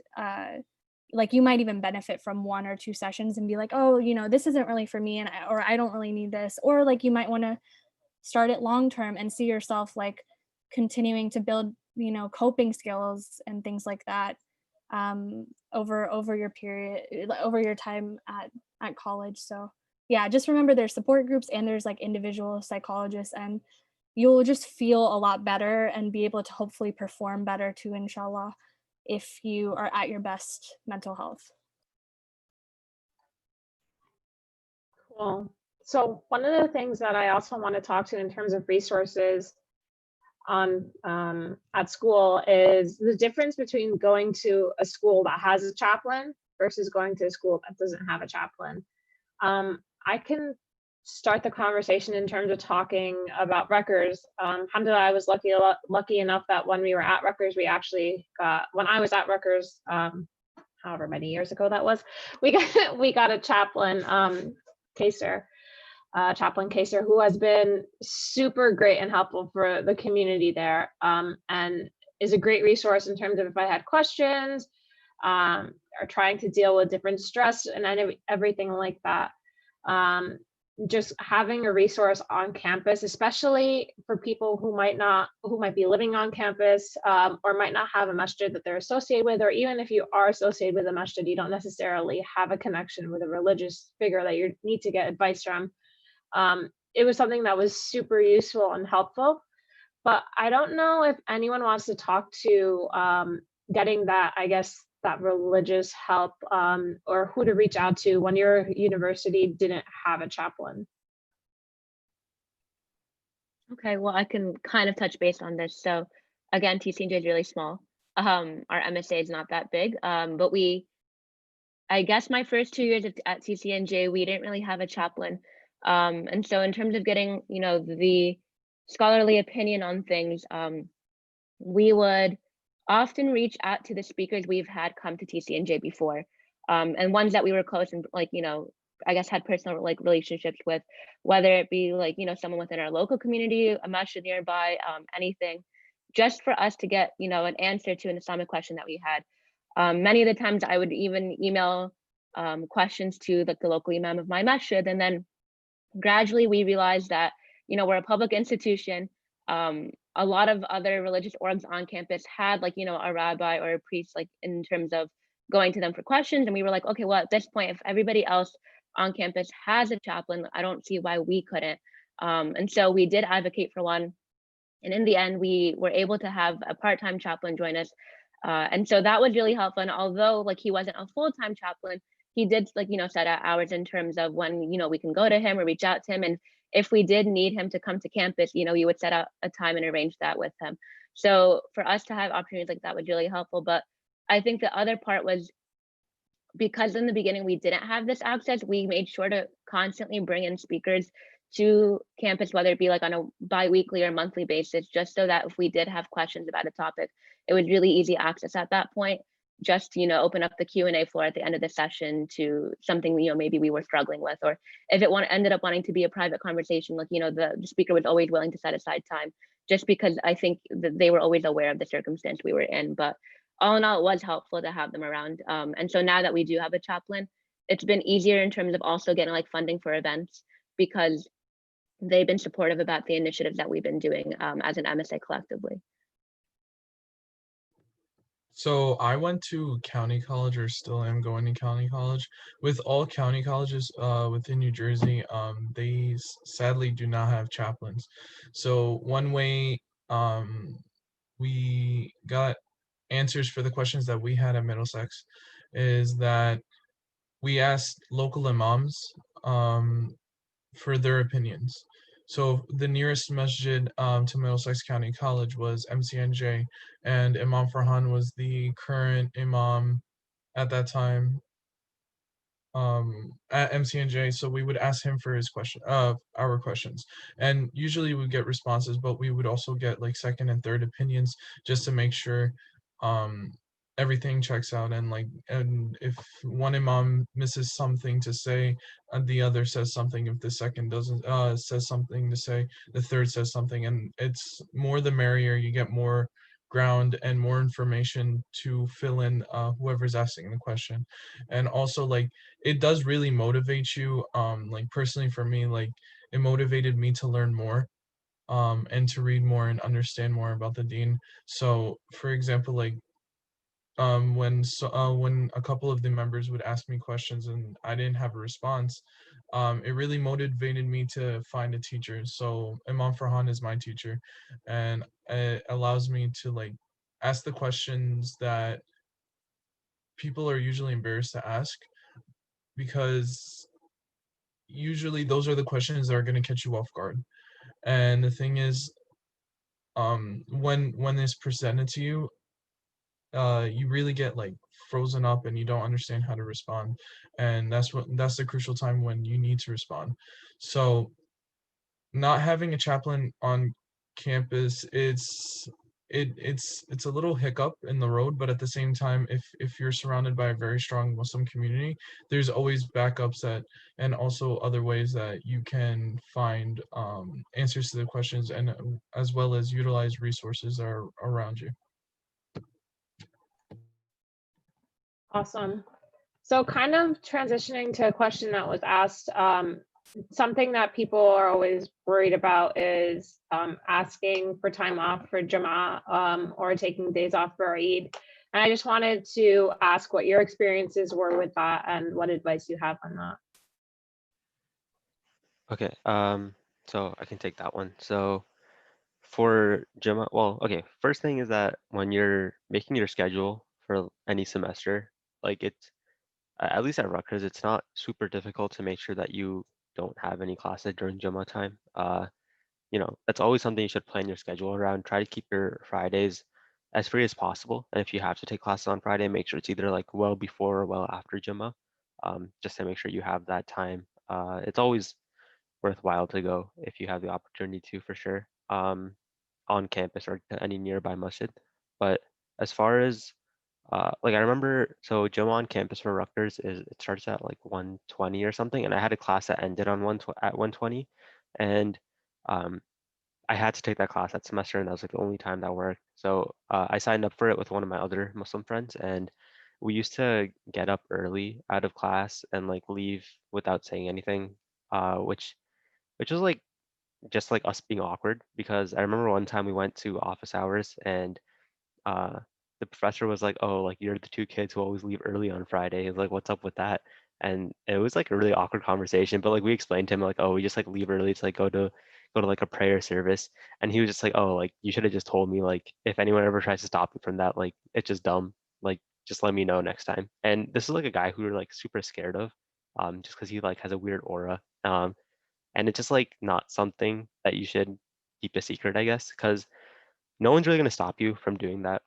[SPEAKER 11] like you might even benefit from 1 or 2 sessions and be like, oh, you know, this isn't really for me, and or I don't really need this, or like you might want to start it long term and see yourself like continuing to build, you know, coping skills and things like that over your period, over your time at college. So yeah, just remember there's support groups and there's like individual psychologists, and you'll just feel a lot better and be able to hopefully perform better too, inshallah, if you are at your best mental health.
[SPEAKER 1] Cool. So one of the things that I also want to talk to in terms of resources on at school is the difference between going to a school that has a chaplain versus going to a school that doesn't have a chaplain. I can start the conversation in terms of talking about Rutgers. Alhamdulillah, I was lucky enough that when we were at Rutgers, we actually got, when I was at Rutgers, however many years ago that was, we got a chaplain, Chaplain Kaser, who has been super great and helpful for the community there, and is a great resource in terms of if I had questions or trying to deal with different stress and everything like that. Just having a resource on campus, especially for people who might be living on campus or might not have a masjid that they're associated with, or even if you are associated with a masjid, you don't necessarily have a connection with a religious figure that you need to get advice from. It was something that was super useful and helpful, but I don't know if anyone wants to talk to getting that, I guess, that religious help or who to reach out to when your university didn't have a chaplain.
[SPEAKER 4] Okay, well, I can kind of touch base on this. So again, TCNJ is really small. Our MSA is not that big, but I guess my first 2 years at TCNJ, we didn't really have a chaplain. And so in terms of getting, you know, the scholarly opinion on things, we would often reach out to the speakers we've had come to TCNJ before, and ones that we were close and like, you know, I guess had personal like relationships with, whether it be like, you know, someone within our local community, a masjid nearby, anything, just for us to get, you know, an answer to an Islamic question that we had. Many of the times I would even email questions to like the local imam of my masjid, and then gradually we realized that, you know, we're a public institution. A lot of other religious orgs on campus had like, you know, a rabbi or a priest, like in terms of going to them for questions. And we were like, okay, well, at this point, if everybody else on campus has a chaplain, I don't see why we couldn't. And so we did advocate for one. And in the end, we were able to have a part-time chaplain join us. And so that was really helpful. And although like he wasn't a full-time chaplain, he did like, you know, set out hours in terms of when, you know, we can go to him or reach out to him. And if we did need him to come to campus, you know, we would set out a time and arrange that with him. So for us to have opportunities like that was really helpful. But I think the other part was, because in the beginning we didn't have this access, we made sure to constantly bring in speakers to campus, whether it be like on a bi-weekly or monthly basis, just so that if we did have questions about a topic, it was really easy access at that point. Just, you know, open up the Q&A floor at the end of the session to something, you know, maybe we were struggling with, or if it ended up wanting to be a private conversation, like, you know, the speaker was always willing to set aside time, just because I think that they were always aware of the circumstance we were in. But all in all, it was helpful to have them around. And so now that we do have a chaplain, it's been easier in terms of also getting like funding for events, because they've been supportive about the initiatives that we've been doing as an MSA collectively.
[SPEAKER 2] So I went to county college, or still am going to county college. With all county colleges within New Jersey, they sadly do not have chaplains. So one way we got answers for the questions that we had at Middlesex is that we asked local imams for their opinions. So the nearest masjid to Middlesex County College was MCNJ, and Imam Farhan was the current imam at that time at MCNJ. So we would ask him for his our questions, and usually we would get responses, but we would also get like second and third opinions just to make sure everything checks out, and if one imam misses something to say, the other says something. If the second doesn't says something to say, the third says something, and it's more the merrier. You get more ground and more information to fill in whoever's asking the question. And also, like, it does really motivate you. Like, personally for me, like, it motivated me to learn more, and to read more and understand more about the deen. So for example, like, when a couple of the members would ask me questions and I didn't have a response, it really motivated me to find a teacher. So Imam Farhan is my teacher, and it allows me to, like, ask the questions that people are usually embarrassed to ask, because usually those are the questions that are going to catch you off guard. And the thing is, when it's presented to you, you really get, like, frozen up and you don't understand how to respond, and that's the crucial time when you need to respond. So not having a chaplain on campus, it's a little hiccup in the road, but at the same time, if you're surrounded by a very strong Muslim community, there's always backups that, and also other ways that you can find answers to the questions, and as well as utilize resources that are around you.
[SPEAKER 1] Awesome. So kind of transitioning to a question that was asked, something that people are always worried about is asking for time off for Jama'ah, or taking days off for Eid. And I just wanted to ask what your experiences were with that and what advice you have on that.
[SPEAKER 6] Okay, so I can take that one. So for Gemma, well, okay, first thing is that when you're making your schedule for any semester, like it's at least at Rutgers, it's not super difficult to make sure that you don't have any classes during Gemma time. That's always something you should plan your schedule around. Try to keep your Fridays as free as possible. And if you have to take classes on Friday, make sure it's either like well before or well after Gemma, just to make sure you have that time. It's always worthwhile to go if you have the opportunity to, for sure, on campus or to any nearby masjid. But as far as like I remember, so Juma on campus for Rutgers it starts at like 1:20 or something, and I had a class that ended on at 1:20, and um, I had to take that class that semester, and that was like the only time that worked. So I signed up for it with one of my other Muslim friends, and we used to get up early out of class and like leave without saying anything, which was like just like us being awkward, because I remember one time we went to office hours, and uh, the professor was like, "Oh, like you're the two kids who always leave early on Friday. Like, what's up with that?" And it was like a really awkward conversation. But like we explained to him like, "Oh, we just like leave early to like go to like a prayer service." And he was just like, "Oh, like you should have just told me. Like if anyone ever tries to stop me from that, like it's just dumb. Like just let me know next time." And this is like a guy who we're like super scared of, just because he like has a weird aura. And it's just like not something that you should keep a secret, I guess, because no one's really gonna stop you from doing that.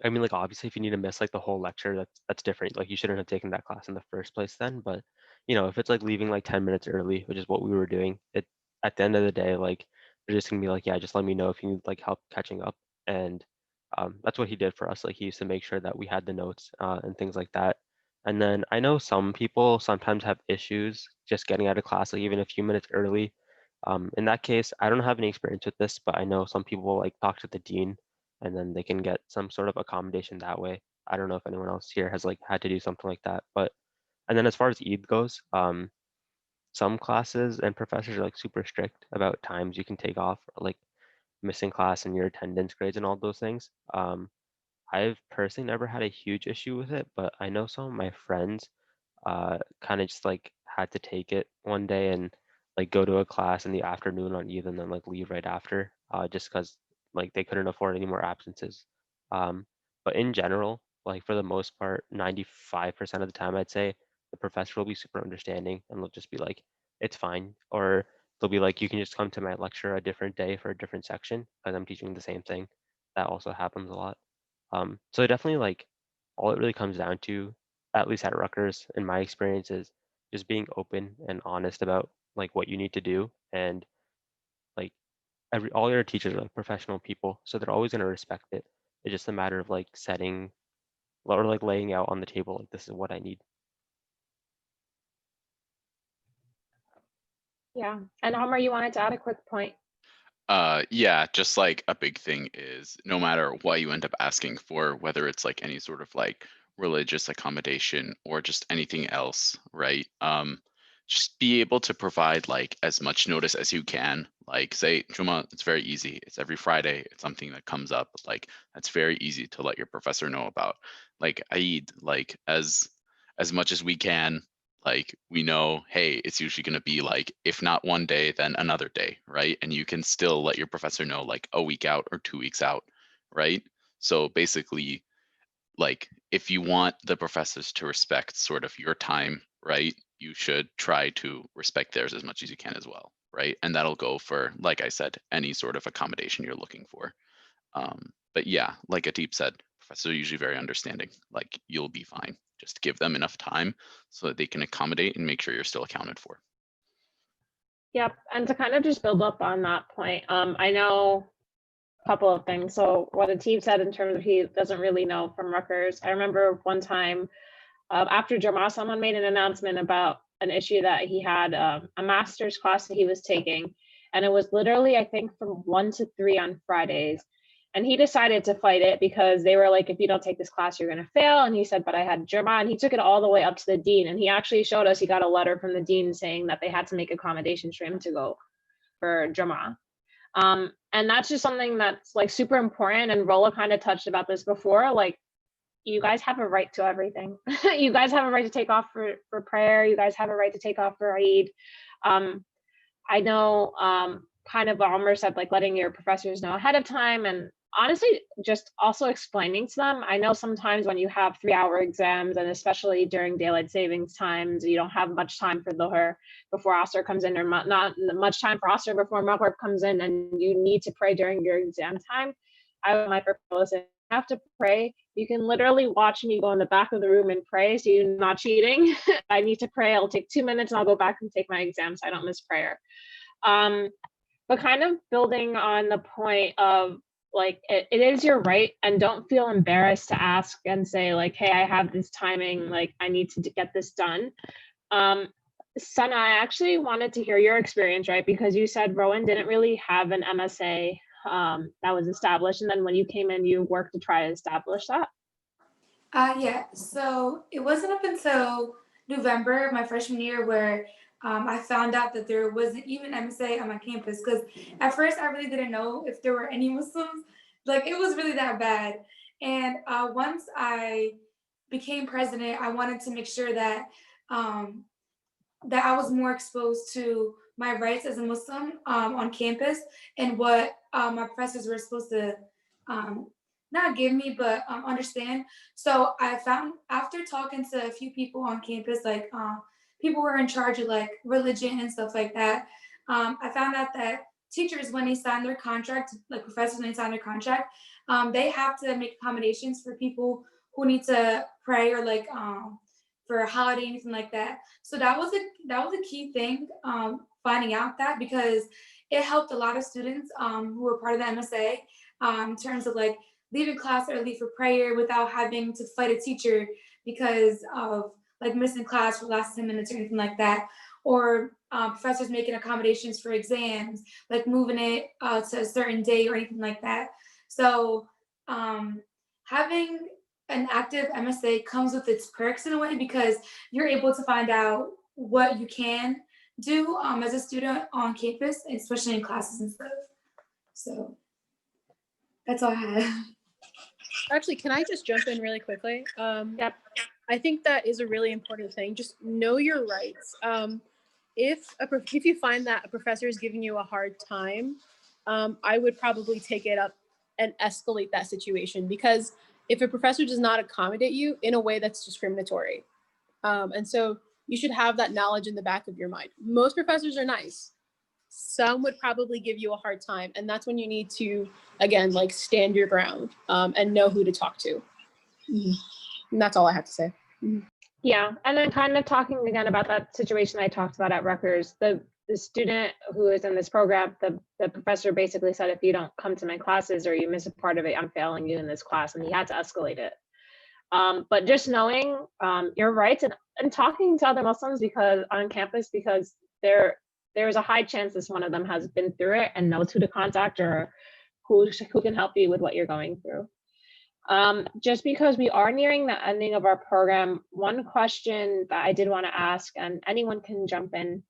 [SPEAKER 6] I mean, like obviously, if you need to miss like the whole lecture, that's different. Like you shouldn't have taken that class in the first place then. But if it's like leaving like 10 minutes early, which is what we were doing, it at the end of the day, like they're just gonna be like, yeah, just let me know if you need like help catching up. And that's what he did for us. Like he used to make sure that we had the notes and things like that. And then I know some people sometimes have issues just getting out of class, like even a few minutes early. In that case, I don't have any experience with this, but I know some people like talk to the dean and then they can get some sort of accommodation that way. I don't know if anyone else here has like had to do something like that. But and then as far as Eid goes, some classes and professors are like super strict about times you can take off, or like missing class and your attendance grades and all those things. I've personally never had a huge issue with it, but I know some of my friends kind of just like had to take it one day and like go to a class in the afternoon on Eid and then like leave right after, just because like they couldn't afford any more absences. Um, but in general, like for the most part, 95% of the time, I'd say the professor will be super understanding and they'll just be like, it's fine. Or they'll be like, you can just come to my lecture a different day for a different section because I'm teaching the same thing. That also happens a lot. So definitely like all it really comes down to, at least at Rutgers, in my experience, is just being open and honest about like what you need to do. And like all your teachers are like professional people, so they're always going to respect it. It's just a matter of like setting or like laying out on the table, like this is what I need.
[SPEAKER 1] Yeah, and Homer, you wanted to add a quick point.
[SPEAKER 3] Yeah, just like a big thing is no matter what you end up asking for, whether it's like any sort of like religious accommodation or just anything else, right? Just be able to provide like as much notice as you can. Like say Juma, it's very easy. It's every Friday. It's something that comes up. Like that's very easy to let your professor know about. Like Eid, like as much as we can, like we know, hey, it's usually going to be like, if not one day, then another day, right? And you can still let your professor know like a week out or 2 weeks out, right? So basically, like if you want the professors to respect sort of your time, right, you should try to respect theirs as much as you can as well, right? And that'll go for, like I said, any sort of accommodation you're looking for. But yeah, like Ateep said, professors are usually very understanding. Like you'll be fine. Just give them enough time so that they can accommodate and make sure you're still accounted for.
[SPEAKER 1] Yep, and to kind of just build up on that point, I know a couple of things. So what Ateep said in terms of he doesn't really know from Rutgers. I remember one time after Jama, someone made an announcement about an issue that he had, a master's class that he was taking, and it was literally, I think, from 1 to 3 on Fridays. And he decided to fight it because they were like, if you don't take this class, you're going to fail. And he said, but I had Jama, and he took it all the way up to the dean. And he actually showed us, he got a letter from the dean saying that they had to make accommodations for him to go for Jama. And that's just something that's like super important. And Rolla kind of touched about this before, like, you guys have a right to everything. You guys have a right to take off for prayer. You guys have a right to take off for Eid. I know kind of what Amr said, like letting your professors know ahead of time, and honestly, just also explaining to them. I know sometimes when you have 3-hour exams, and especially during daylight savings times, you don't have much time for Dhuhr before Asr comes in, or not much time for Asr before Maghrib comes in, and you need to pray during your exam time. I want my professor to listen. You have to pray. You can literally watch and you go in the back of the room and pray, so you're not cheating. I need to pray. I'll take 2 minutes and I'll go back and take my exam so I don't miss prayer. But kind of building on the point of like, it is your right, and don't feel embarrassed to ask and say like, hey, I have this timing, like I need to get this done. Sana, I actually wanted to hear your experience, right? Because you said Rowan didn't really have an MSA that was established, and then when you came in, you worked to try to establish that.
[SPEAKER 10] Yeah, so it wasn't up until November of my freshman year where I found out that there wasn't even MSA on my campus, because at first I really didn't know if there were any Muslims. Like it was really that bad. And once I became president, I wanted to make sure that that I was more exposed to my rights as a Muslim on campus, and what my professors were supposed to not give me, but understand. So I found, after talking to a few people on campus, like people who are in charge of like religion and stuff like that, I found out that teachers, when they sign their contract, like professors, when they sign their contract, they have to make accommodations for people who need to pray, or like for a holiday, anything like that. So that was a key thing, finding out that, because it helped a lot of students who were part of the MSA in terms of like leaving class early for prayer without having to fight a teacher because of like missing class for the last 10 minutes or anything like that, or professors making accommodations for exams, like moving it to a certain day or anything like that. So having an active MSA comes with its perks in a way, because you're able to find out what you can do as a student on campus, especially in classes and stuff. So that's all I have.
[SPEAKER 9] Actually, can I just jump in really quickly?
[SPEAKER 1] Yep.
[SPEAKER 9] I think that is a really important thing. Just know your rights. If you find that a professor is giving you a hard time, I would probably take it up and escalate that situation, because if a professor does not accommodate you in a way, that's discriminatory. And so you should have that knowledge in the back of your mind. Most professors are nice. Some would probably give you a hard time. And that's when you need to, again, like stand your ground and know who to talk to. And that's all I have to say.
[SPEAKER 1] Yeah, and then kind of talking again about that situation I talked about at Rutgers, the student who is in this program, the professor basically said, if you don't come to my classes or you miss a part of it, I'm failing you in this class, and he had to escalate it. But just knowing your rights and talking to other Muslims because on campus, because there's a high chance this one of them has been through it and knows who to contact or who can help you with what you're going through. Just because we are nearing the ending of our program, one question that I did want to ask, and anyone can jump in,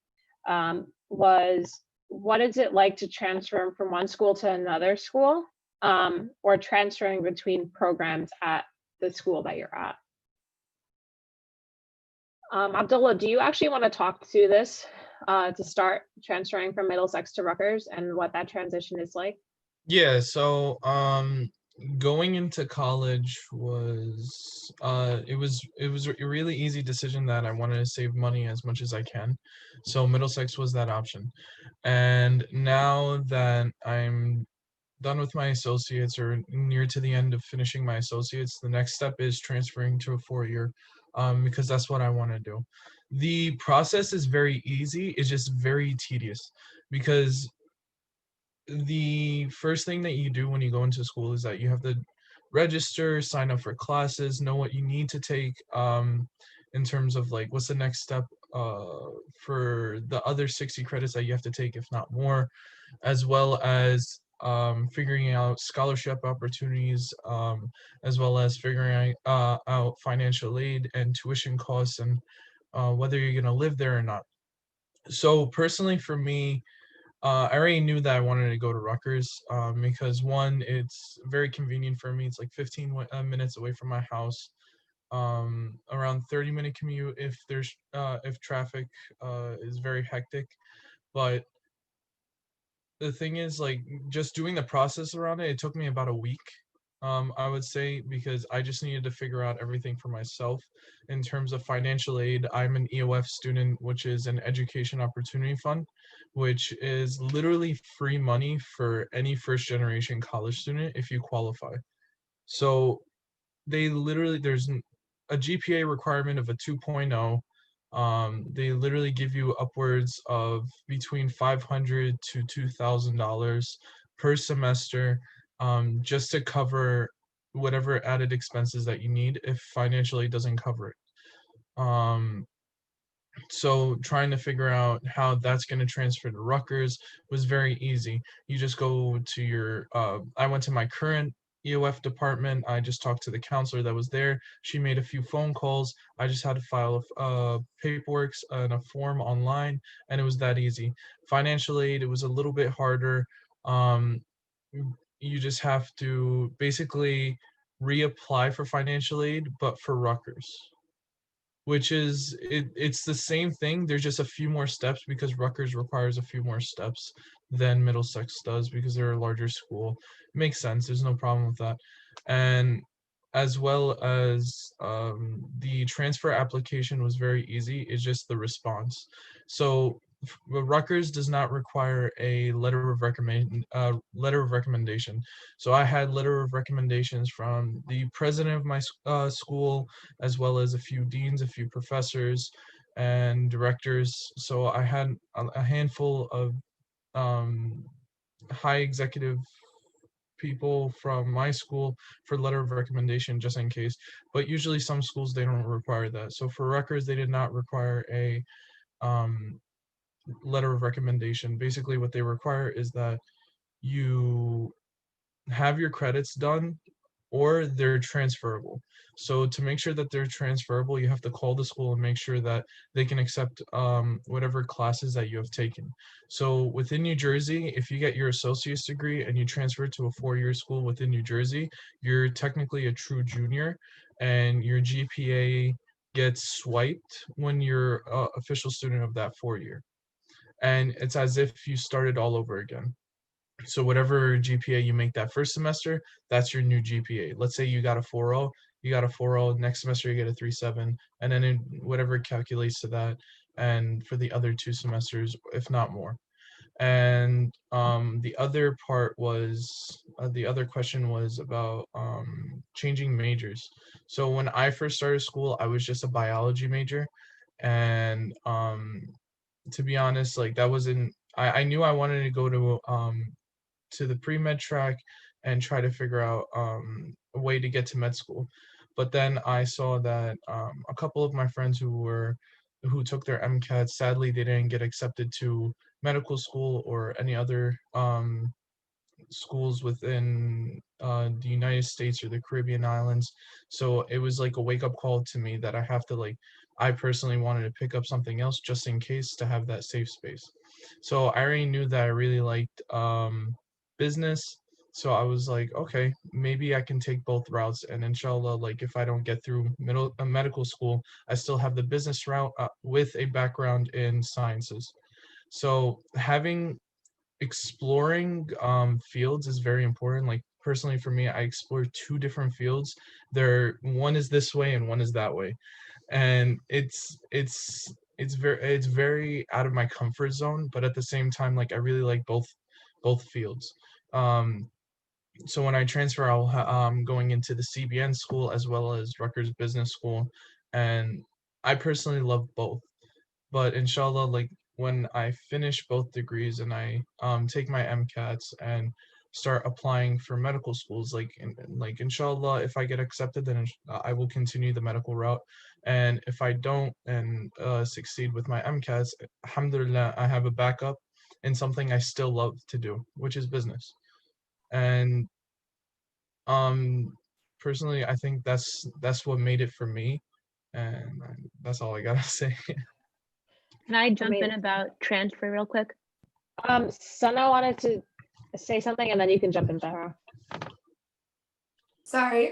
[SPEAKER 1] was what is it like to transfer from one school to another school, or transferring between programs at the school that you're at? Abdullah, do you actually want to talk to this to start transferring from Middlesex to Rutgers and what that transition is like?
[SPEAKER 2] Yeah, so going into college was it was a really easy decision that I wanted to save money as much as I can. So Middlesex was that option. And now that I'm done with my associates or near to the end of finishing my associates, the next step is transferring to a 4-year because that's what I want to do. The process is very easy. It's just very tedious because the first thing that you do when you go into school is that you have to register, sign up for classes, know what you need to take in terms of like what's the next step for the other 60 credits that you have to take, if not more, as well as figuring out scholarship opportunities, as well as figuring out financial aid and tuition costs and whether you're going to live there or not. So personally for me, I already knew that I wanted to go to Rutgers because one, it's very convenient for me. It's like 15 minutes away from my house, around 30-minute commute if traffic is very hectic. But the thing is, like, just doing the process around it, it took me about a week, I would say, because I just needed to figure out everything for myself. In terms of financial aid, I'm an EOF student, which is an Education Opportunity Fund, which is literally free money for any first-generation college student if you qualify. So they literally, there's a GPA requirement of a 2.0. They literally give you upwards of between $500 to $2,000 per semester, just to cover whatever added expenses that you need if financial aid doesn't cover it. So trying to figure out how that's going to transfer to Rutgers was very easy. You just go to your, I went to my current EOF department. I just talked to the counselor that was there. She made a few phone calls. I just had to file paperwork and a form online, and it was that easy. Financial aid, it was a little bit harder. You just have to basically reapply for financial aid, but for Rutgers, which is, it's the same thing. There's just a few more steps because Rutgers requires a few more steps than Middlesex does because they're a larger school. It makes sense. There's no problem with that. And as well as the transfer application was very easy. It's just the response. So Rutgers does not require a letter of recommendation. So I had letter of recommendations from the president of my school, as well as a few deans, a few professors, and directors. So I had a handful of high executive people from my school for letter of recommendation, just in case. But usually some schools, they don't require that. So for Rutgers, they did not require a letter of recommendation. Basically what they require is that you have your credits done or they're transferable. So to make sure that they're transferable, you have to call the school and make sure that they can accept whatever classes that you have taken. So within New Jersey, if you get your associate's degree and you transfer to a 4-year school within New Jersey, you're technically a true junior and your GPA gets swiped when you're an official student of that 4-year. And it's as if you started all over again. So whatever GPA you make that first semester, that's your new GPA. Let's say you got a 4.0, you got a 4.0, next semester you get a 3.7, and then whatever calculates to that, and for the other 2 semesters, if not more. And the other part was, the other question was about changing majors. So when I first started school, I was just a biology major, and to be honest, like that wasn't, I knew I wanted to go to the pre-med track and try to figure out a way to get to med school. But then I saw that a couple of my friends who took their MCAT, sadly, they didn't get accepted to medical school or any other schools within the United States or the Caribbean islands. So it was like a wake-up call to me that I have to I personally wanted to pick up something else just in case to have that safe space. So I already knew that I really liked business. So I was like, okay, maybe I can take both routes, and inshallah, if I don't get through medical school, I still have the business route with a background in sciences. So exploring fields is very important. Like personally for me, I explore two different fields. One is this way and one is that way, and it's very out of my comfort zone, but at the same time, I really like both fields. So when I transfer, I'm going into the CBN school as well as Rutgers Business School, and I personally love both. But inshallah, when I finish both degrees and I take my MCATs and start applying for medical schools, inshallah, if I get accepted, then I will continue the medical route. And if I don't and succeed with my MCATs, alhamdulillah, I have a backup in something I still love to do, which is business. And personally, I think that's what made it for me, and that's all I gotta say.
[SPEAKER 4] Can I jump in about transfer real quick?
[SPEAKER 1] Sana wanted to say something, and then you can jump in, Zahra.
[SPEAKER 10] Sorry.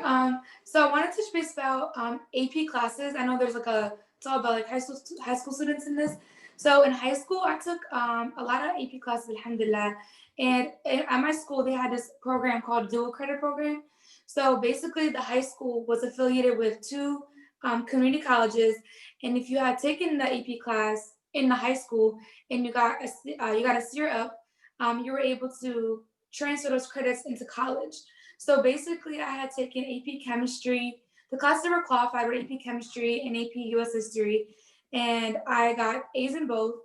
[SPEAKER 10] So I wanted to touch base about AP classes. I know there's it's all about high school students in this. So in high school, I took a lot of AP classes, alhamdulillah. And at my school, they had this program called dual credit program. So basically, the high school was affiliated with two community colleges. And if you had taken the AP class in the high school and you got a SEER up, you were able to transfer those credits into college. So basically, I had taken AP Chemistry. The classes that were qualified were AP Chemistry and AP US History. And I got A's in both.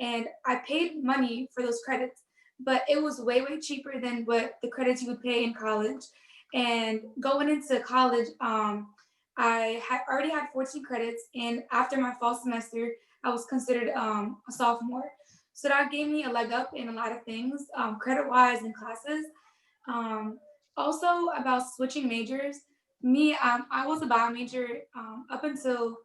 [SPEAKER 10] And I paid money for those credits, but it was way, way cheaper than what the credits you would pay in college. And going into college, I had already had 14 credits. And after my fall semester, I was considered a sophomore. So that gave me a leg up in a lot of things, credit-wise in classes. Also about switching majors, I was a bio major up until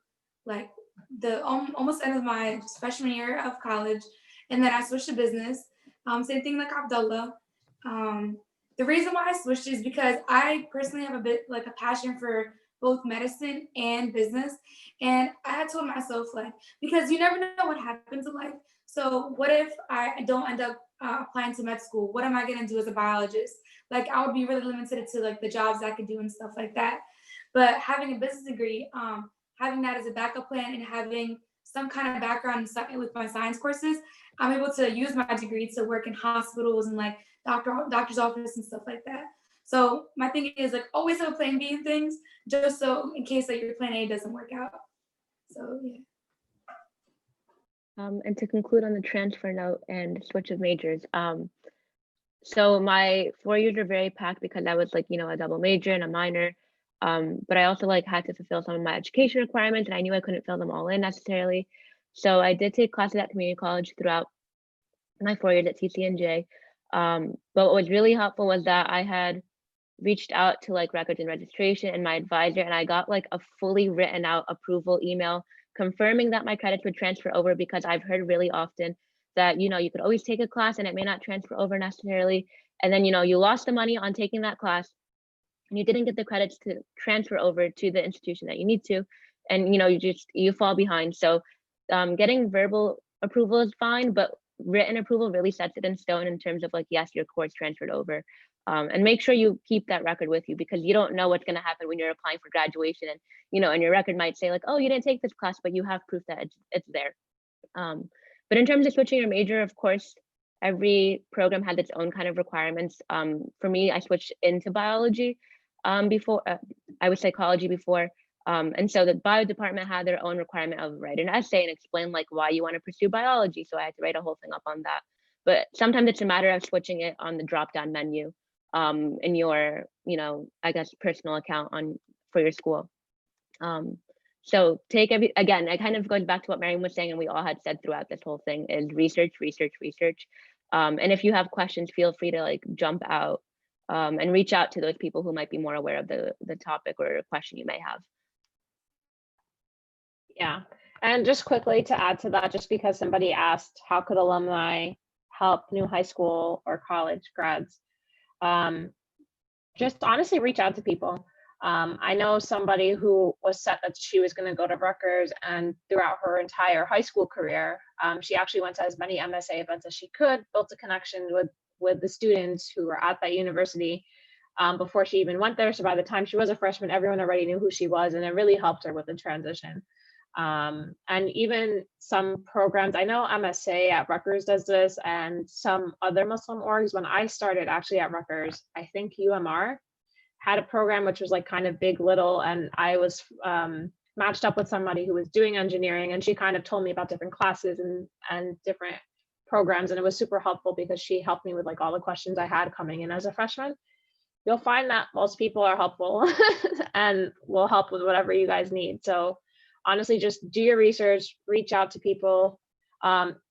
[SPEAKER 10] the almost end of my freshman year of college, and then I switched to business. Same thing like Abdullah. The reason why I switched is because I personally have a bit a passion for both medicine and business, and I had told myself because you never know what happens in life. So what if I don't end up applying to med school? What am I gonna do as a biologist? I would be really limited to the jobs I could do and stuff like that. But having a business degree, having that as a backup plan and having some kind of background with my science courses, I'm able to use my degree to work in hospitals and doctor's office and stuff like that. So my thing is always have a plan B in things, just so in case your plan A doesn't work out. So yeah.
[SPEAKER 4] And to conclude on the transfer note and switch of majors, so my 4 years are very packed because I was a double major and a minor, but I also had to fulfill some of my education requirements, and I knew I couldn't fill them all in necessarily. So I did take classes at community college throughout my 4 years at CCNJ. But what was really helpful was that I had reached out to records and registration and my advisor, and I got a fully written out approval email confirming that my credits would transfer over, because I've heard really often that you could always take a class and it may not transfer over necessarily, and then you lost the money on taking that class and you didn't get the credits to transfer over to the institution that you need to, and you fall behind. So getting verbal approval is fine, but written approval really sets it in stone in terms of yes, your course transferred over. And make sure you keep that record with you, because you don't know what's going to happen when you're applying for graduation, and and your record might say oh, you didn't take this class, but you have proof that it's there. But in terms of switching your major, of course, every program had its own kind of requirements. For me, I switched into biology before. I was psychology before. And so the bio department had their own requirement of write an essay and explain why you want to pursue biology. So I had to write a whole thing up on that. But sometimes it's a matter of switching it on the drop-down menu in your, I guess, personal account for your school. So again, it kind of goes back to what Mariam was saying, and we all had said throughout this whole thing, is research, research, research. And if you have questions, feel free to like jump out and reach out to those people who might be more aware of the topic or question you may have.
[SPEAKER 1] Yeah, and just quickly to add to that, just because somebody asked, how could alumni help new high school or college grads? Just honestly reach out to people. I know somebody who was set that she was going to go to Rutgers, and throughout her entire high school career, she actually went to as many MSA events as she could, built a connection with the students who were at that university before she even went there. So by the time she was a freshman, everyone already knew who she was, and it really helped her with the transition. And even some programs, I know MSA at Rutgers does this, and some other Muslim orgs. When I started actually at Rutgers, I think UMR had a program which was like kind of big little, and I was matched up with somebody who was doing engineering, and she kind of told me about different classes and different programs, and it was super helpful because she helped me with like all the questions I had coming in as a freshman. You'll find that most people are helpful and will help with whatever you guys need. So honestly, just do your research, reach out to people,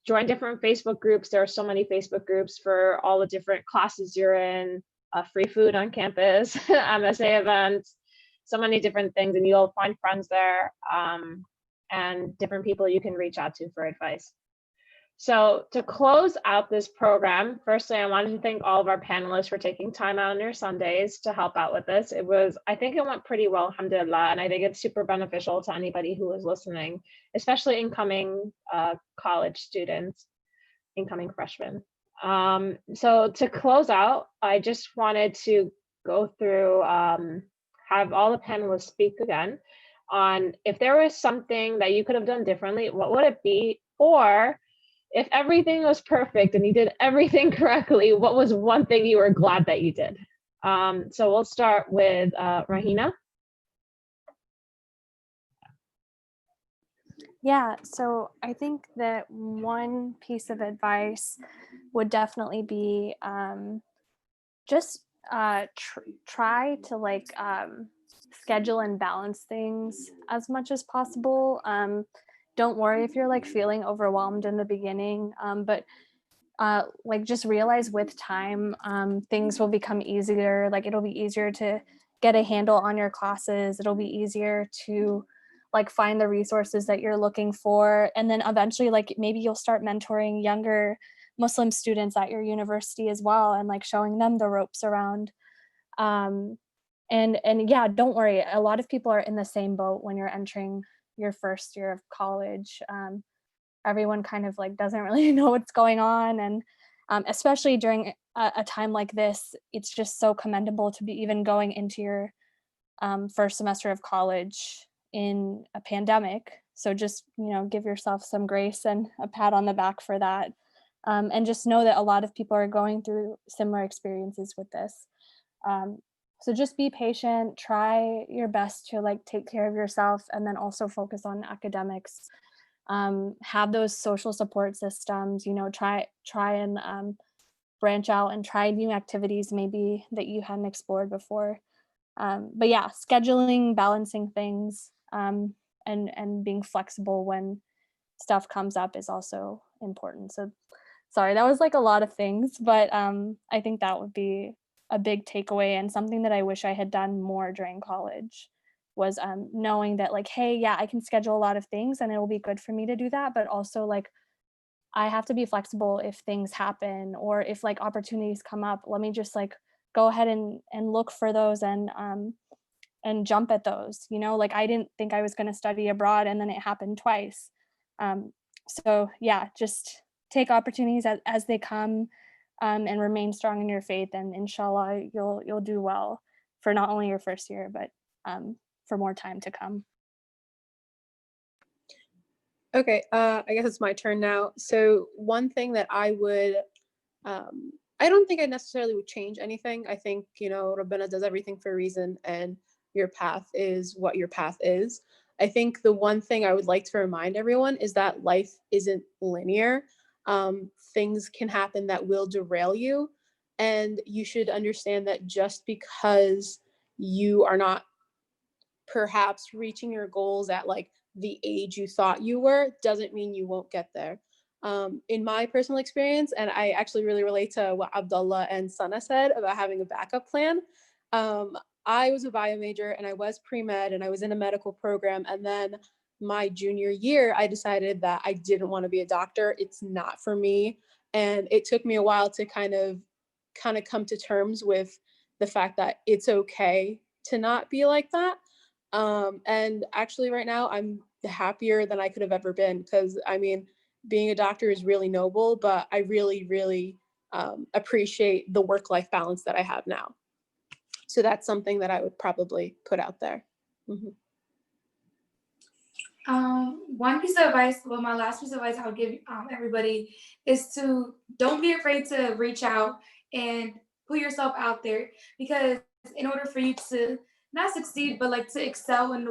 [SPEAKER 1] join different Facebook groups. There are so many Facebook groups for all the different classes you're in, free food on campus, MSA events, so many different things, and you'll find friends there and different people you can reach out to for advice. So to close out this program, firstly, I wanted to thank all of our panelists for taking time out on their Sundays to help out with this. I think it went pretty well, alhamdulillah, and I think it's super beneficial to anybody who is listening, especially incoming college students, incoming freshmen. So to close out, I just wanted to go through, have all the panelists speak again on if there was something that you could have done differently, what would it be? Or if everything was perfect and you did everything correctly, what was one thing you were glad that you did? So we'll start with Rahina.
[SPEAKER 11] Yeah, so I think that one piece of advice would definitely be just try to like schedule and balance things as much as possible. Don't worry if you're like feeling overwhelmed in the beginning, but like just realize with time things will become easier. Like it'll be easier to get a handle on your classes. It'll be easier to like find the resources that you're looking for, and then eventually like maybe you'll start mentoring younger Muslim students at your university as well, and like showing them the ropes around. And yeah, don't worry, a lot of people are in the same boat when you're entering your first year of college. Everyone kind of like doesn't really know what's going on, and especially during a time like this, it's just so commendable to be even going into your first semester of college in a pandemic. So just, give yourself some grace and a pat on the back for that. And just know that a lot of people are going through similar experiences with this. So just be patient, try your best to like take care of yourself, and then also focus on academics. Have those social support systems, try and branch out and try new activities maybe that you hadn't explored before. But yeah, scheduling, balancing things, and being flexible when stuff comes up is also important. So sorry, that was like a lot of things, but I think that would be a big takeaway, and something that I wish I had done more during college was knowing that like, hey, yeah, I can schedule a lot of things and it will be good for me to do that, but also like I have to be flexible if things happen, or if like opportunities come up, let me just like go ahead and look for those and jump at those. Like I didn't think I was going to study abroad, and then it happened twice. So yeah, just take opportunities as they come, and remain strong in your faith, and inshallah you'll do well for not only your first year, but for more time to come.
[SPEAKER 9] Okay, I guess it's my turn now. So one thing that I would, I don't think I necessarily would change anything. I think, Rabbana does everything for a reason, and your path is what your path is. I think the one thing I would like to remind everyone is that life isn't linear. Things can happen that will derail you, and you should understand that just because you are not perhaps reaching your goals at like the age you thought you were doesn't mean you won't get there. In my personal experience, and I actually really relate to what Abdullah and Sana said about having a backup plan. I was a bio major and I was pre-med and I was in a medical program. And then my junior year, I decided that I didn't want to be a doctor. It's not for me. And it took me a while to kind of come to terms with the fact that it's okay to not be like that. And actually right now I'm happier than I could have ever been, because I mean, being a doctor is really noble, but I really, really appreciate the work-life balance that I have now. So that's something that I would probably put out there. Mm-hmm.
[SPEAKER 5] One piece of advice, well, my last piece of advice I'll give everybody is to don't be afraid to reach out and put yourself out there, because in order for you to not succeed, but like to excel in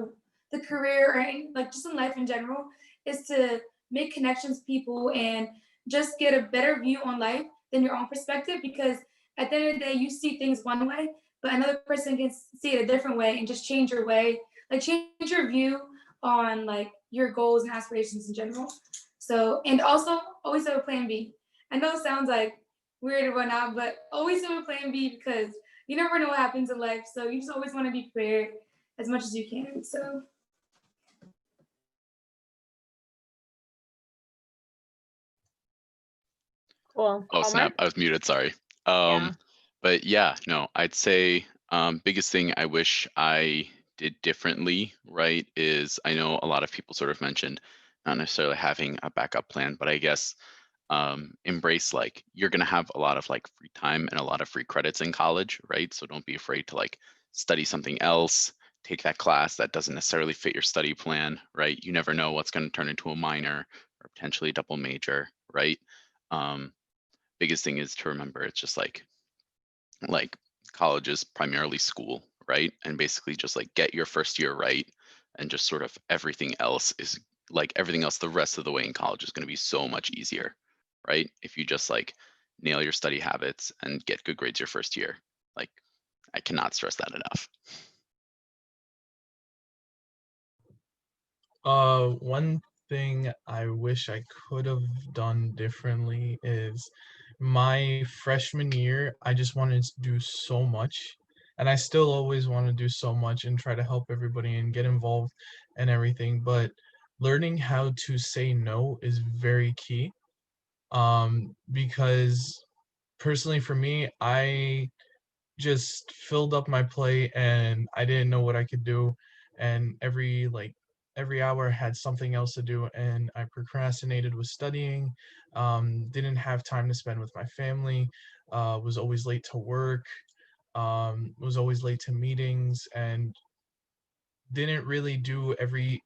[SPEAKER 5] the career or in, like just in life in general, is to make connections with people and just get a better view on life than your own perspective, because at the end of the day, you see things one way, but another person can see it a different way, and just change your way, like change your view on like your goals and aspirations in general. So, and also always have a plan B. I know it sounds like weird or whatnot, but always have a plan B, because you never know what happens in life. So you just always want to be prepared as much as you can. So.
[SPEAKER 1] Cool.
[SPEAKER 3] Oh, snap. I was muted. Sorry. But yeah, no, I'd say biggest thing I wish I did differently, right, is I know a lot of people sort of mentioned not necessarily having a backup plan, but I guess embrace like you're going to have a lot of like free time and a lot of free credits in college, right? So don't be afraid to like study something else, take that class that doesn't necessarily fit your study plan, right? You never know what's going to turn into a minor or potentially a double major, right? Biggest thing is to remember it's just like college is primarily school, right? And basically just like get your first year right, and just sort of everything else is like everything else the rest of the way in college is going to be so much easier, right? If you just like nail your study habits and get good grades your first year. Like I cannot stress that enough.
[SPEAKER 2] One thing I wish I could have done differently is my freshman year, I just wanted to do so much, and I still always want to do so much and try to help everybody and get involved and everything, but learning how to say no is very key. Because personally for me, I just filled up my plate and I didn't know what I could do, and every hour I had something else to do, and I procrastinated with studying, didn't have time to spend with my family, was always late to work, was always late to meetings, and didn't really do every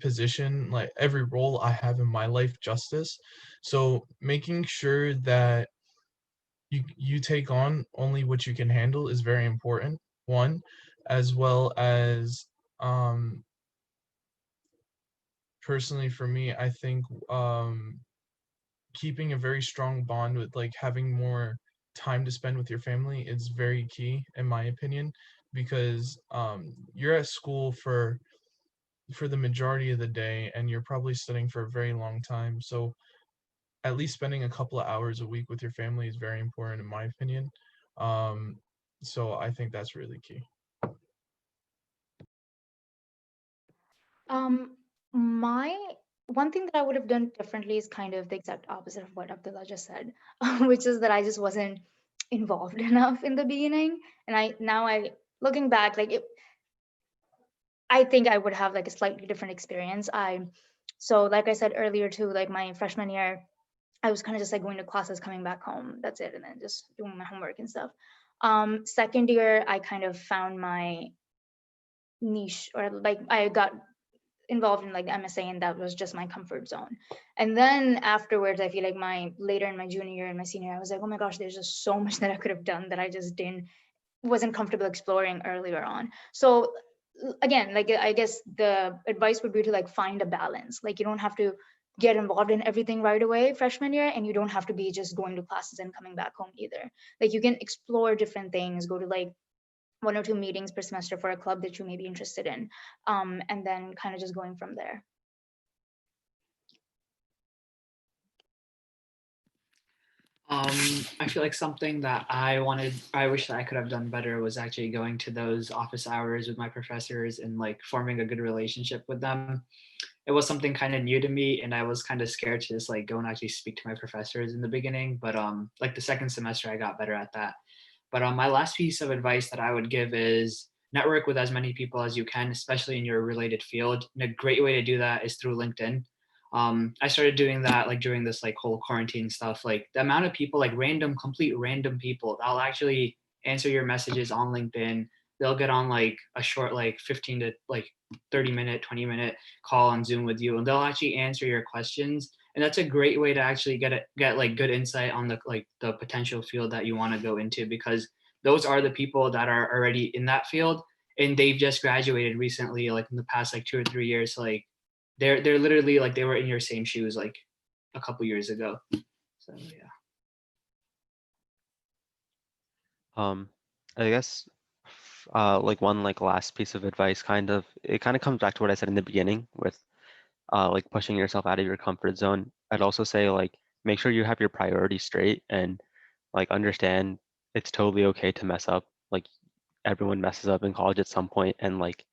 [SPEAKER 2] position, like every role I have in my life justice. So making sure that you take on only what you can handle is very important, one, as well as personally for me, I think keeping a very strong bond with like having more time to spend with your family is very key in my opinion, because you're at school for the majority of the day and you're probably studying for a very long time, so at least spending a couple of hours a week with your family is very important in my opinion. So I think that's really key.
[SPEAKER 7] My one thing that I would have done differently is kind of the exact opposite of what Abdullah just said, which is that I just wasn't involved enough in the beginning. And I looking back, like I think I would have like a slightly different experience. So like I said earlier too, like my freshman year, I was kind of just like going to classes, coming back home, that's it, and then just doing my homework and stuff. Second year, I kind of found my niche, or like I got involved in like the MSA, and that was just my comfort zone. And then afterwards, I feel like later in my junior year and my senior year, I was like, oh my gosh, there's just so much that I could have done that I just wasn't comfortable exploring earlier on. So again, like I guess the advice would be to like find a balance. Like you don't have to get involved in everything right away freshman year, and you don't have to be just going to classes and coming back home either. Like you can explore different things, go to like 1 or 2 meetings per semester for a club that you may be interested in, and then kind of just going from there.
[SPEAKER 8] I feel like something that I wish that I could have done better was actually going to those office hours with my professors and like forming a good relationship with them. It was something kind of new to me, and I was kind of scared to just like go and actually speak to my professors in the beginning. But like the second semester, I got better at that. But my last piece of advice that I would give is network with as many people as you can, especially in your related field. And a great way to do that is through LinkedIn. I started doing that like during this like whole quarantine stuff. Like the amount of people, like complete random people, that'll actually answer your messages on LinkedIn. They'll get on like a short like 15 to like 30-minute, 20-minute call on Zoom with you, and they'll actually answer your questions. And that's a great way to actually get like good insight on the potential field that you want to go into, because those are the people that are already in that field and they've just graduated recently, like in the past like 2 or 3 years. Like they're literally like they were in your same shoes like a couple years ago. So yeah.
[SPEAKER 6] I guess like one like last piece of advice it kind of comes back to what I said in the beginning with like pushing yourself out of your comfort zone. I'd also say like make sure you have your priorities straight and like understand it's totally okay to mess up. Like everyone messes up in college at some point, and like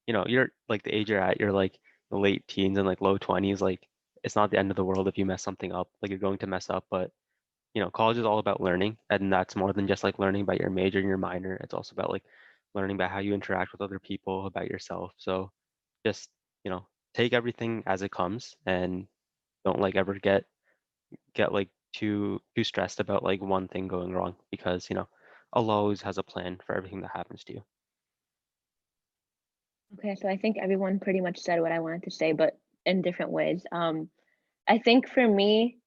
[SPEAKER 6] you're like the age you're at, you're like the late teens and like low 20s. Like it's not the end of the world if you mess something up. Like you're going to mess up, but college is all about learning, and that's more than just like learning about your major and your minor. It's also about like learning about how you interact with other people, about yourself. So just take everything as it comes, and don't like ever get like too stressed about like one thing going wrong, because Allah always has a plan for everything that happens to you.
[SPEAKER 4] Okay, so I think everyone pretty much said what I wanted to say, but in different ways. I think for me,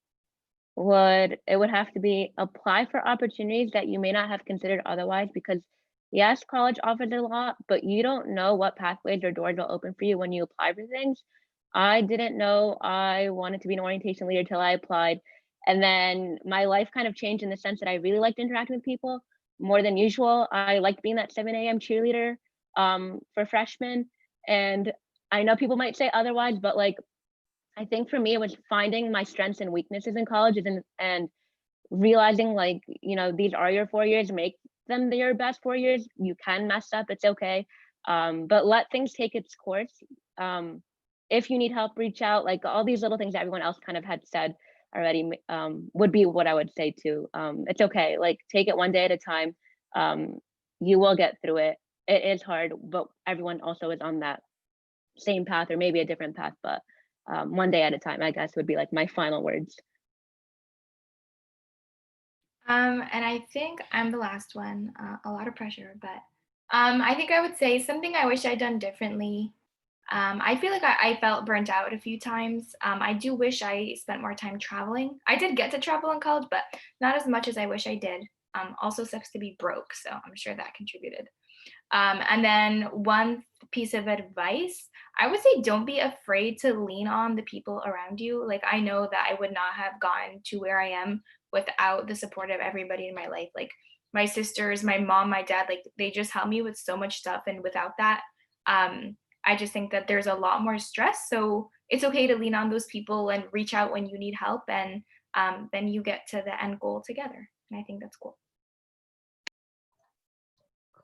[SPEAKER 4] it would have to be apply for opportunities that you may not have considered otherwise, because yes, college offers a lot, but you don't know what pathways or doors will open for you when you apply for things. I didn't know I wanted to be an orientation leader till I applied. And then my life kind of changed in the sense that I really liked interacting with people more than usual. I liked being that 7 a.m. cheerleader for freshmen. And I know people might say otherwise, but like, I think for me, it was finding my strengths and weaknesses in college and realizing like, these are your 4 years, make them your best 4 years. You can mess up, it's okay. But let things take its course. If you need help, reach out. Like all these little things that everyone else kind of had said already would be what I would say too. It's okay, like take it one day at a time. You will get through it. It is hard, but everyone also is on that same path or maybe a different path, but one day at a time, I guess, would be like my final words.
[SPEAKER 5] And I think I'm the last one, a lot of pressure, but I think I would say something I wish I'd done differently. I feel like I felt burnt out a few times. I do wish I spent more time traveling. I did get to travel in college, but not as much as I wish I did. Also sucks to be broke, so I'm sure that contributed. And then one piece of advice, I would say don't be afraid to lean on the people around you. Like I know that I would not have gotten to where I am without the support of everybody in my life. Like my sisters, my mom, my dad, like they just help me with so much stuff. And without that, I just think that there's a lot more stress. So it's okay to lean on those people and reach out when you need help. And then you get to the end goal together. And I think that's cool.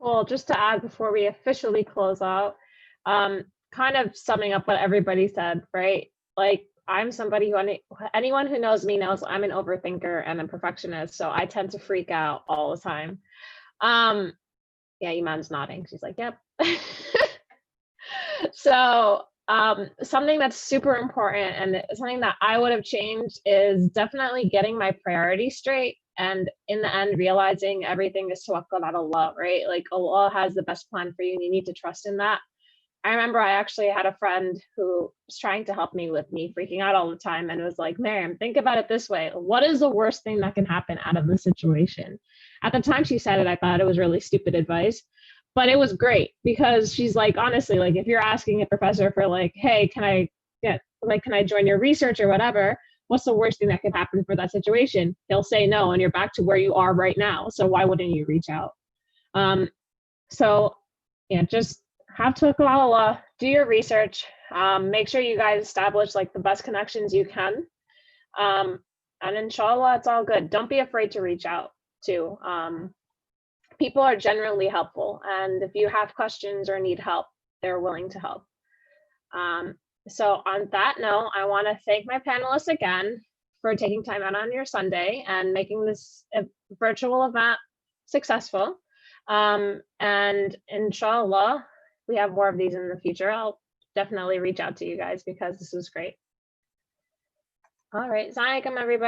[SPEAKER 1] Cool. Just to add before we officially close out, kind of summing up what everybody said, right? Like I'm somebody who, anyone who knows me knows I'm an overthinker and a perfectionist. So I tend to freak out all the time. Yeah, Iman's nodding. She's like, yep. So something that's super important and something that I would have changed is definitely getting my priorities straight. And in the end, realizing everything is tawakkul ala Allah, right? Like Allah has the best plan for you and you need to trust in that. I remember I actually had a friend who was trying to help me with me freaking out all the time and was like, Miriam, think about it this way. What is the worst thing that can happen out of this situation? At the time she said it, I thought it was really stupid advice, but it was great because she's like, honestly, like if you're asking a professor for like, hey, can I join your research or whatever? What's the worst thing that could happen for that situation? They'll say no, and you're back to where you are right now. So why wouldn't you reach out? So yeah, just have Tukwala, do your research, make sure you guys establish like the best connections you can. And inshallah, it's all good. Don't be afraid to reach out to. People are generally helpful. And if you have questions or need help, they're willing to help. So on that note, I want to thank my panelists again for taking time out on your Sunday and making this virtual event successful. And inshallah, we have more of these in the future. I'll definitely reach out to you guys because this was great. All right, Assalamu alaikum, everybody.